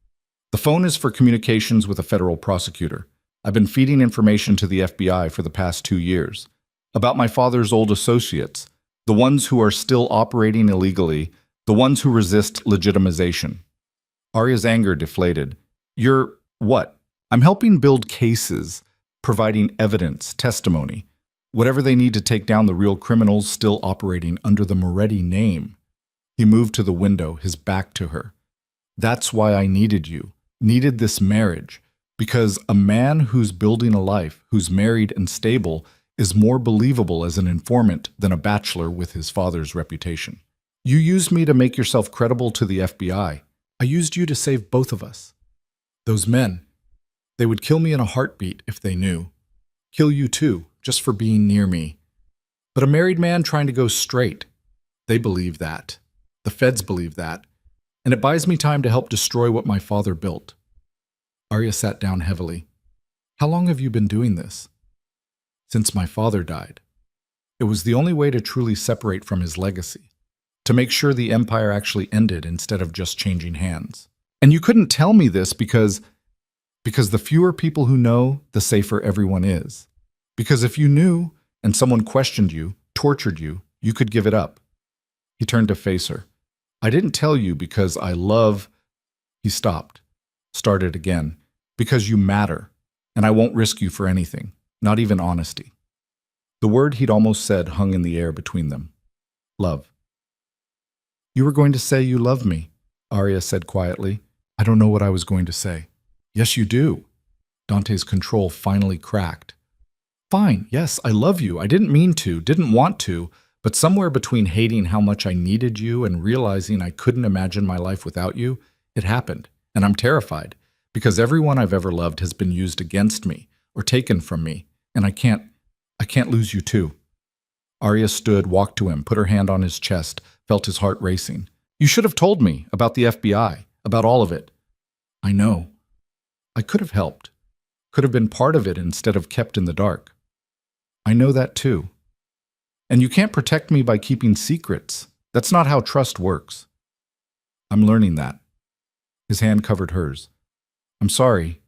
The phone is for communications with a federal prosecutor. I've been feeding information to the FBI for the past 2 years. About my father's old associates, the ones who are still operating illegally, the ones who resist legitimization. Arya's anger deflated. You're what? I'm helping build cases, providing evidence, testimony, whatever they need to take down the real criminals still operating under the Moretti name. He moved to the window, his back to her. That's why I needed you, needed this marriage, because a man who's building a life, who's married and stable, is more believable as an informant than a bachelor with his father's reputation. You used me to make yourself credible to the FBI. I used you to save both of us. Those men, they would kill me in a heartbeat if they knew. Kill you too, just for being near me. But a married man trying to go straight, they believe that. The feds believe that. And it buys me time to help destroy what my father built. Arya sat down heavily. How long have you been doing this? Since my father died. It was the only way to truly separate from his legacy. to make sure the empire actually ended instead of just changing hands. And you couldn't tell me this because the fewer people who know, the safer everyone is. Because if you knew and someone questioned you, tortured you, you could give it up. He turned to face her. I didn't tell you because I love... He stopped, started again. Because you matter, and I won't risk you for anything, not even honesty. The word he'd almost said hung in the air between them. Love. You were going to say you love me, Arya said quietly. I don't know what I was going to say. Yes, you do. Dante's control finally cracked. Fine, yes, I love you. I didn't mean to, didn't want to, but somewhere between hating how much I needed you and realizing I couldn't imagine my life without you, it happened, and I'm terrified, because everyone I've ever loved has been used against me or taken from me, and I can't lose you too. Arya stood, walked to him, put her hand on his chest, felt his heart racing. You should have told me about the FBI, about all of it. I know. I could have helped, could have been part of it instead of kept in the dark. I know that too. And you can't protect me by keeping secrets. That's not how trust works. I'm learning that. His hand covered hers. I'm sorry.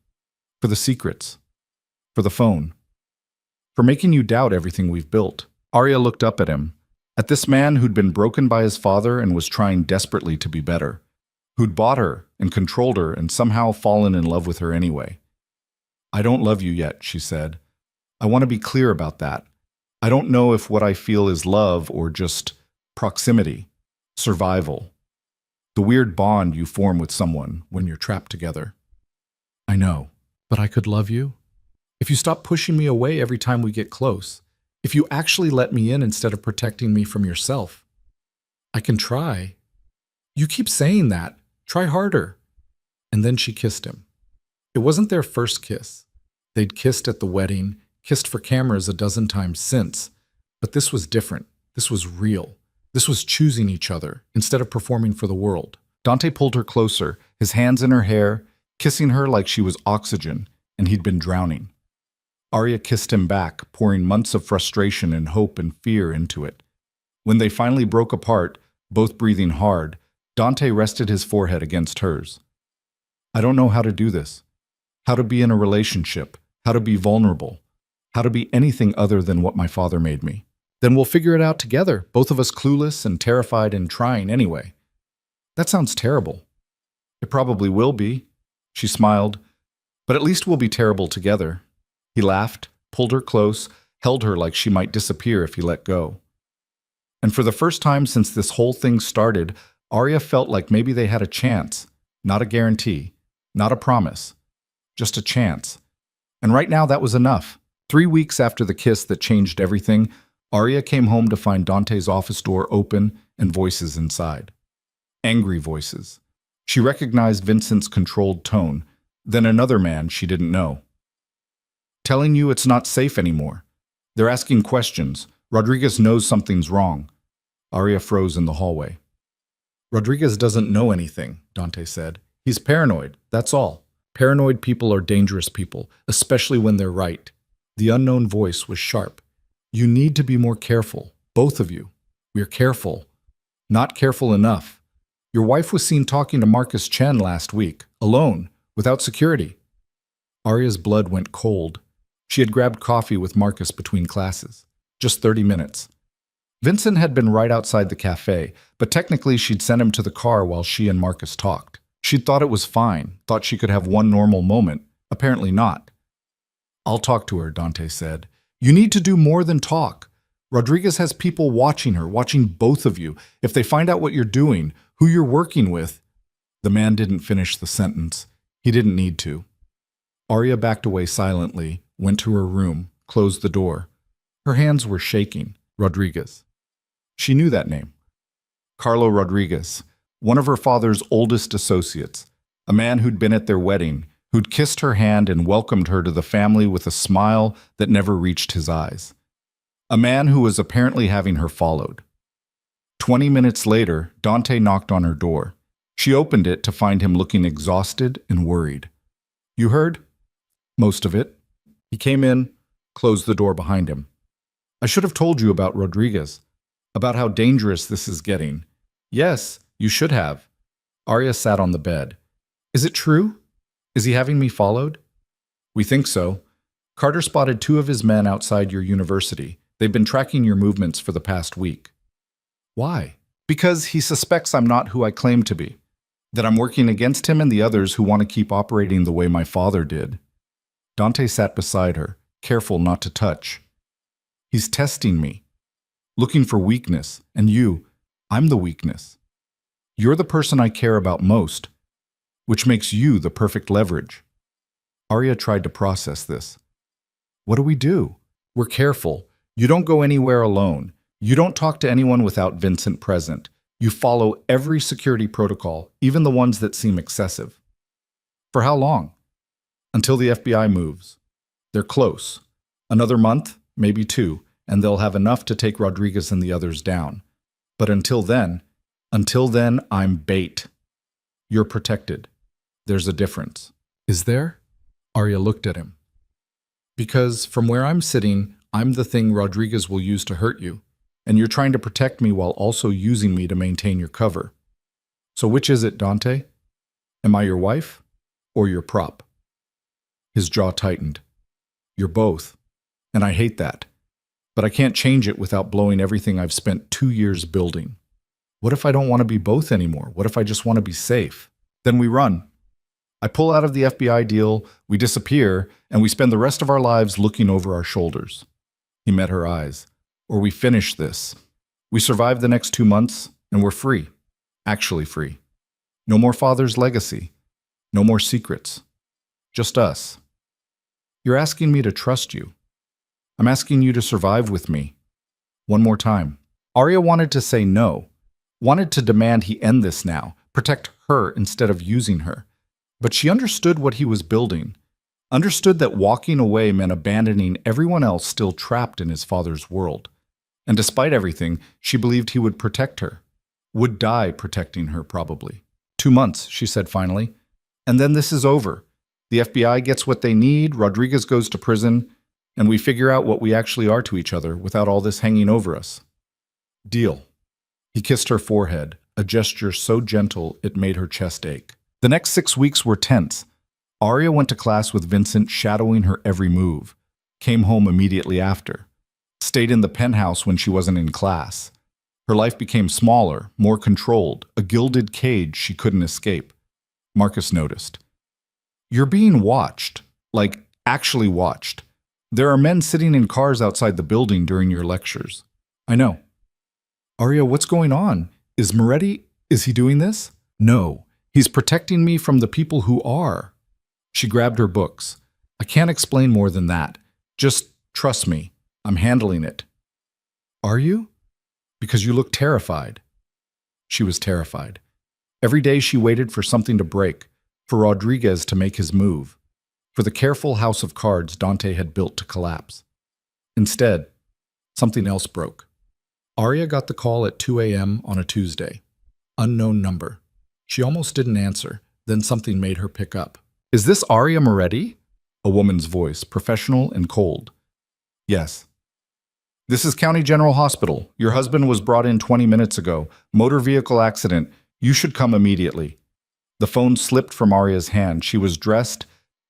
For the secrets. For the phone. For making you doubt everything we've built. Arya looked up at him. At this man who'd been broken by his father and was trying desperately to be better. Who'd bought her and controlled her and somehow fallen in love with her anyway. I don't love you yet, she said. I want to be clear about that. I don't know if what I feel is love or just proximity, survival. The weird bond you form with someone when you're trapped together. I know, but I could love you. If you stop pushing me away every time we get close. If you actually let me in instead of protecting me from yourself. I can try. You keep saying that. Try harder. And then she kissed him. It wasn't their first kiss. They'd kissed at the wedding, kissed for cameras a dozen times since. But this was different. This was real. This was choosing each other instead of performing for the world. Dante pulled her closer, his hands in her hair, kissing her like she was oxygen, and he'd been drowning. Arya kissed him back, pouring months of frustration and hope and fear into it. When they finally broke apart, both breathing hard, Dante rested his forehead against hers. I don't know how to do this. How to be in a relationship. How to be vulnerable. How to be anything other than what my father made me. Then we'll figure it out together, both of us clueless and terrified and trying anyway. That sounds terrible. It probably will be. She smiled. But at least we'll be terrible together. He laughed, pulled her close, held her like she might disappear if he let go. And for the first time since this whole thing started, Arya felt like maybe they had a chance, not a guarantee, not a promise, just a chance. And right now that was enough. 3 weeks after the kiss that changed everything, Arya came home to find Dante's office door open and voices inside. Angry voices. She recognized Vincent's controlled tone, then another man she didn't know. Telling you it's not safe anymore. They're asking questions. Rodriguez knows something's wrong. Arya froze in the hallway. Rodriguez doesn't know anything, Dante said. He's paranoid, that's all. Paranoid people are dangerous people, especially when they're right. The unknown voice was sharp. You need to be more careful, both of you. We're careful. Not careful enough. Your wife was seen talking to Marcus Chen last week, alone, without security. Arya's blood went cold. She had grabbed coffee with Marcus between classes. Just 30 minutes. Vincent had been right outside the cafe, but technically she'd sent him to the car while she and Marcus talked. She'd thought it was fine, thought she could have one normal moment. Apparently not. I'll talk to her, Dante said. You need to do more than talk. Rodriguez has people watching her, watching both of you. If they find out what you're doing, who you're working with... The man didn't finish the sentence. He didn't need to. Arya backed away silently, went to her room, closed the door. Her hands were shaking. Rodriguez. She knew that name. Carlo Rodriguez, one of her father's oldest associates, a man who'd been at their wedding, who'd kissed her hand and welcomed her to the family with a smile that never reached his eyes. A man who was apparently having her followed. 20 minutes later, Dante knocked on her door. She opened it to find him looking exhausted and worried. You heard? Most of it. He came in, closed the door behind him. I should have told you about Rodriguez, about how dangerous this is getting. Yes, you should have. Arya sat on the bed. Is it true? Is he having me followed? We think so. Carter spotted 2 of his men outside your university. They've been tracking your movements for the past week. Why? Because he suspects I'm not who I claim to be. That I'm working against him and the others who want to keep operating the way my father did. Dante sat beside her, careful not to touch. He's testing me, looking for weakness, and I'm the weakness. You're the person I care about most, which makes you the perfect leverage. Arya tried to process this. What do we do? We're careful. You don't go anywhere alone. You don't talk to anyone without Vincent present. You follow every security protocol, even the ones that seem excessive. For how long? Until the FBI moves. They're close. Another month, maybe 2, and they'll have enough to take Rodriguez and the others down. But until then, I'm bait. You're protected. There's a difference. Is there? Arya looked at him. Because from where I'm sitting, I'm the thing Rodriguez will use to hurt you, and you're trying to protect me while also using me to maintain your cover. So which is it, Dante? Am I your wife or your prop? His jaw tightened. You're both, and I hate that. But I can't change it without blowing everything I've spent 2 years building. What if I don't want to be both anymore? What if I just want to be safe? Then we run. I pull out of the FBI deal, we disappear, and we spend the rest of our lives looking over our shoulders. He met her eyes. Or we finish this. We survive the next 2 months, and we're free. Actually free. No more father's legacy. No more secrets. Just us. You're asking me to trust you. I'm asking you to survive with me. One more time. Arya wanted to say no. Wanted to demand he end this now. Protect her instead of using her. But she understood what he was building. Understood that walking away meant abandoning everyone else still trapped in his father's world. And despite everything, she believed he would protect her. Would die protecting her, probably. 2 months, she said finally. And then this is over. The FBI gets what they need, Rodriguez goes to prison, and we figure out what we actually are to each other without all this hanging over us. Deal. He kissed her forehead, a gesture so gentle it made her chest ache. The next 6 weeks were tense. Arya went to class with Vincent, shadowing her every move. Came home immediately after. Stayed in the penthouse when she wasn't in class. Her life became smaller, more controlled, a gilded cage she couldn't escape. Marcus noticed. You're being watched. Like, actually watched. There are men sitting in cars outside the building during your lectures. I know. Arya, what's going on? Is he doing this? No. He's protecting me from the people who are. She grabbed her books. I can't explain more than that. Just trust me. I'm handling it. Are you? Because you look terrified. She was terrified. Every day she waited for something to break, for Rodriguez to make his move, for the careful house of cards Dante had built to collapse. Instead, something else broke. Arya got the call at 2 a.m. on a Tuesday. Unknown number. She almost didn't answer, then something made her pick up. Is this Arya Moretti? A woman's voice, professional and cold. Yes. This is County General Hospital. Your husband was brought in 20 minutes ago. Motor vehicle accident. You should come immediately. The phone slipped from Arya's hand. She was dressed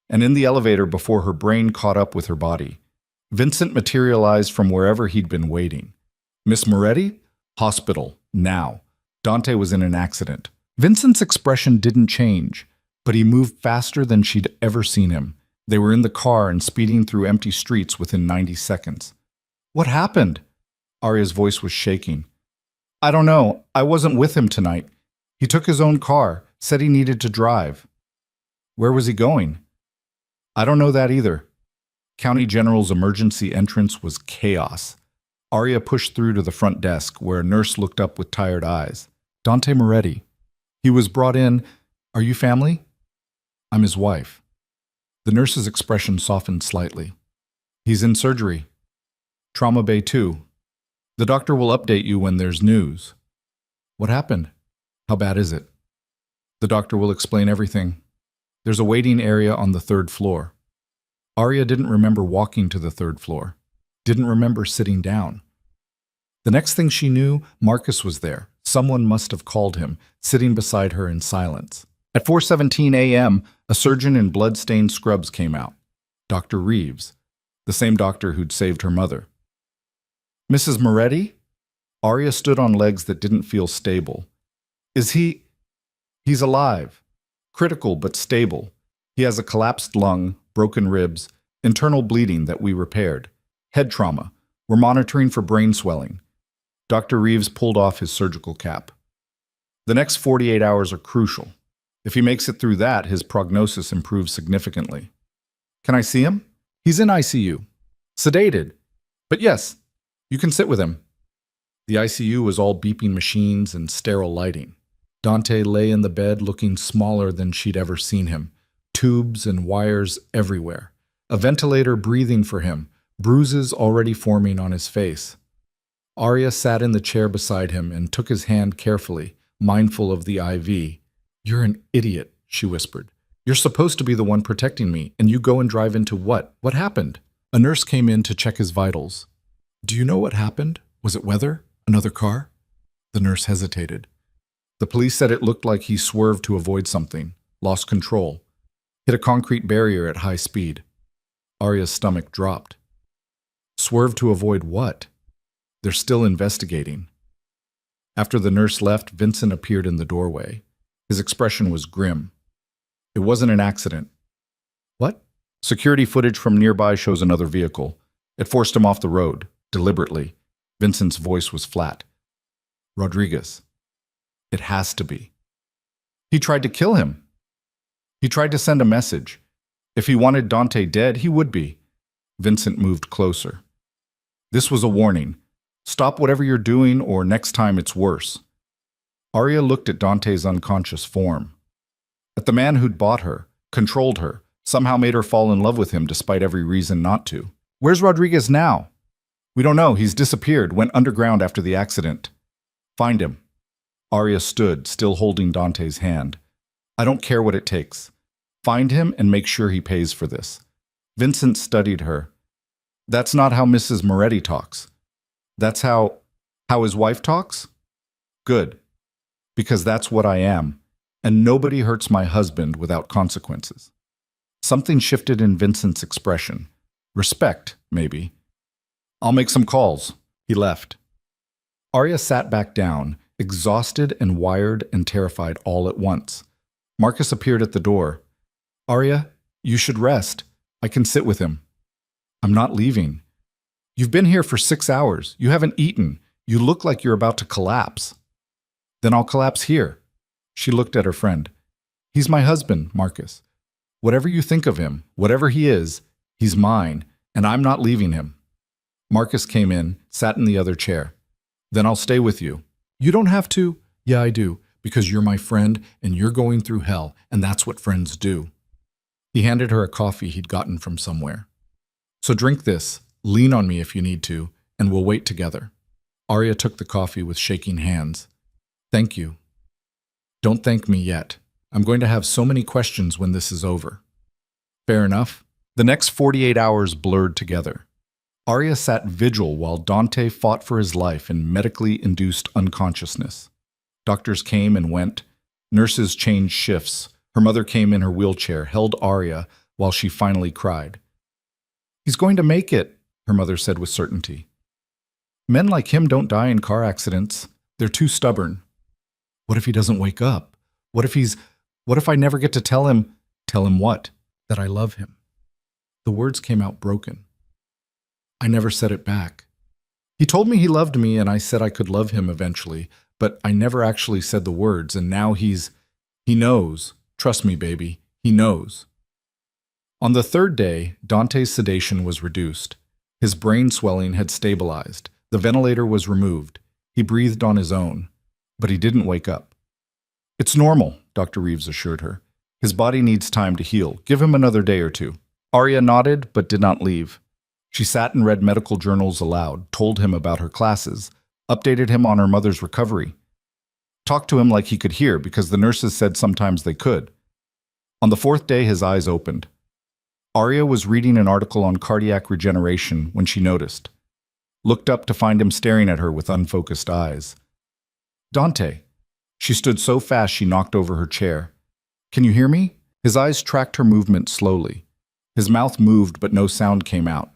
and in the elevator before her brain caught up with her body. Vincent materialized from wherever he'd been waiting. Miss Moretti? Hospital. Now. Dante was in an accident. Vincent's expression didn't change, but he moved faster than she'd ever seen him. They were in the car and speeding through empty streets within 90 seconds. What happened? Arya's voice was shaking. I don't know. I wasn't with him tonight. He took his own car, said he needed to drive. Where was he going? I don't know that either. County General's emergency entrance was chaos. Arya pushed through to the front desk, where a nurse looked up with tired eyes. Dante Moretti. He was brought in. Are you family? I'm his wife. The nurse's expression softened slightly. He's in surgery. Trauma Bay 2. The doctor will update you when there's news. What happened? How bad is it? The doctor will explain everything. There's a waiting area on the 3rd floor. Arya didn't remember walking to the 3rd floor. Didn't remember sitting down. The next thing she knew, Marcus was there, Someone must have called him, sitting beside her in silence. At 4:17 a.m., a surgeon in blood-stained scrubs came out. Dr. Reeves, the same doctor who'd saved her mother. Mrs. Moretti? Arya stood on legs that didn't feel stable. Is he... He's alive. Critical but stable. He has a collapsed lung, broken ribs, internal bleeding that we repaired. Head trauma. We're monitoring for brain swelling. Dr. Reeves pulled off his surgical cap. The next 48 hours are crucial. If he makes it through that, his prognosis improves significantly. Can I see him? He's in ICU. Sedated. But yes, you can sit with him. The ICU was all beeping machines and sterile lighting. Dante lay in the bed looking smaller than she'd ever seen him. Tubes and wires everywhere. A ventilator breathing for him. Bruises already forming on his face. Arya sat in the chair beside him and took his hand carefully, mindful of the IV. You're an idiot, she whispered. You're supposed to be the one protecting me, and you go and drive into what? What happened? A nurse came in to check his vitals. Do you know what happened? Was it weather? Another car? The nurse hesitated. The police said it looked like he swerved to avoid something, lost control, hit a concrete barrier at high speed. Arya's stomach dropped. Swerved to avoid what? They're still investigating. After the nurse left, Vincent appeared in the doorway. His expression was grim. It wasn't an accident. What? Security footage from nearby shows another vehicle. It forced him off the road, deliberately. Vincent's voice was flat. Rodriguez. It has to be. He tried to kill him. He tried to send a message. If he wanted Dante dead, he would be. Vincent moved closer. This was a warning. Stop whatever you're doing, or next time it's worse. Arya looked at Dante's unconscious form. At the man who'd bought her, controlled her, somehow made her fall in love with him despite every reason not to. Where's Rodriguez now? We don't know. He's disappeared, went underground after the accident. Find him. Arya stood, still holding Dante's hand. I don't care what it takes. Find him and make sure he pays for this. Vincent studied her. That's not how Mrs. Moretti talks. That's how his wife talks? Good. Because that's what I am, and nobody hurts my husband without consequences. Something shifted in Vincent's expression. Respect, maybe. I'll make some calls. He left. Arya sat back down, exhausted and wired and terrified all at once. Marcus appeared at the door. Arya, you should rest. I can sit with him. I'm not leaving. You've been here for 6 hours. You haven't eaten. You look like you're about to collapse. Then I'll collapse here. She looked at her friend. He's my husband, Marcus. Whatever you think of him, whatever he is, he's mine, and I'm not leaving him. Marcus came in, sat in the other chair. Then I'll stay with you. You don't have to. Yeah, I do, because you're my friend, and you're going through hell, and that's what friends do. He handed her a coffee he'd gotten from somewhere. So drink this, lean on me if you need to, and we'll wait together. Arya took the coffee with shaking hands. Thank you. Don't thank me yet. I'm going to have so many questions when this is over. Fair enough. The next 48 hours blurred together. Arya sat vigil while Dante fought for his life in medically induced unconsciousness. Doctors came and went. Nurses changed shifts. Her mother came in her wheelchair, held Arya while she finally cried. He's going to make it, her mother said with certainty. Men like him don't die in car accidents. They're too stubborn. What if he doesn't wake up? What if I never get to tell him what? That I love him. The words came out broken. I never said it back. He told me he loved me and I said I could love him eventually, but I never actually said the words, and now he knows. Trust me, baby, he knows. On the third day, Dante's sedation was reduced. His brain swelling had stabilized. The ventilator was removed. He breathed on his own, but he didn't wake up. It's normal, Dr. Reeves assured her. His body needs time to heal. Give him another day or two. Arya nodded, but did not leave. She sat and read medical journals aloud, told him about her classes, updated him on her mother's recovery. Talked to him like he could hear, because the nurses said sometimes they could. On the fourth day, his eyes opened. Arya was reading an article on cardiac regeneration when she noticed. Looked up to find him staring at her with unfocused eyes. Dante. She stood so fast she knocked over her chair. Can you hear me? His eyes tracked her movement slowly. His mouth moved, but no sound came out.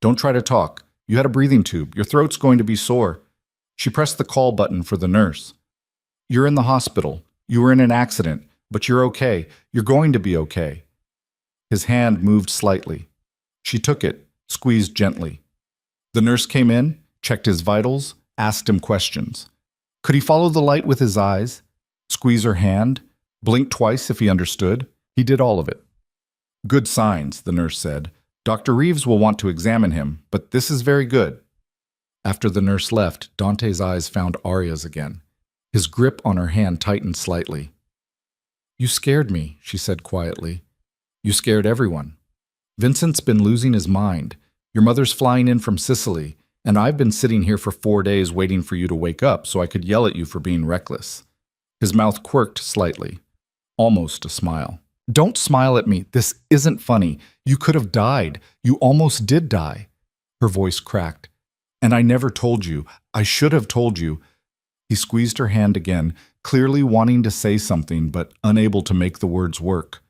Don't try to talk. You had a breathing tube. Your throat's going to be sore. She pressed the call button for the nurse. You're in the hospital. You were in an accident, but you're okay. You're going to be okay. His hand moved slightly. She took it, squeezed gently. The nurse came in, checked his vitals, asked him questions. Could he follow the light with his eyes? Squeeze her hand? Blink twice if he understood? He did all of it. Good signs, the nurse said. Dr. Reeves will want to examine him, but this is very good. After the nurse left, Dante's eyes found Arya's again. His grip on her hand tightened slightly. You scared me, she said quietly. You scared everyone. Vincent's been losing his mind. Your mother's flying in from Sicily, and I've been sitting here for 4 days waiting for you to wake up so I could yell at you for being reckless. His mouth quirked slightly, almost a smile. Don't smile at me. This isn't funny. You could have died. You almost did die. Her voice cracked. And I never told you. I should have told you. He squeezed her hand again, clearly wanting to say something but unable to make the words work.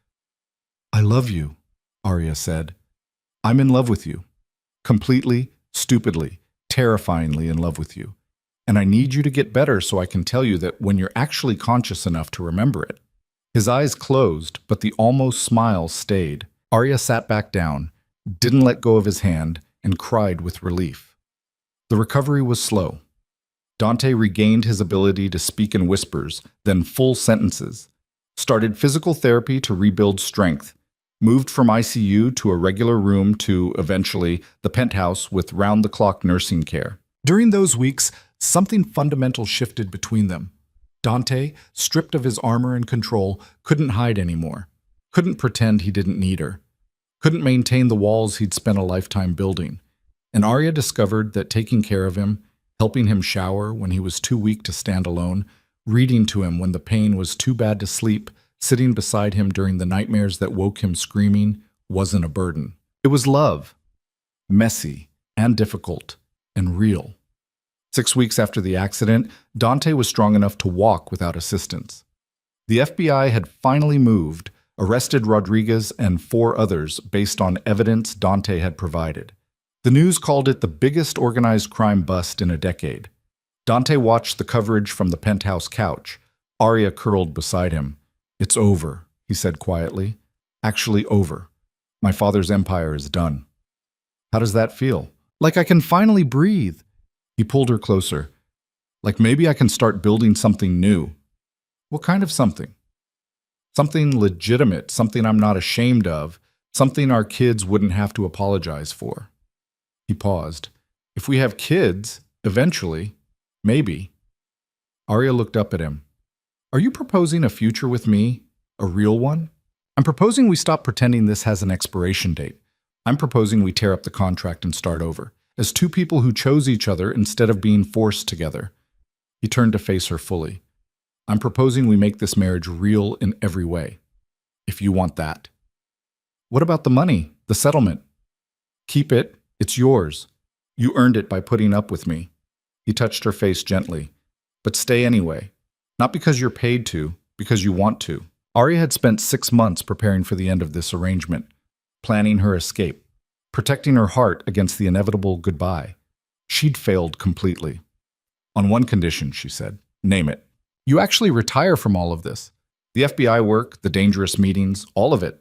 I love you, Arya said. I'm in love with you. Completely, stupidly, terrifyingly in love with you. And I need you to get better so I can tell you that when you're actually conscious enough to remember it. His eyes closed, but the almost smile stayed. Arya sat back down, didn't let go of his hand, and cried with relief. The recovery was slow. Dante regained his ability to speak in whispers, then full sentences, started physical therapy to rebuild strength, moved from ICU to a regular room to, eventually, the penthouse with round-the-clock nursing care. During those weeks, something fundamental shifted between them. Dante, stripped of his armor and control, couldn't hide anymore, couldn't pretend he didn't need her, couldn't maintain the walls he'd spent a lifetime building. And Arya discovered that taking care of him, helping him shower when he was too weak to stand alone, reading to him when the pain was too bad to sleep, sitting beside him during the nightmares that woke him screaming, wasn't a burden. It was love, messy and difficult and real. 6 weeks after the accident, Dante was strong enough to walk without assistance. The FBI had finally moved, arrested Rodriguez and 4 others based on evidence Dante had provided. The news called it the biggest organized crime bust in a decade. Dante watched the coverage from the penthouse couch. Arya curled beside him. It's over, he said quietly. Actually over. My father's empire is done. How does that feel? Like I can finally breathe. He pulled her closer. Like maybe I can start building something new. What kind of something? Something legitimate, something I'm not ashamed of, something our kids wouldn't have to apologize for. He paused. If we have kids, eventually, maybe. Arya looked up at him. Are you proposing a future with me? A real one? I'm proposing we stop pretending this has an expiration date. I'm proposing we tear up the contract and start over, as 2 people who chose each other instead of being forced together. He turned to face her fully. I'm proposing we make this marriage real in every way, if you want that. What about the money, the settlement? Keep it. It's yours. You earned it by putting up with me. He touched her face gently. But stay anyway. Not because you're paid to, because you want to. Arya had spent 6 months preparing for the end of this arrangement, planning her escape, protecting her heart against the inevitable goodbye. She'd failed completely. On one condition, she said. Name it. You actually retire from all of this. The FBI work, the dangerous meetings, all of it.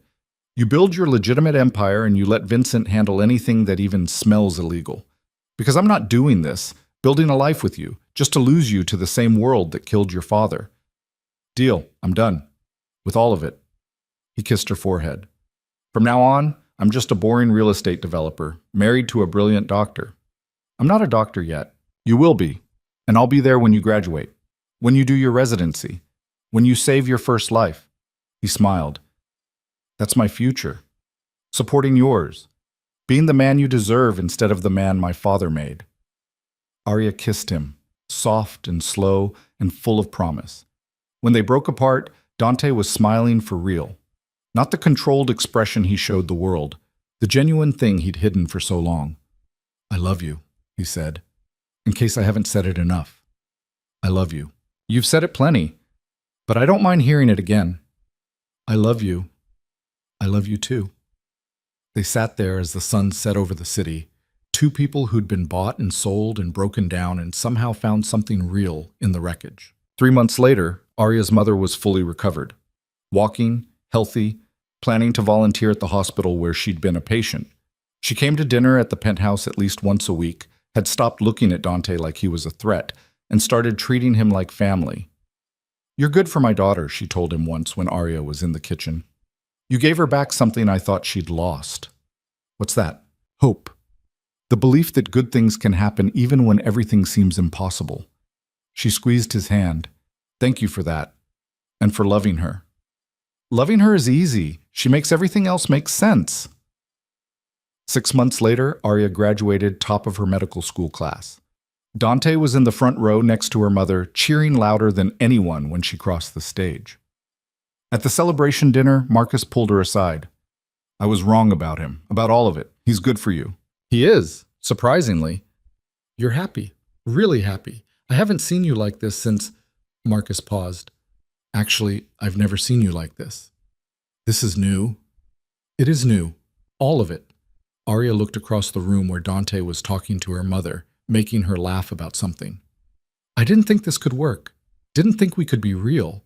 You build your legitimate empire and you let Vincent handle anything that even smells illegal. Because I'm not doing this, building a life with you, just to lose you to the same world that killed your father. Deal, I'm done. With all of it. He kissed her forehead. From now on, I'm just a boring real estate developer, married to a brilliant doctor. I'm not a doctor yet. You will be. And I'll be there when you graduate. When you do your residency. When you save your first life. He smiled. That's my future. Supporting yours. Being the man you deserve instead of the man my father made. Arya kissed him, soft and slow and full of promise. When they broke apart, Dante was smiling for real. Not the controlled expression he showed the world, the genuine thing he'd hidden for so long. I love you, he said. In case I haven't said it enough. I love you. You've said it plenty, but I don't mind hearing it again. I love you. I love you too. They sat there as the sun set over the city, two people who'd been bought and sold and broken down and somehow found something real in the wreckage. 3 months later, Arya's mother was fully recovered, walking, healthy, planning to volunteer at the hospital where she'd been a patient. She came to dinner at the penthouse at least once a week, had stopped looking at Dante like he was a threat, and started treating him like family. "You're good for my daughter," she told him once when Arya was in the kitchen. "You gave her back something I thought she'd lost." "What's that?" "Hope. The belief that good things can happen even when everything seems impossible." She squeezed his hand. "Thank you for that. And for loving her." "Loving her is easy. She makes everything else make sense." 6 months later, Arya graduated top of her medical school class. Dante was in the front row next to her mother, cheering louder than anyone when she crossed the stage. At the celebration dinner, Marcus pulled her aside. "I was wrong about him, about all of it. He's good for you." "He is, surprisingly." "You're happy, really happy. I haven't seen you like this since—" Marcus paused. "Actually, I've never seen you like this. This is new." "It is new. All of it." Arya looked across the room where Dante was talking to her mother, making her laugh about something. "I didn't think this could work. Didn't think we could be real.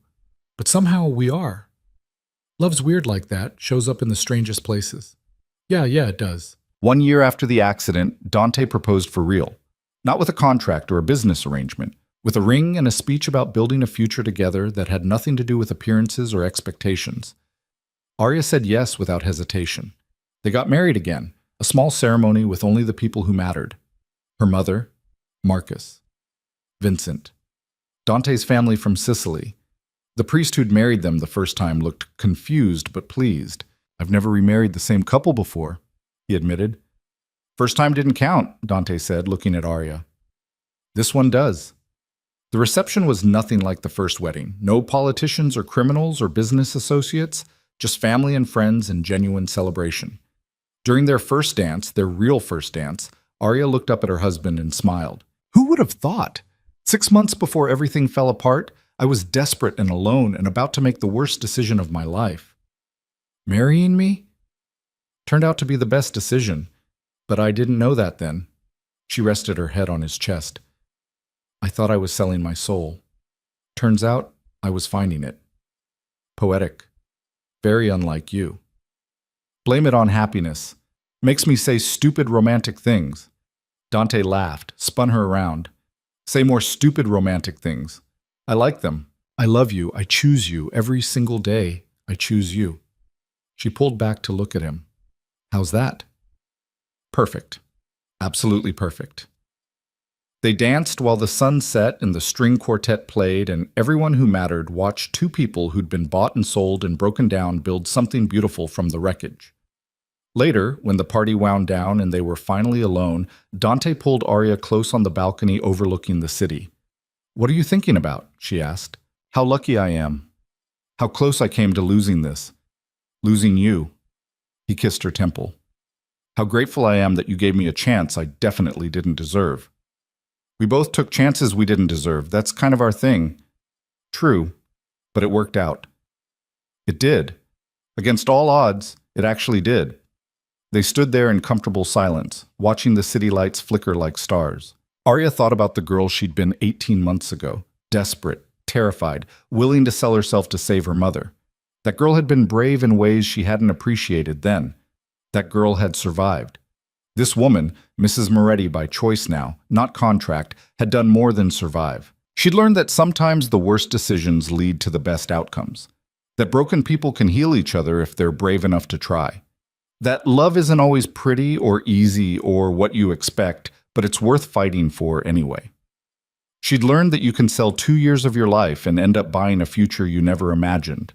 But somehow we are. Love's weird like that, shows up in the strangest places." Yeah, it does." 1 year after the accident, Dante proposed for real. Not with a contract or a business arrangement, with a ring and a speech about building a future together that had nothing to do with appearances or expectations. Arya said yes without hesitation. They got married again, a small ceremony with only the people who mattered. Her mother, Marcus, Vincent, Dante's family from Sicily. The priest who'd married them the first time looked confused but pleased. "I've never remarried the same couple before," he admitted. "First time didn't count," Dante said, looking at Arya. "This one does." The reception was nothing like the first wedding. No politicians or criminals or business associates, just family and friends and genuine celebration. During their first dance, their real first dance, Arya looked up at her husband and smiled. "Who would have thought? 6 months before everything fell apart, I was desperate and alone and about to make the worst decision of my life. Marrying me? Turned out to be the best decision, but I didn't know that then." She rested her head on his chest. "I thought I was selling my soul. Turns out I was finding it." Poetic. Very unlike you. "Blame it on happiness. Makes me say stupid romantic things." Dante laughed, spun her around. "Say more stupid romantic things. I like them. I love you. I choose you. Every single day, I choose you." She pulled back to look at him. "How's that?" "Perfect. Absolutely perfect." They danced while the sun set and the string quartet played, and everyone who mattered watched two people who'd been bought and sold and broken down build something beautiful from the wreckage. Later, when the party wound down and they were finally alone, Dante pulled Arya close on the balcony overlooking the city. "What are you thinking about?" she asked. "How lucky I am. How close I came to losing this. Losing you." He kissed her temple. "How grateful I am that you gave me a chance I definitely didn't deserve." "We both took chances we didn't deserve. That's kind of our thing." "True, but it worked out." "It did. Against all odds, it actually did." They stood there in comfortable silence, watching the city lights flicker like stars. Arya thought about the girl she'd been 18 months ago, desperate, terrified, willing to sell herself to save her mother. That girl had been brave in ways she hadn't appreciated then. That girl had survived. This woman, Mrs. Moretti by choice now, not contract, had done more than survive. She'd learned that sometimes the worst decisions lead to the best outcomes. That broken people can heal each other if they're brave enough to try. That love isn't always pretty or easy or what you expect, but it's worth fighting for anyway. She'd learned that you can sell 2 years of your life and end up buying a future you never imagined.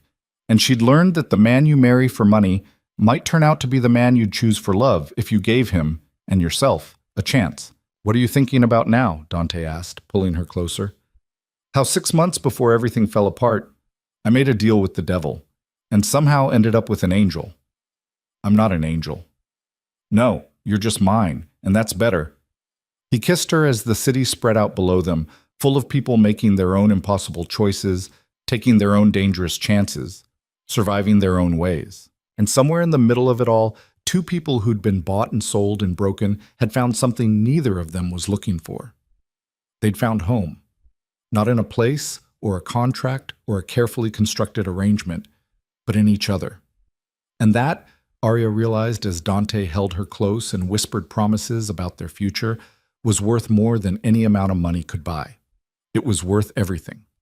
And she'd learned that the man you marry for money might turn out to be the man you'd choose for love if you gave him, and yourself, a chance. "What are you thinking about now?" Dante asked, pulling her closer. "How 6 months before everything fell apart, I made a deal with the devil, and somehow ended up with an angel. I'm not an angel." "No, you're just mine, and that's better." He kissed her as the city spread out below them, full of people making their own impossible choices, taking their own dangerous chances, surviving their own ways. And somewhere in the middle of it all, two people who'd been bought and sold and broken had found something neither of them was looking for. They'd found home, not in a place or a contract or a carefully constructed arrangement, but in each other. And that, Arya realized as Dante held her close and whispered promises about their future, was worth more than any amount of money could buy. It was worth everything.